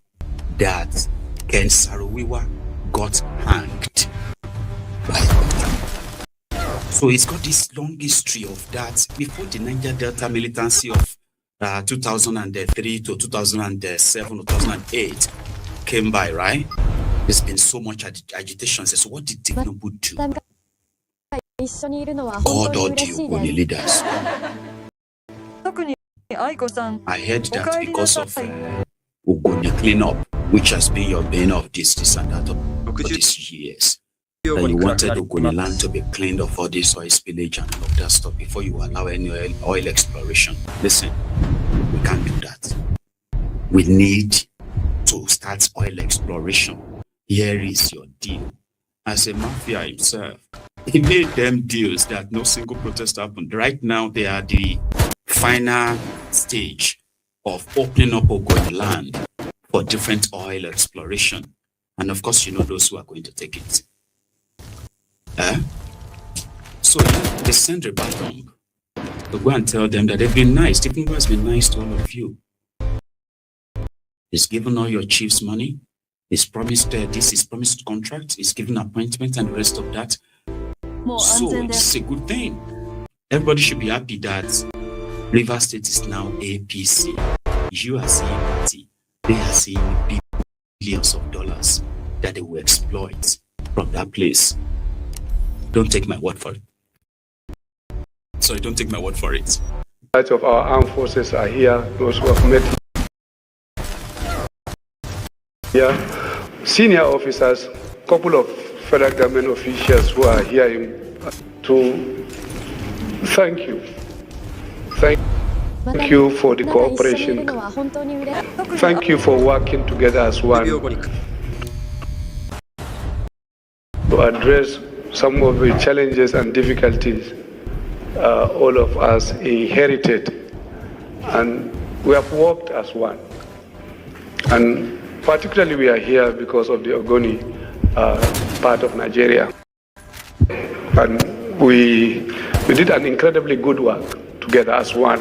that Ken Saro-Wiwa got hanged by Oga. So it's got this long history of that before the Niger Delta militancy of 2003 to 2007 or 2008 came by, right? There's been so much agitation. So what did Tifnumbu do? God or the Ogoni leaders. I heard that because of Ogoni cleanup, which has been your bane of this and that for these years, that you wanted Ogoni land to be cleaned of all this oil spillage and all of that stuff before you allow any oil exploration. Listen, we can't do that. We need to start oil exploration. Here is your deal. As a mafia himself, he made them deals that no single protest happened. Right now, they are the final stage of opening up Ogoni land for different oil exploration. And of course, you know those who are going to take it. So they send a baton to go and tell them that they've been nice. Tifnumbu has been nice to all of you. He's given all your chiefs money. He's promised this, he's promised contract, he's given appointment and the rest of that. So it's a good thing. Everybody should be happy that River State is now APC. You are seeing party. They are seeing billions of dollars that they will exploit from that place. Don't take my word for it. Sorry, don't take my word for it. Lots of our armed forces are here, those who have met here. Senior officers, couple of federal government officials who are here to thank you. Thank you for the cooperation. Thank you for working together as one to address some of the challenges and difficulties all of us inherited. And we have worked as one. And particularly we are here because of the Ogoni part of Nigeria. And we did an incredibly good work together as one.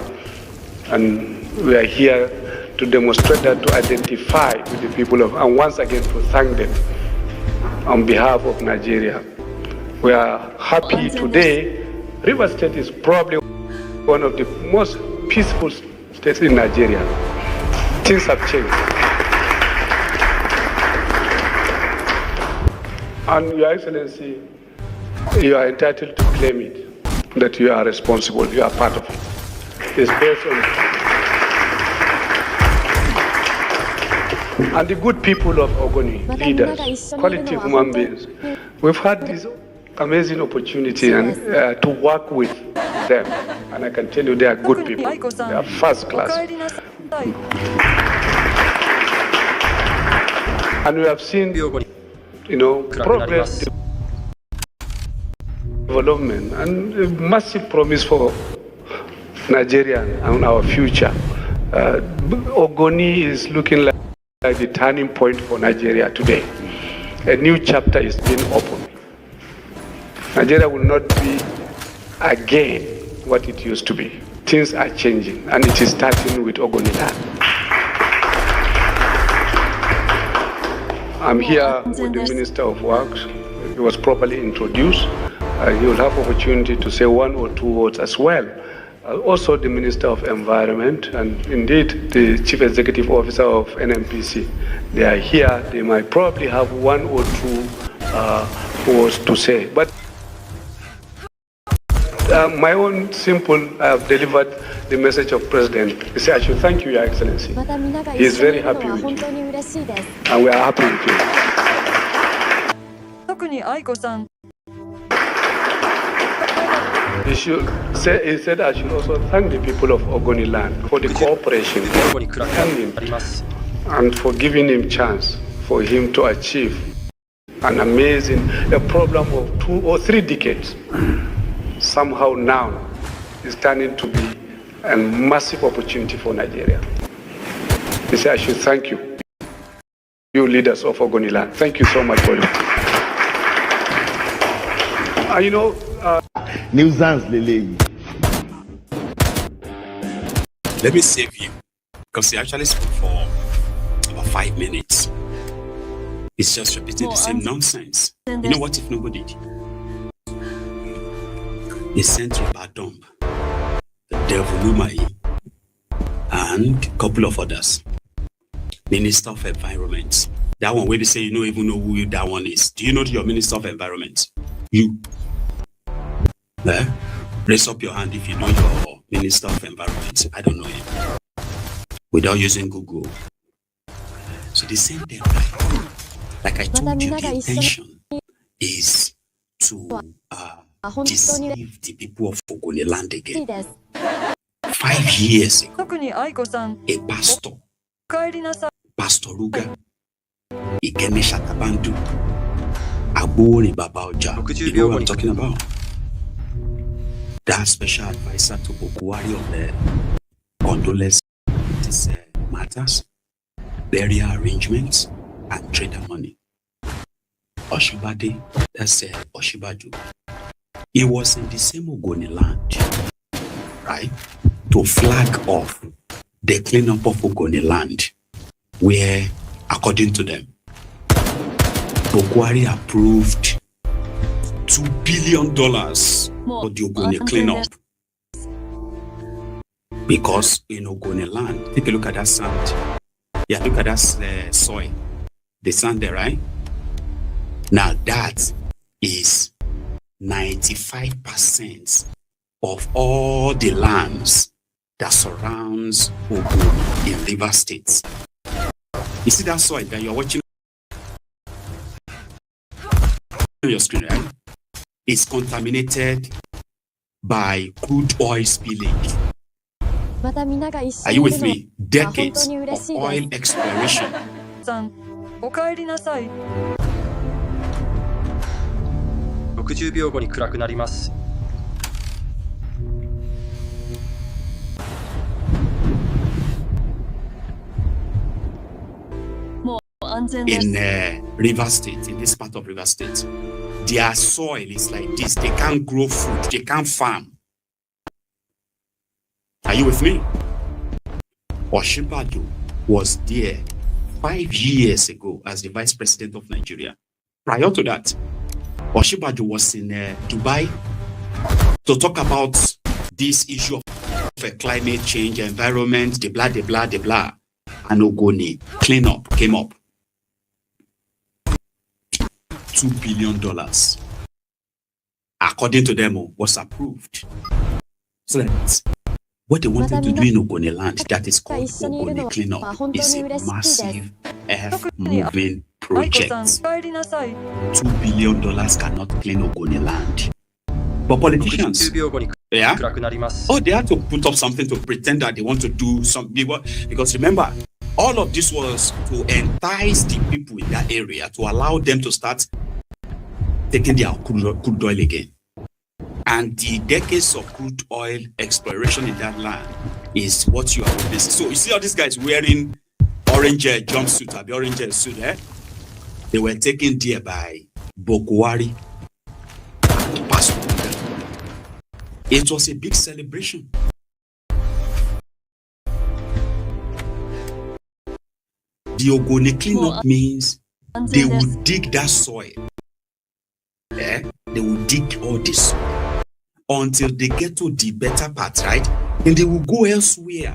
And we are here to demonstrate that, to identify with the people of, and once again to thank them on behalf of Nigeria. We are happy today. River State is probably one of the most peaceful states in Nigeria. Things have changed. And Your Excellency, you are entitled to claim it, that you are responsible, you are part of it. It's based on... And the good people of Ogoni, leaders, quality human beings, we've had this amazing opportunity and to work with them. And I can tell you they are good people. They are first class. And we have seen, progress, development, and a massive promise for Nigeria and our future. Ogoni is looking like the turning point for Nigeria today. A new chapter is being opened. Nigeria will not be again what it used to be. Things are changing, and it is starting with Ogoni land. I'm here with the Minister of Works. He was properly introduced. He will have opportunity to say one or two words as well. Also the Minister of Environment and indeed the Chief Executive Officer of NMPC. They are here. They might probably have one or two words to say. But my own simple, I have delivered the message of President. He said, I should thank you, Your Excellency. He is very happy with you. And we are happy with you. 特に愛子さん He said I should also thank the people of Ogoni land for the cooperation and for giving him chance for him to achieve an amazing, a problem of 2 or 3 decades. Somehow now is turning to be a massive opportunity for Nigeria. He said I should thank you, you leaders of Ogoni land. Thank you so much for it. Nuisance, Lele. Let me save you, because he actually spoke for about 5 minutes. It's just repeating the same nonsense. You know what if nobody did? They sent to Badom, the Devil Lumai, and a couple of others. Minister of Environment. That one where they say you don't even know who that one is. Do you know your Minister of Environment? You. Raise up your hand if you know your Minister of Environment. I don't know him. Without using Google. So they send them like I told you, the intention is to deceive the people of Ogoni land again. 5 years ago, a pastor, Pastor Ruga, Ikeme Shatabandu, Aburi Babaoja, you know what I'm talking about? That special advisor to Bokuwari on the condolence matters, burial arrangements, and trader money. Oshibade, that's Oshibaju. He was in the same Ogoni land, right? To flag off the cleanup of Ogoni land, where, according to them, Bokuwari approved $2 billion for the Ogoni cleanup. Because in Ogoni land, take a look at that sand. Yeah, look at that soil. The sand there, right? Now that is 95% of all the lands that surrounds Ogoni in River State. You see that soil that you're watching on your screen, right? It's contaminated by crude oil spillage. また皆が一緒 Are に you いる with のは me? 本 Decades 当に of 嬉しい oil です exploration. さん、お帰りなさい。60秒後に暗くなります。In River State, in this part of River State, their soil is like this. They can't grow food. They can't farm. Are you with me? Osinbajo was there 5 years ago as the vice president of Nigeria. Prior to that, Osinbajo was in Dubai to talk about this issue of climate change, environment, the blah, the blah, the blah. And Ogoni cleanup came up. $2 billion, according to them, was approved. So that what they wanted to do in Ogoni land, that is called Ogoni cleanup, is a massive earth-moving project. $2 billion cannot clean Ogoni land. But politicians, yeah, oh, they had to put up something to pretend that they want to do something. Because remember, all of this was to entice the people in that area, to allow them to start taking their crude oil again. And the decades of crude oil exploration in that land is what you are witnessing. So you see all these guys wearing orange jumpsuit, or the orange suit, eh? They were taken there by Bokwari to pass through them. It was a big celebration. The Ogoni cleanup means they will dig that soil. Yeah? They will dig all this until they get to the better part, right? And they will go elsewhere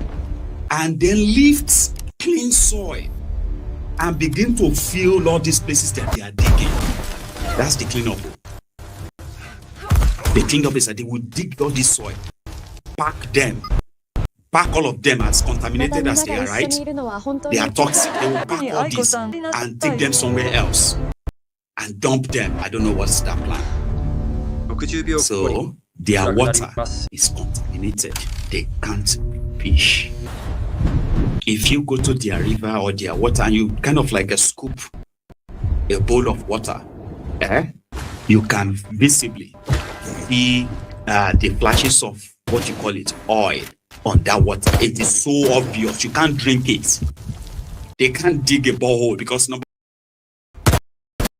and then lift clean soil and begin to fill all these places that they are digging. That's the cleanup. The cleanup is that they will dig all this soil, pack all of them as contaminated as they are, right? They are toxic. They will pack all this and take them somewhere else and dump them. I don't know what's that plan. So their water is contaminated. They can't fish. If you go to their river or their water and you kind of like a scoop a bowl of water, you can visibly see the flashes of what you call it, oil on that water. It is so obvious. You can't drink it. They can't dig a borehole because number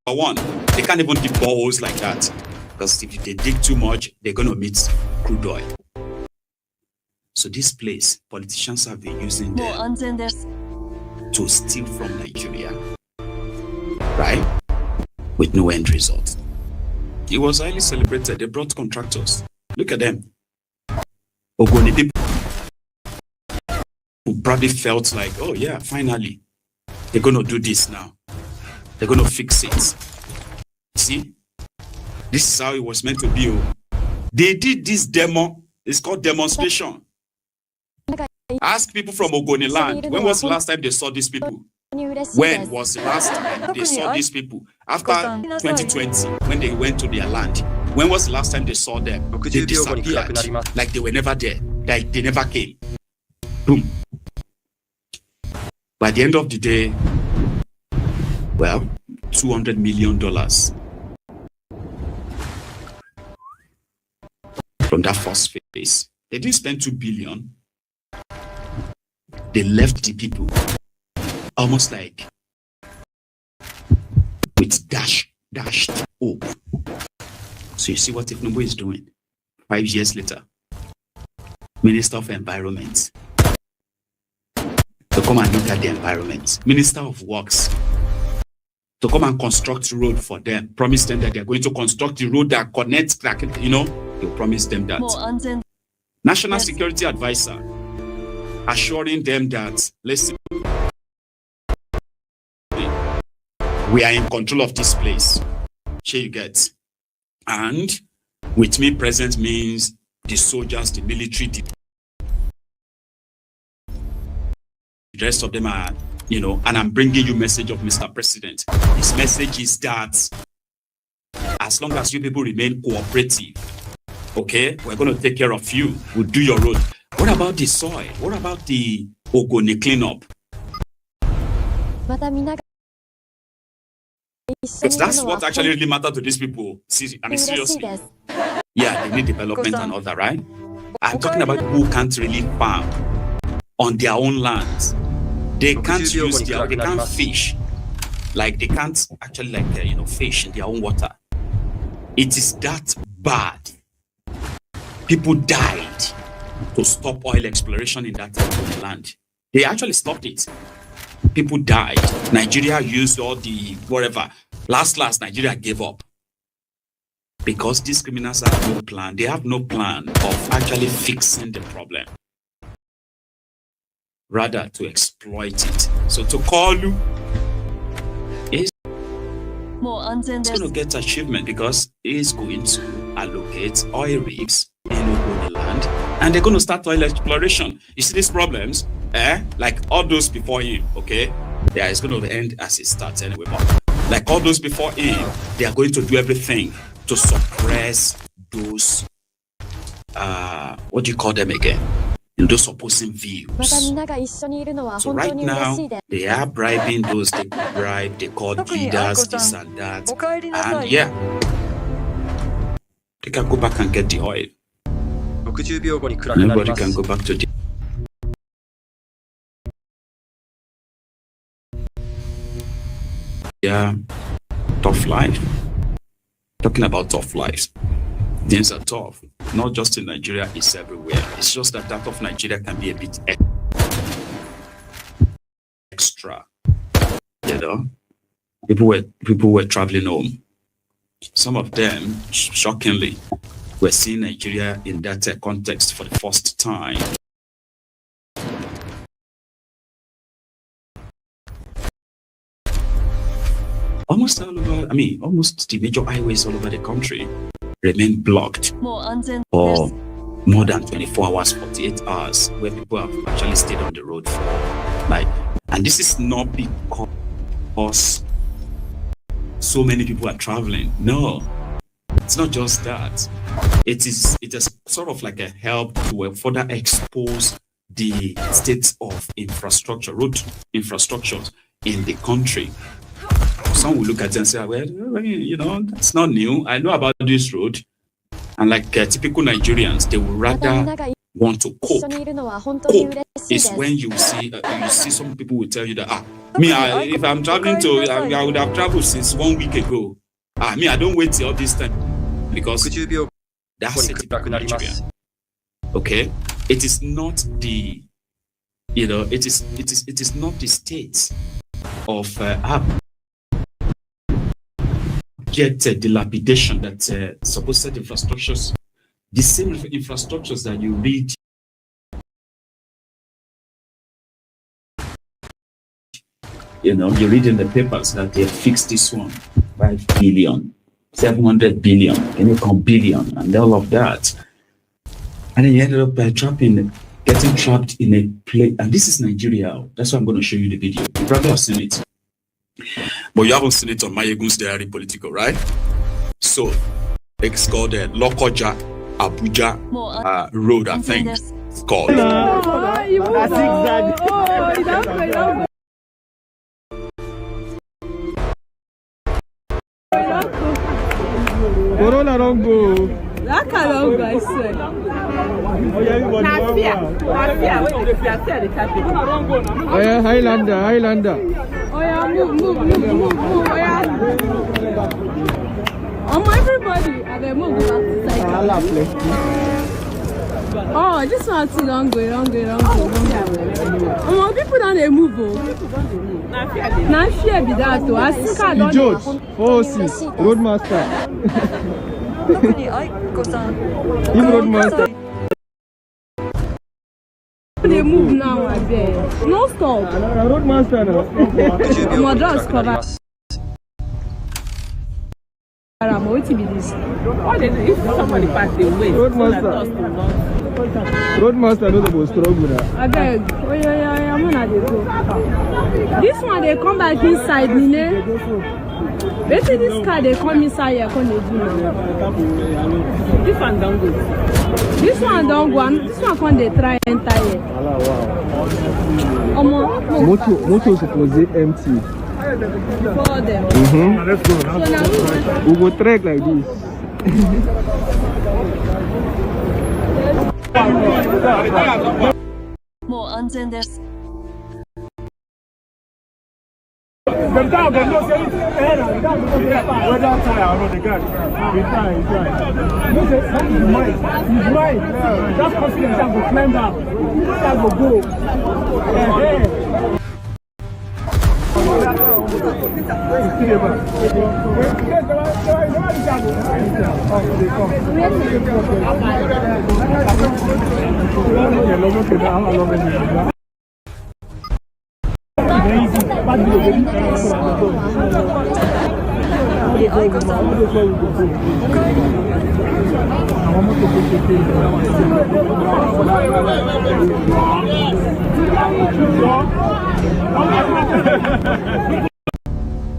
one, they can't even dig boreholes like that. Because if they dig too much, they're going to meet crude oil. So this place, politicians have been using them to steal from Nigeria, right? With no end result. It was highly celebrated. They brought contractors. Look at them. Ogoni people who probably felt like, oh yeah, finally, they're going to do this now. They're going to fix it. See? This is how it was meant to be. They did this demo. It's called demonstration. Ask people from Ogoni land, when was the last time they saw these people? When was the last time they saw these people? After 2020, when they went to their land. When was the last time they saw them? They disappeared, like they were never there, like they never came. Boom. By the end of the day, well, $200 million from that first phase. They didn't spend $2 billion. They left the people almost like with dashed hope. So you see what Tinubu is doing 5 years later. Minister of Environment to come and look at the environment. Minister of Works to come and construct road for them. Promise them that they're going to construct the road that connects, you know, they'll promise them that. National Security Advisor assuring them that, listen, we are in control of this place. Sure you get. And with me present means the soldiers, the military, the rest of them are, you know, and I'm bringing you message of Mr. President. His message is that as long as you people remain cooperative, okay, we're going to take care of you. We'll do your road. What about the soil? What about the Ogoni cleanup? Because that's what actually really matters to these people. I mean, seriously. Yeah, they need development and all that, right? I'm talking about people who can't really farm on their own lands. They can't they can't fish. Like they can't actually fish in their own water. It is that bad. People died to stop oil exploration in that land. They actually stopped it. People died. Nigeria used all the whatever. Last, Nigeria gave up. Because these criminals have no plan. They have no plan of actually fixing the problem. Rather to exploit it. So to call you is going to get achievement because it's going to allocate oil rigs in Ogoni land and they're going to start oil exploration. You see these problems, like all those before him, okay? Yeah, it's going to end as it starts anyway. But like all those before him, they are going to do everything to suppress those, what do you call them again? Those opposing views. So right now, they are bribing those they bribe, they call leaders, this and that. And yeah, they can go back and get the oil. Nobody can go back to the tough life. Talking about tough lives. Things are tough. Not just in Nigeria, it's everywhere. It's just that of Nigeria can be a bit extra. You know? People were traveling home. Some of them, shockingly, were seeing Nigeria in that context for the first time. Almost all over, almost the major highways all over the country remain blocked for more than 24 hours, 48 hours, where people have actually stayed on the road for. And this is not because so many people are traveling. No, it's not just that. It is sort of like a help to further expose the state of infrastructure, road infrastructures in the country. Some will look at it and say, well, that's not new. I know about this road. And like typical Nigerians, they would rather want to cope. Cope is when you see some people will tell you that, if I'm traveling I would have traveled since 1 week ago. I don't wait till all this time. Because that's a typical Nigerian. Okay? It is not the, it is not the state of dilapidation that supposed infrastructures, the same infrastructures that you read you read in the papers that they fixed this one 5 billion, 700 billion, and you come billion and all of that, and then you ended up getting trapped in a place. And this is Nigeria. That's why I'm going to show you the video. You probably have seen it. But you haven't seen it on Mayegun's Diary Political, right? So it's called the Lokoja Abuja Road, I think it's called. Corona don't go. That can't go, I swear. Oh yeah, Highlander. Oh yeah, move. Oh yeah. Everybody, and then move back to side. Oh, this one too long go. People don't they move. Now fear be that too. I think I don't. George, Roadmaster. Roadmaster. They move now, I bet. No stop. Roadmaster now. My dress cover. I'm waiting with this. What is it? If somebody pass the way, Roadmaster knows about struggle. I beg. Oh yeah, I'm gonna go. This one they come back inside, Wait till this car they come inside here, come they do. This one don't go. This one don't go. This one come they try enter here. Motor supposed to empty. For them. Let's go. So now We go track like this. More 安全です。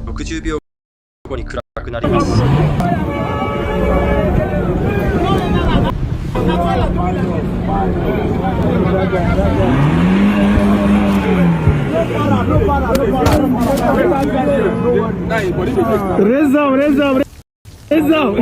60秒後に暗くなります。Raise up, raise up, raise up.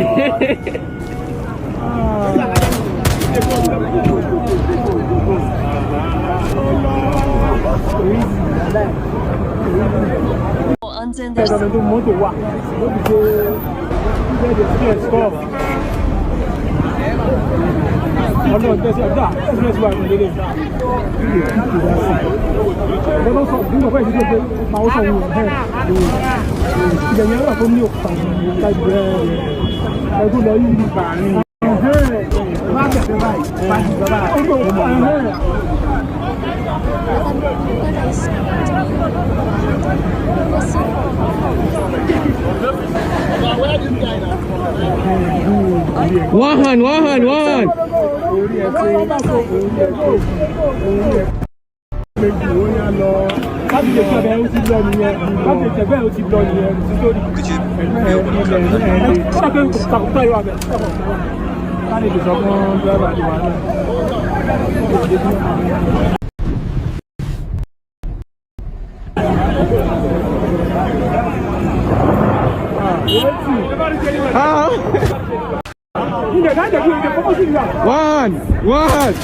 One. One.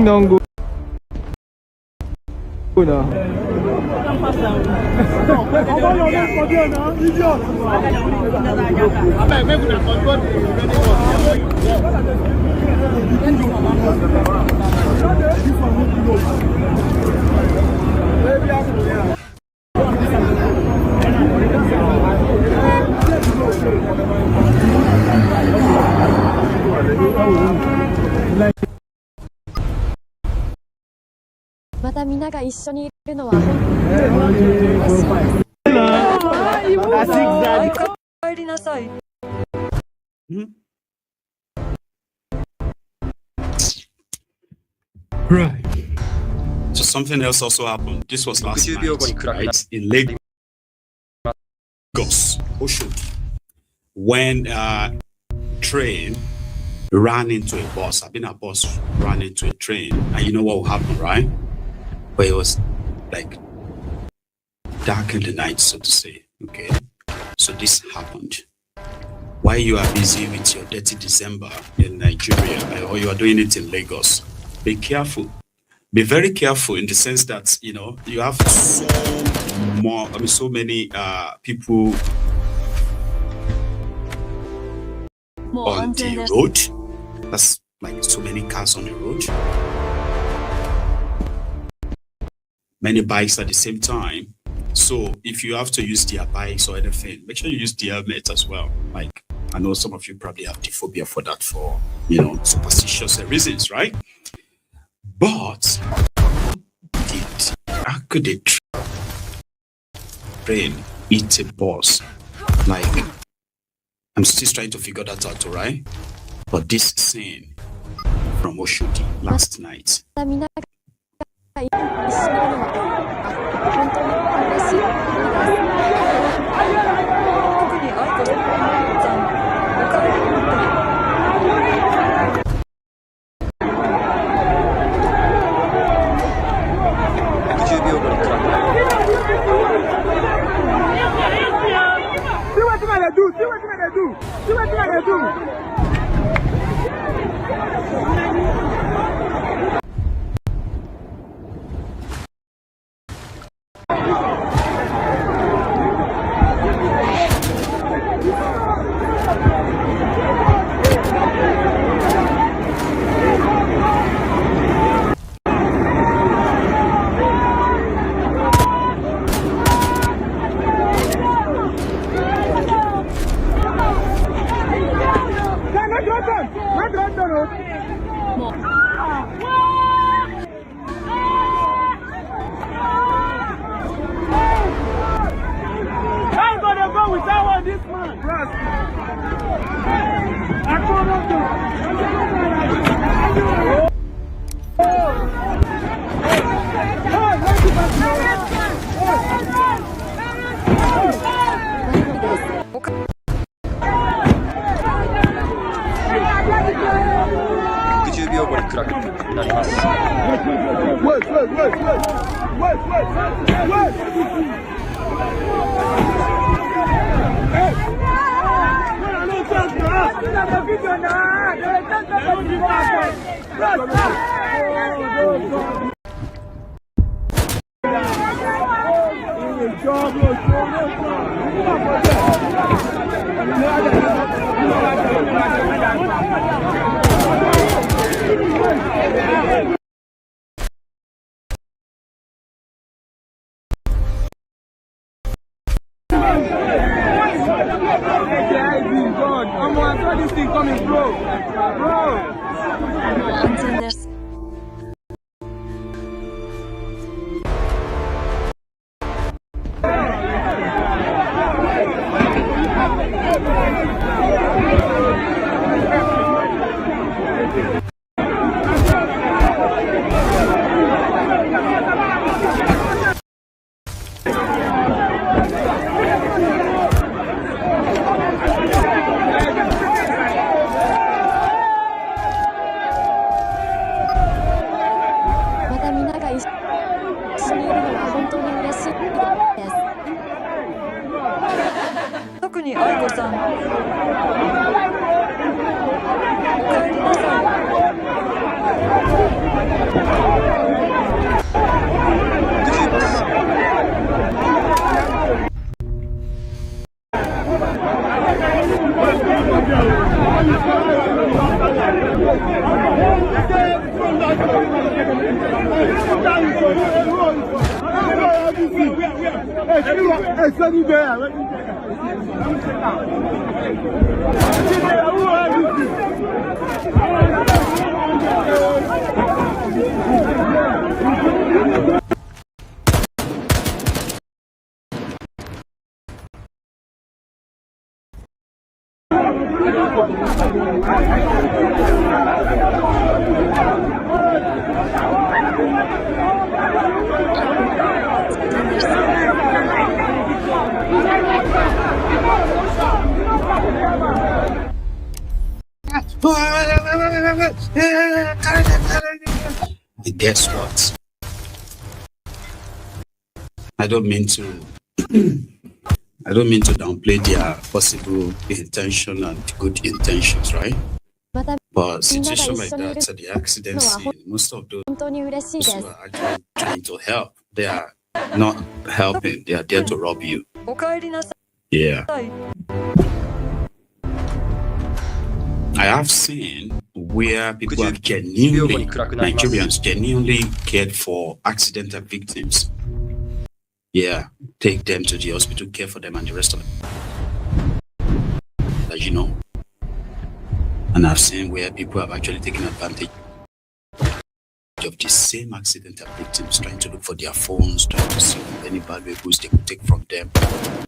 Don't go.また皆が一緒にいるのは本当に嬉しいです。帰りなさい。Right. So something else also happened. This was last night, right? In Lagos, Oshodi, when train ran into a bus. I've been a bus ran into a train, and you know what will happen, right? But it was like dark in the night, so to say. Okay, so this happened while you are busy with your dirty December in Nigeria, or you are doing it in Lagos. Be careful. Be very careful in the sense that you have so many people on the road. That's like so many cars on the road. Many bikes at the same time. So if you have to use their bikes or anything, make sure you use the helmet as well. Like I know some of you probably have phobia for that, for superstitious reasons, right? But how could they train eat a boss? Like, I'm still trying to figure that out, alright? But this scene from Oshodi last night. Guess what? I don't mean to downplay their possible intention and good intentions, right? But situations like that, the accident scene, most of those who are actually trying to help, they are not helping, they are there to rob you. Yeah. I have seen where people have genuinely, Nigerians genuinely cared for accidental victims. Yeah, take them to the hospital, care for them and the rest of them. others, you know. And I've seen where people have actually taken advantage of the same accidental victims, trying to look for their phones, trying to see any valuables they could take from them.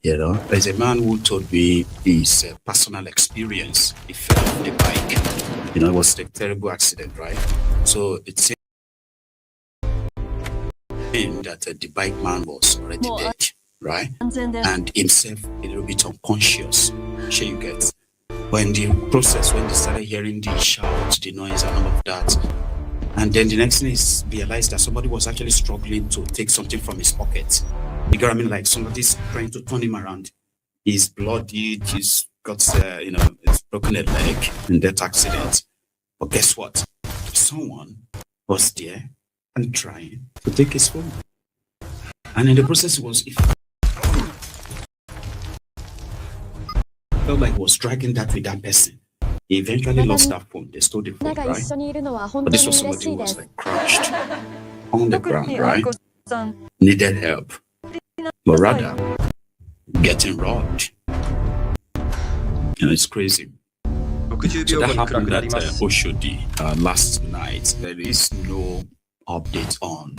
You know, there's a man who told me his personal experience. He fell off the bike. You know, it was a terrible accident, right? So it seemed that the bike man was already dead, right? And himself a little bit unconscious. Sure you get. But in the process, when they started hearing the shout, the noise and all of that, and then the next thing is realized that somebody was actually struggling to take something from his pocket. You get what I mean? Like somebody's trying to turn him around. He's bloodied, he's got, it's broken a leg in that accident. But guess what? Someone was there and trying to take his phone. And in the process, it felt like he was dragging that with that person. He eventually lost that phone. They stole the phone, right? But this was somebody who was like crushed on the ground, right? Needed help. But rather, getting robbed. You know, it's crazy. So that happened at Oshodi last night. There is no update on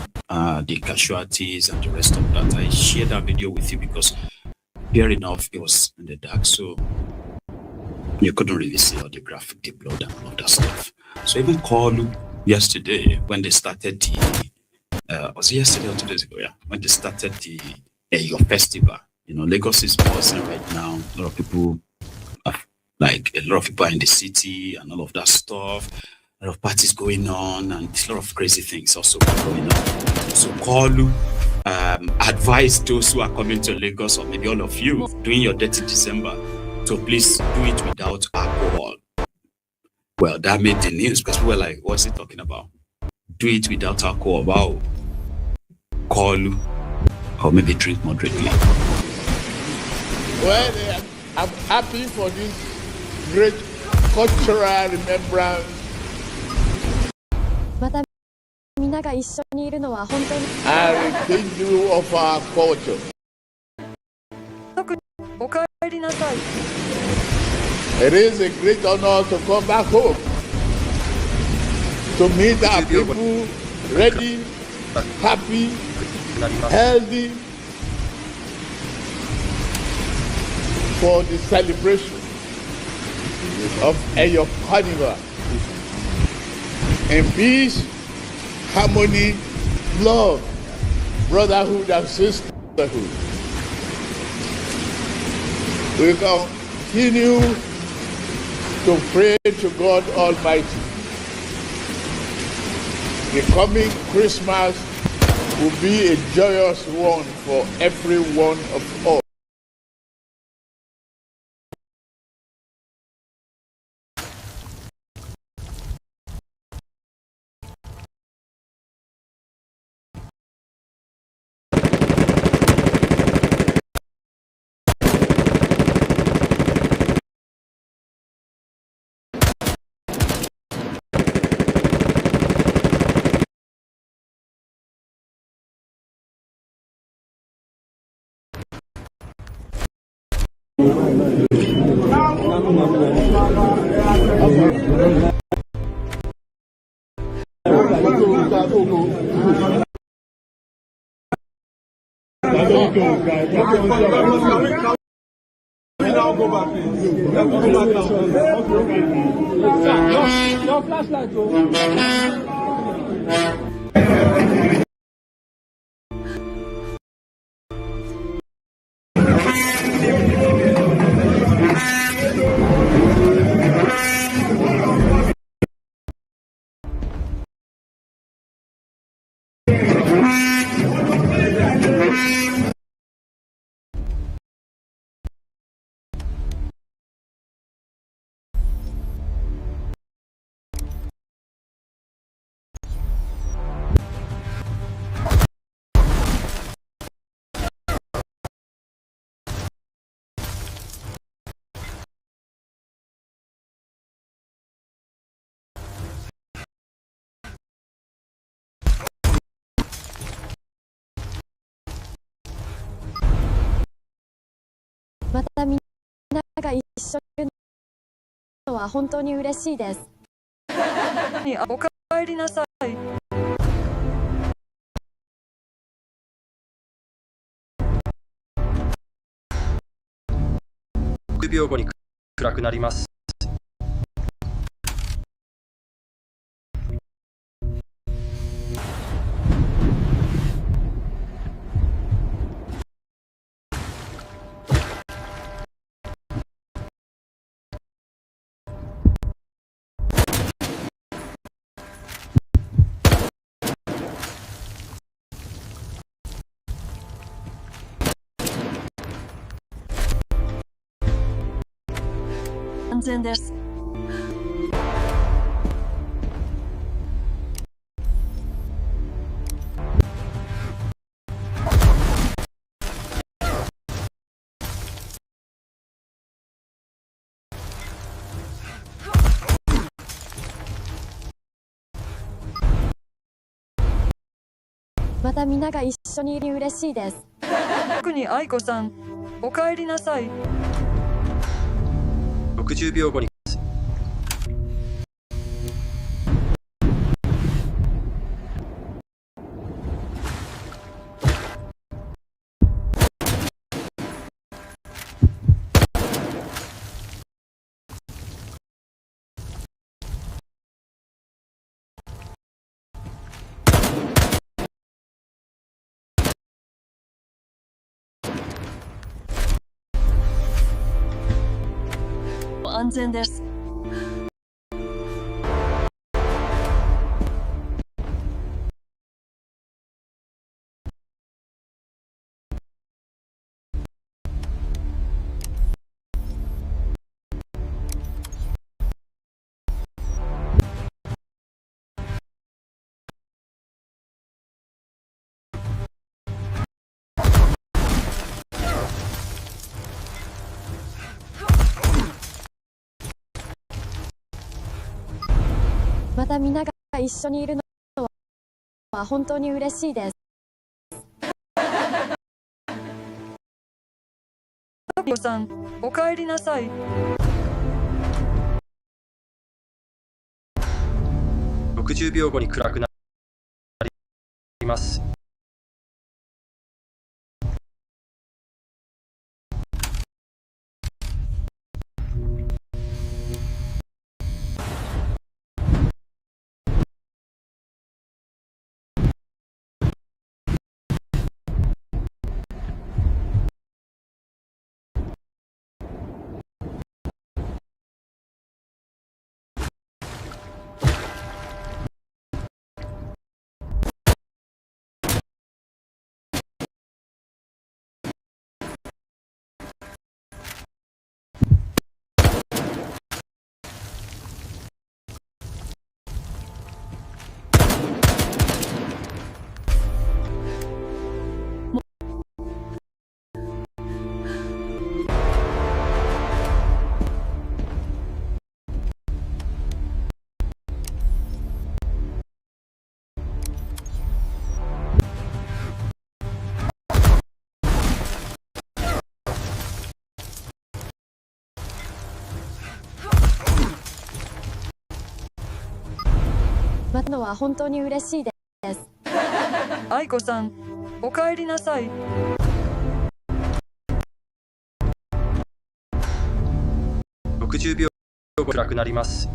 the casualties and the rest of that. I shared that video with you because, fair enough, it was in the dark, so you couldn't really see all the graphic, the blood and all of that stuff. So even Kalu yesterday, when they started was it yesterday or 2 days ago? Yeah, when they started the your festival, you know, Lagos is buzzing right now. A lot of people are in the city and all of that stuff. A lot of parties going on and a lot of crazy things also going on. So Kalu advise those who are coming to Lagos, or maybe all of you doing your dirty December, to please do it without alcohol. Well, that made the news because we were like, what's he talking about? Do it without alcohol. Wow. Call or maybe drink moderately. Well, I'm happy for this great cultural remembrance. And rekindle of our culture. It is a great honor to come back home, to meet our people ready, happy, healthy for the celebration of Eyo Carnival. In peace, harmony, love, brotherhood and sisterhood. We continue to pray to God Almighty. The coming Christmas will be a joyous one for every one of us. Your flashlight. は本当に嬉しいです。おかえりなさい。10秒後に暗くなります。安全です。また皆が一緒にいる嬉しいです。特に愛子さん、おかえりなさい。60秒後に安全です。また皆が一緒にいるのは本当に嬉しいです。愛子さん、おかえりなさい。60秒後に暗くなります。待つのは本当に嬉しいです。愛子さん、おかえりなさい。60秒後暗くなります。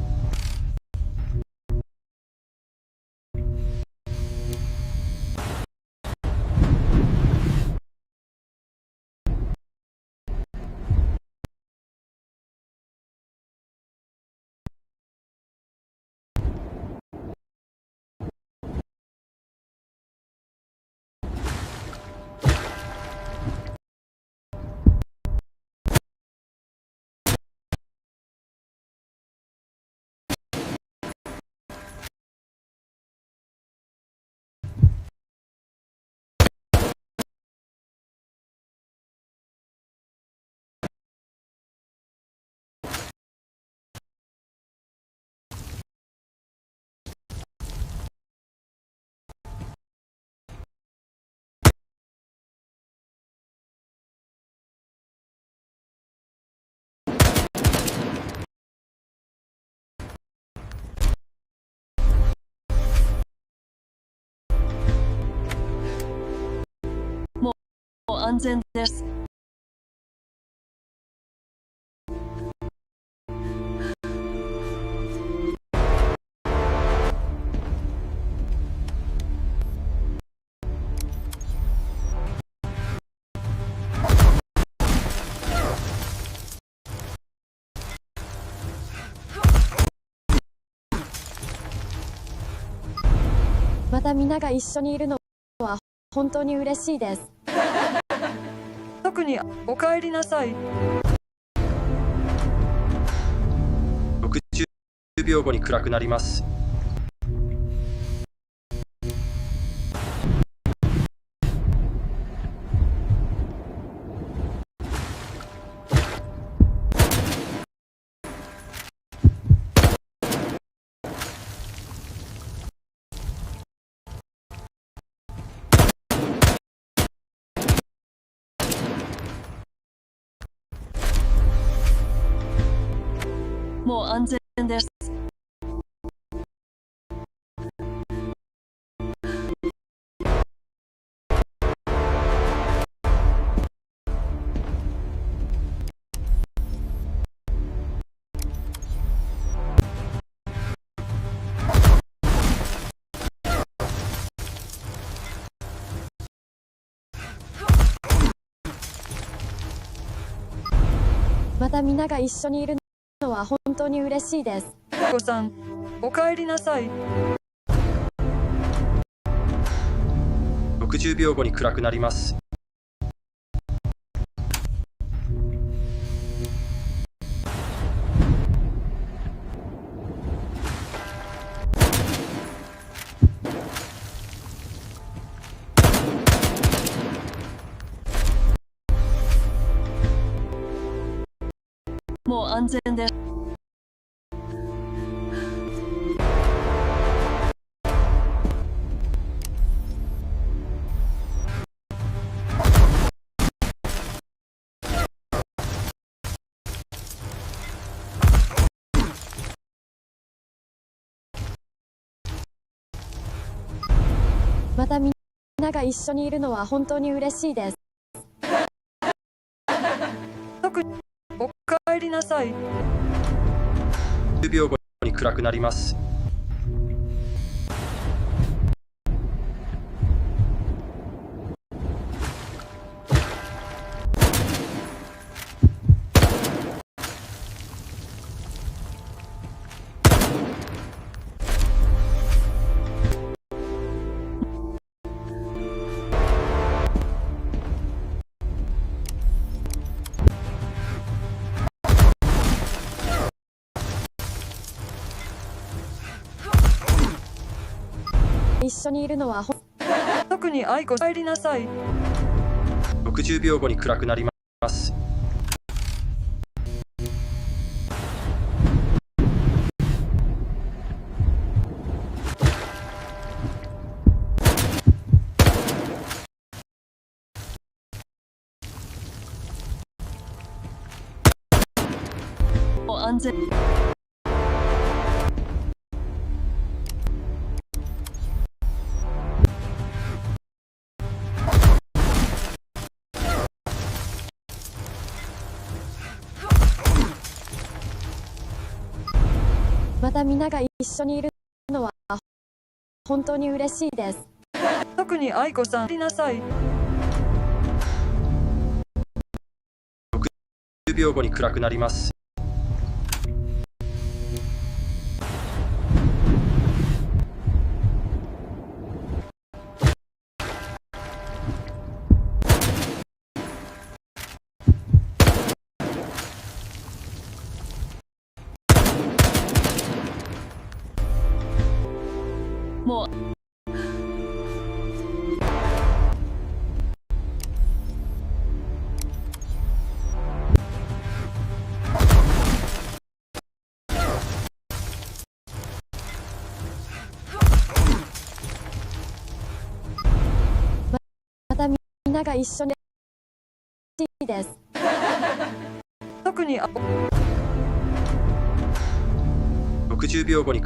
う安全です。また皆が一緒にいるのは本当に嬉しいです。特にお帰りなさい。60秒後に暗くなります。もう安全です。また皆が一緒にいるのは本当に嬉しいです。ごさん、お帰りなさい。60秒後に暗くなります。もう安全です。またみんなが一緒にいるのは本当に嬉しいです。特にお帰りなさい。10秒後に暗くなります。一緒にいるのは特に愛子、帰りなさい。60秒後に暗くなります。もう安全。また皆が一緒にいるのは本当に嬉しいです。特に愛子さん、帰りなさい。60秒後に暗くなります。もうまたみんなが一緒に嬉しいです。特に60秒後に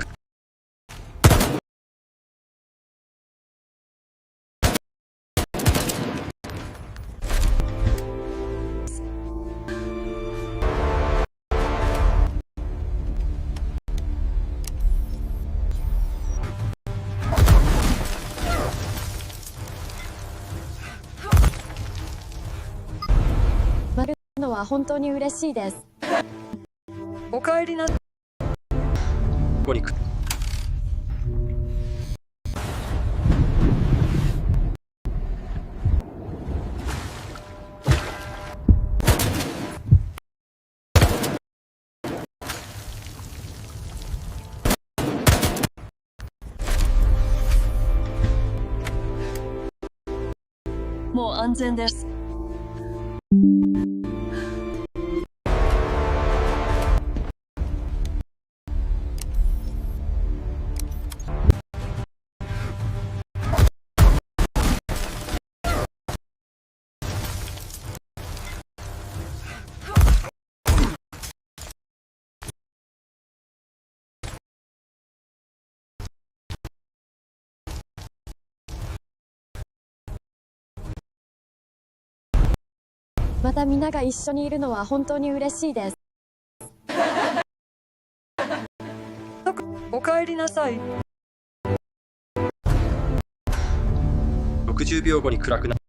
は本当に嬉しいです。おかえりな。ここにもう安全です。また皆が一緒にいるのは本当に嬉しいです。おかえりなさい。60秒後に暗くなる。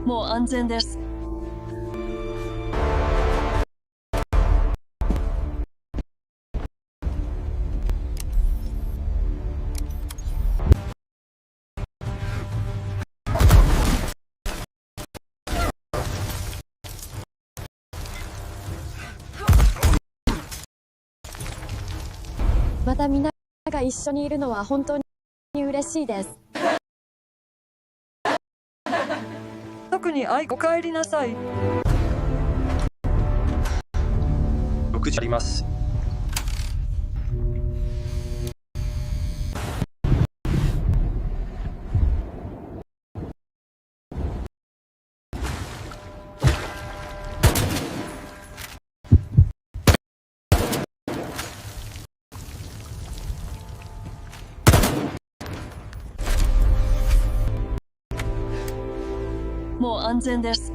もう安全です。また皆が一緒にいるのは本当に嬉しいです。特におかえりなさい。6時あります。もう安全です。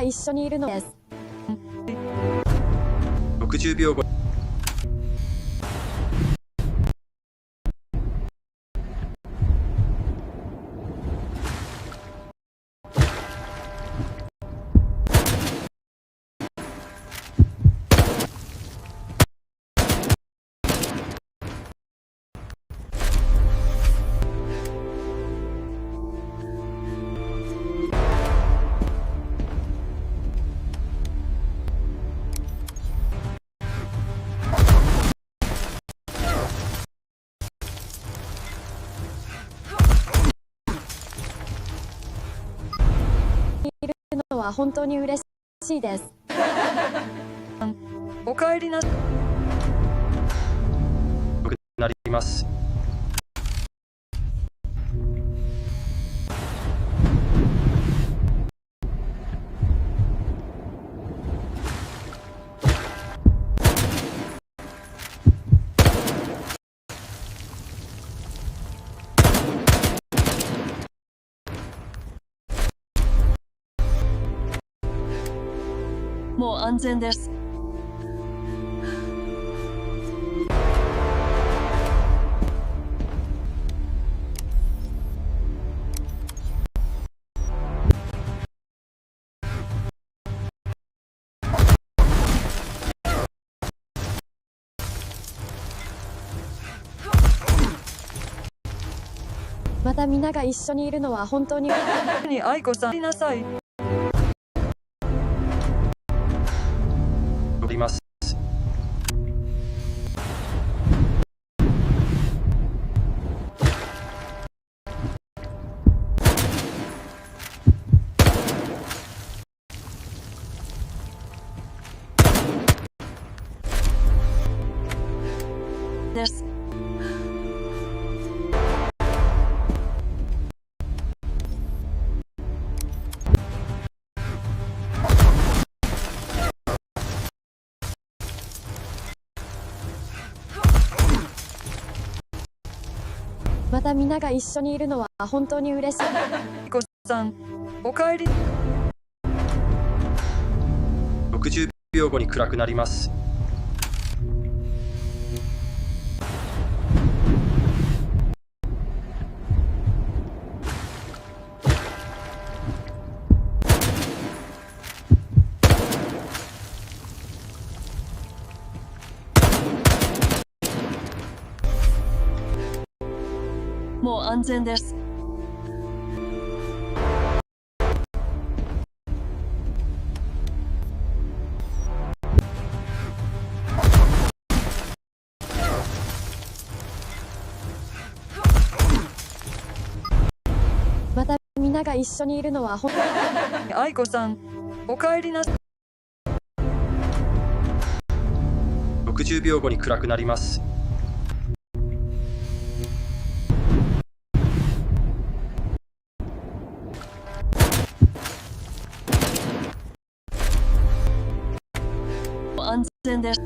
一緒にいるのです。60秒後。は本当に嬉しいです。おかえりな。なります。もう安全です。また皆が一緒にいるのは本当に。愛子さん、いなさい。おります。また皆が一緒にいるのは本当に嬉しい。アイコさん、お帰り。60秒後に暗くなります。もう安全です。また皆が一緒にいるのは本当に。愛子さん、お帰りなさい。60秒後に暗くなります。安全です。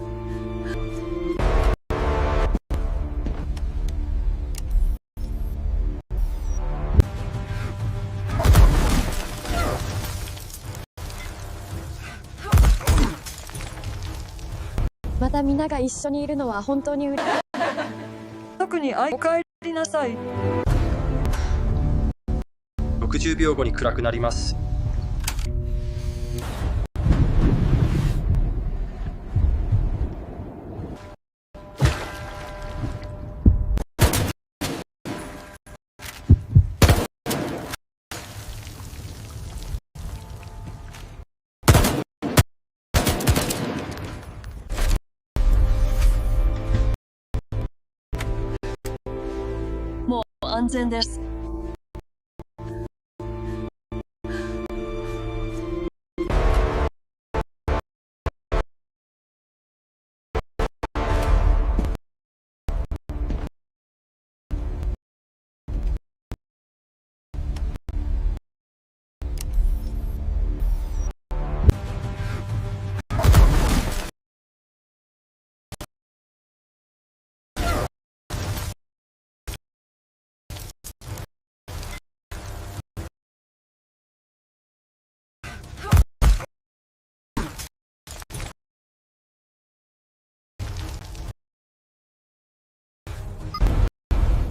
また皆が一緒にいるのは本当に嬉しい。特にお帰りなさい。60秒後に暗くなります。もう安全です。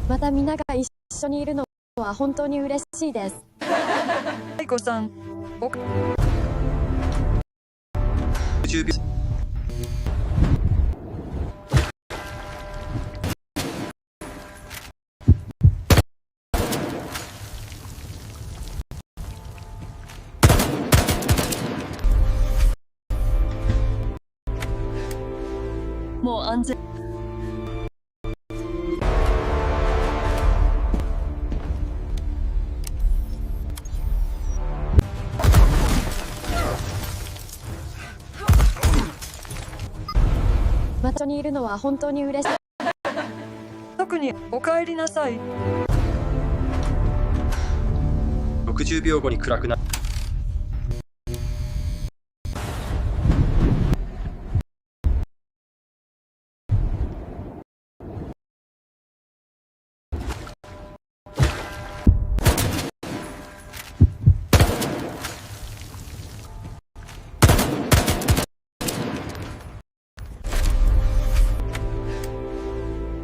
また皆が一緒にいるのは本当に嬉しいです。愛子さん、60秒。もう安全。また一緒にいるのは本当に嬉しい。特にお帰りなさい。60秒後に暗くなる。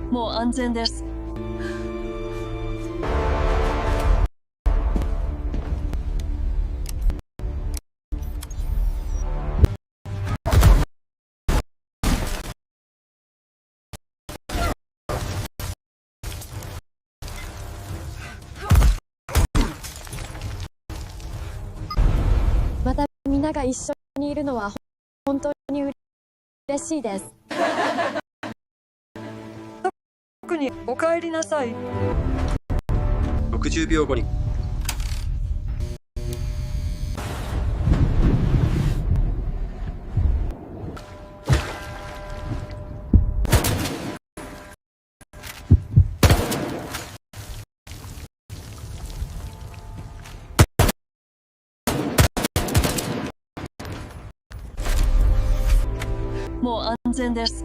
もう安全です。また皆が一緒にいるのは本当に嬉しいです。特にお帰りなさい。60秒後に。もう安全です。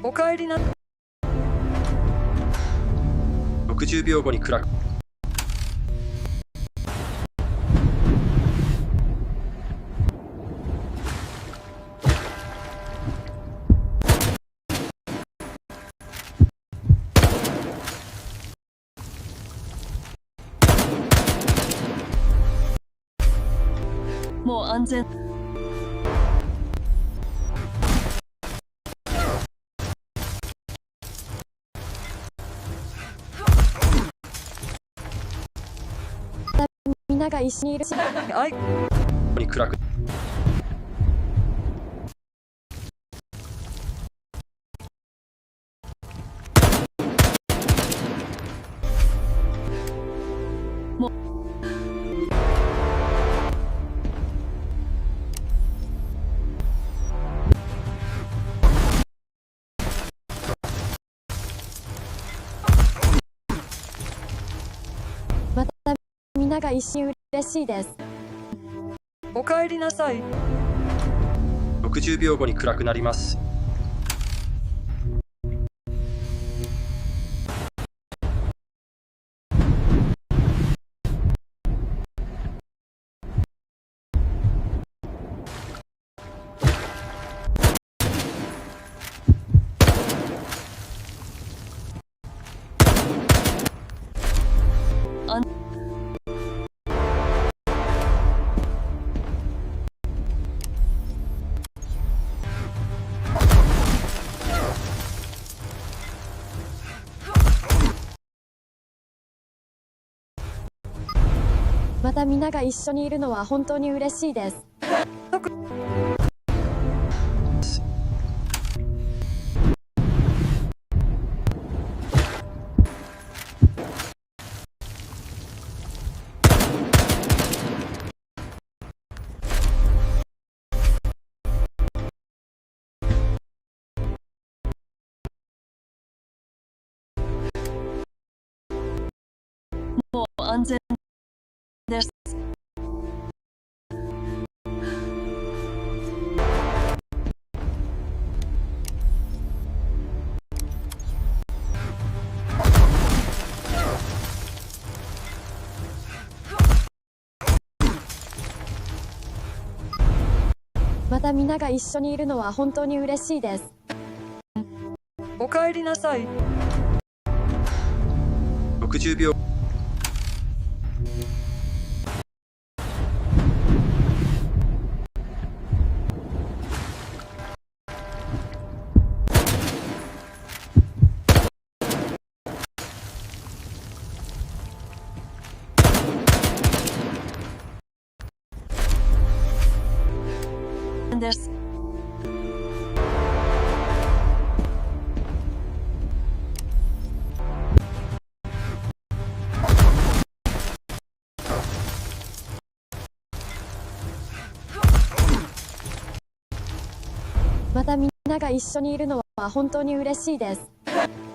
お帰りな。60秒後に暗く。もう安全。みんなが一緒にいるし。に暗く。またみんなが一緒に嬉しいです。お帰りなさい。60秒後に暗くなります。またみんなが一緒にいるのは本当に嬉しいです。もう安全です。またみんなが一緒にいるのは本当に嬉しいです。お帰りなさい。60秒。です。またみんなが一緒にいるのは本当に嬉しいです。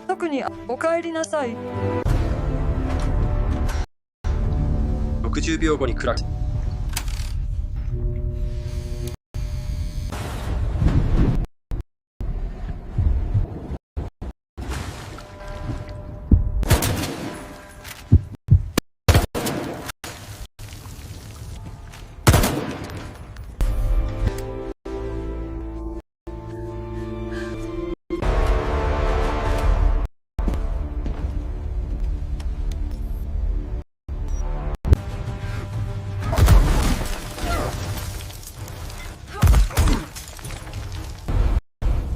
特にお帰りなさい。60秒後に暗く。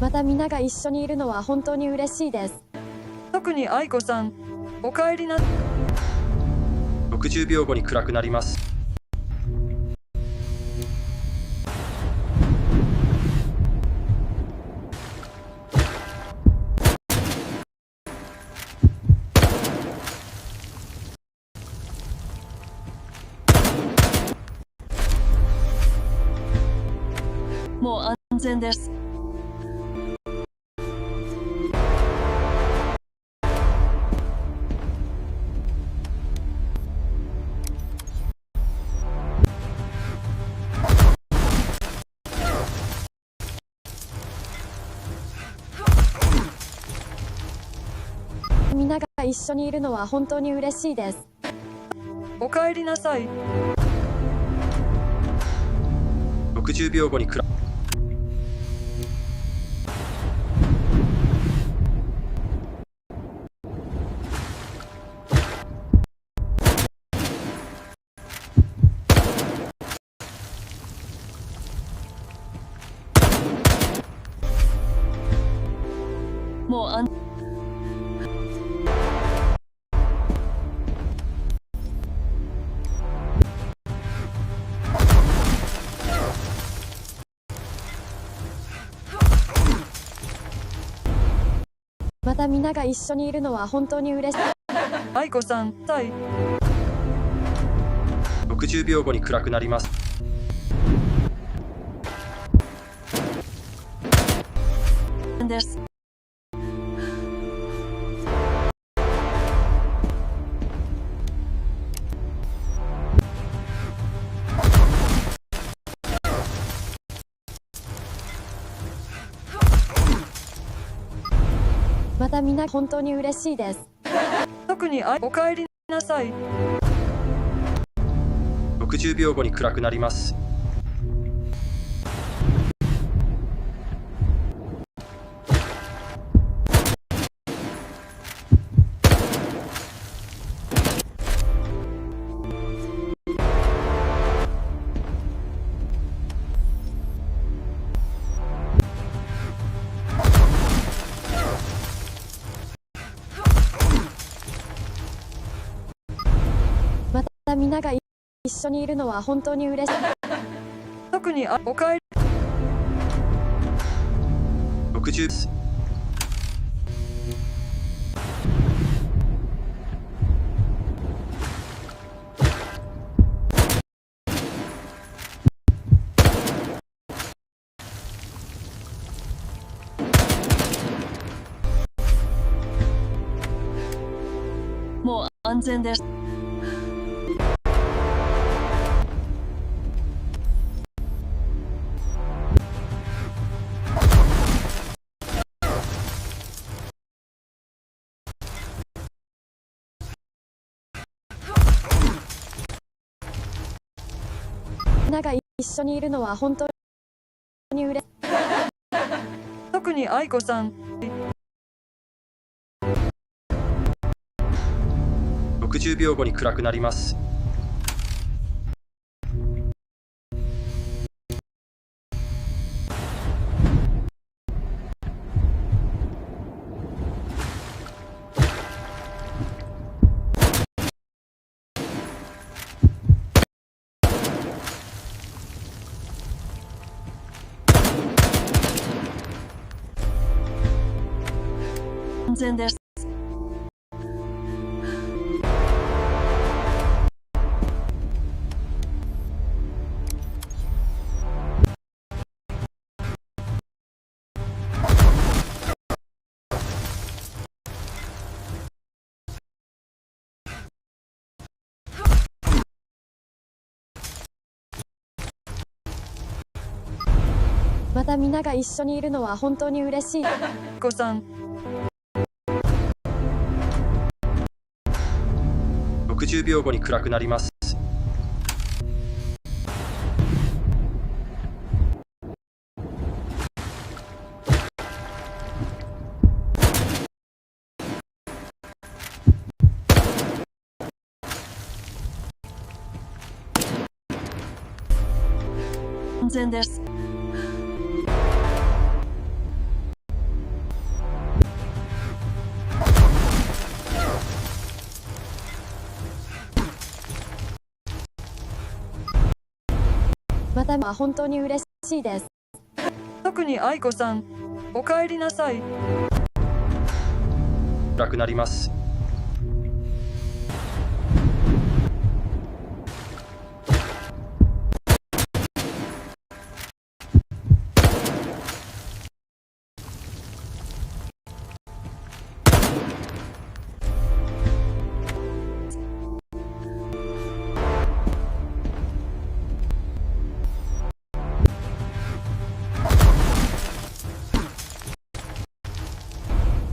またみんなが一緒にいるのは本当に嬉しいです。特に愛子さん、お帰りな。60秒後に暗くなります。もう安全です。皆が一緒にいるのは本当に嬉しいです。おかえりなさい。60秒後にクラもうまた皆が一緒にいるのは本当に嬉しい。愛子さん、60秒後に暗くなります。です。また皆本当に嬉しいです。特におかえりなさい。60秒後に暗くなります。皆が一緒にいるのは本当に嬉しい。特におかえり。60。もう安全です。皆が一緒にいるのは本当に嬉しい。特に愛子さん。60秒後に暗くなります。安全です。また皆が一緒にいるのは本当に嬉しい。子さん。60秒後に暗くなります。安全です。また本当に嬉しいです。特に愛子さん、おかえりなさい。暗くなります。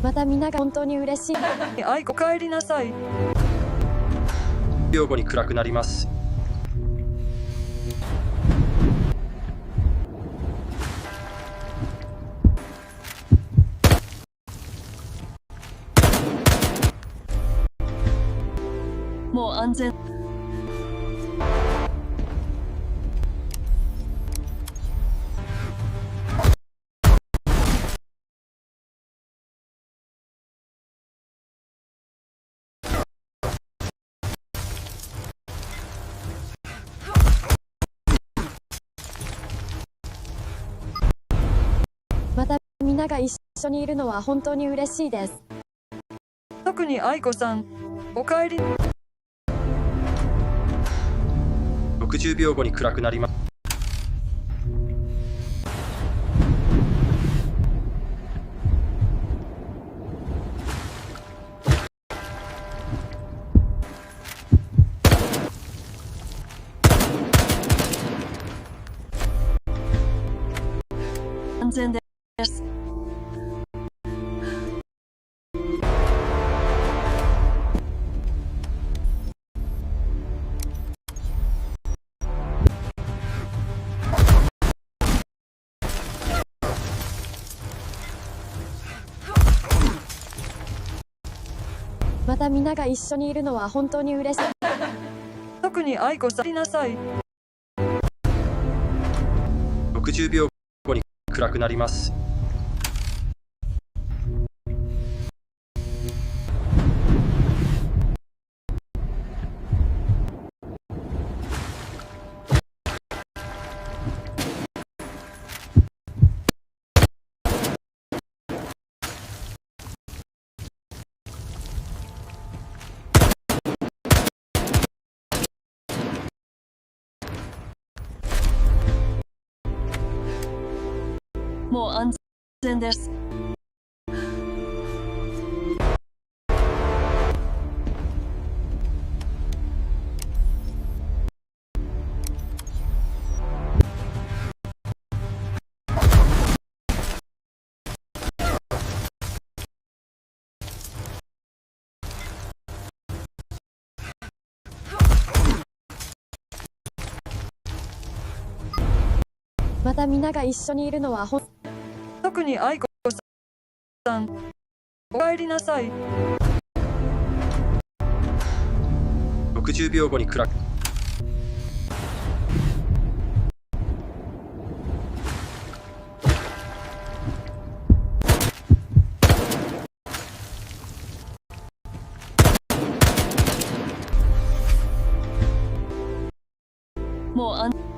また皆が本当に嬉しい。愛子帰りなさい。秒後に暗くなります。もう安全。また皆が一緒にいるのは本当に嬉しいです。特に愛子さん、お帰り。60秒後に暗くなります。安全です。また皆が一緒にいるのは本当に嬉しい。特に愛子さん、帰りなさい。60秒後に暗くなります。もう安全です。また皆が一緒にいるのは特に愛子さん、お帰りなさい。60秒後に暗く。もう安全。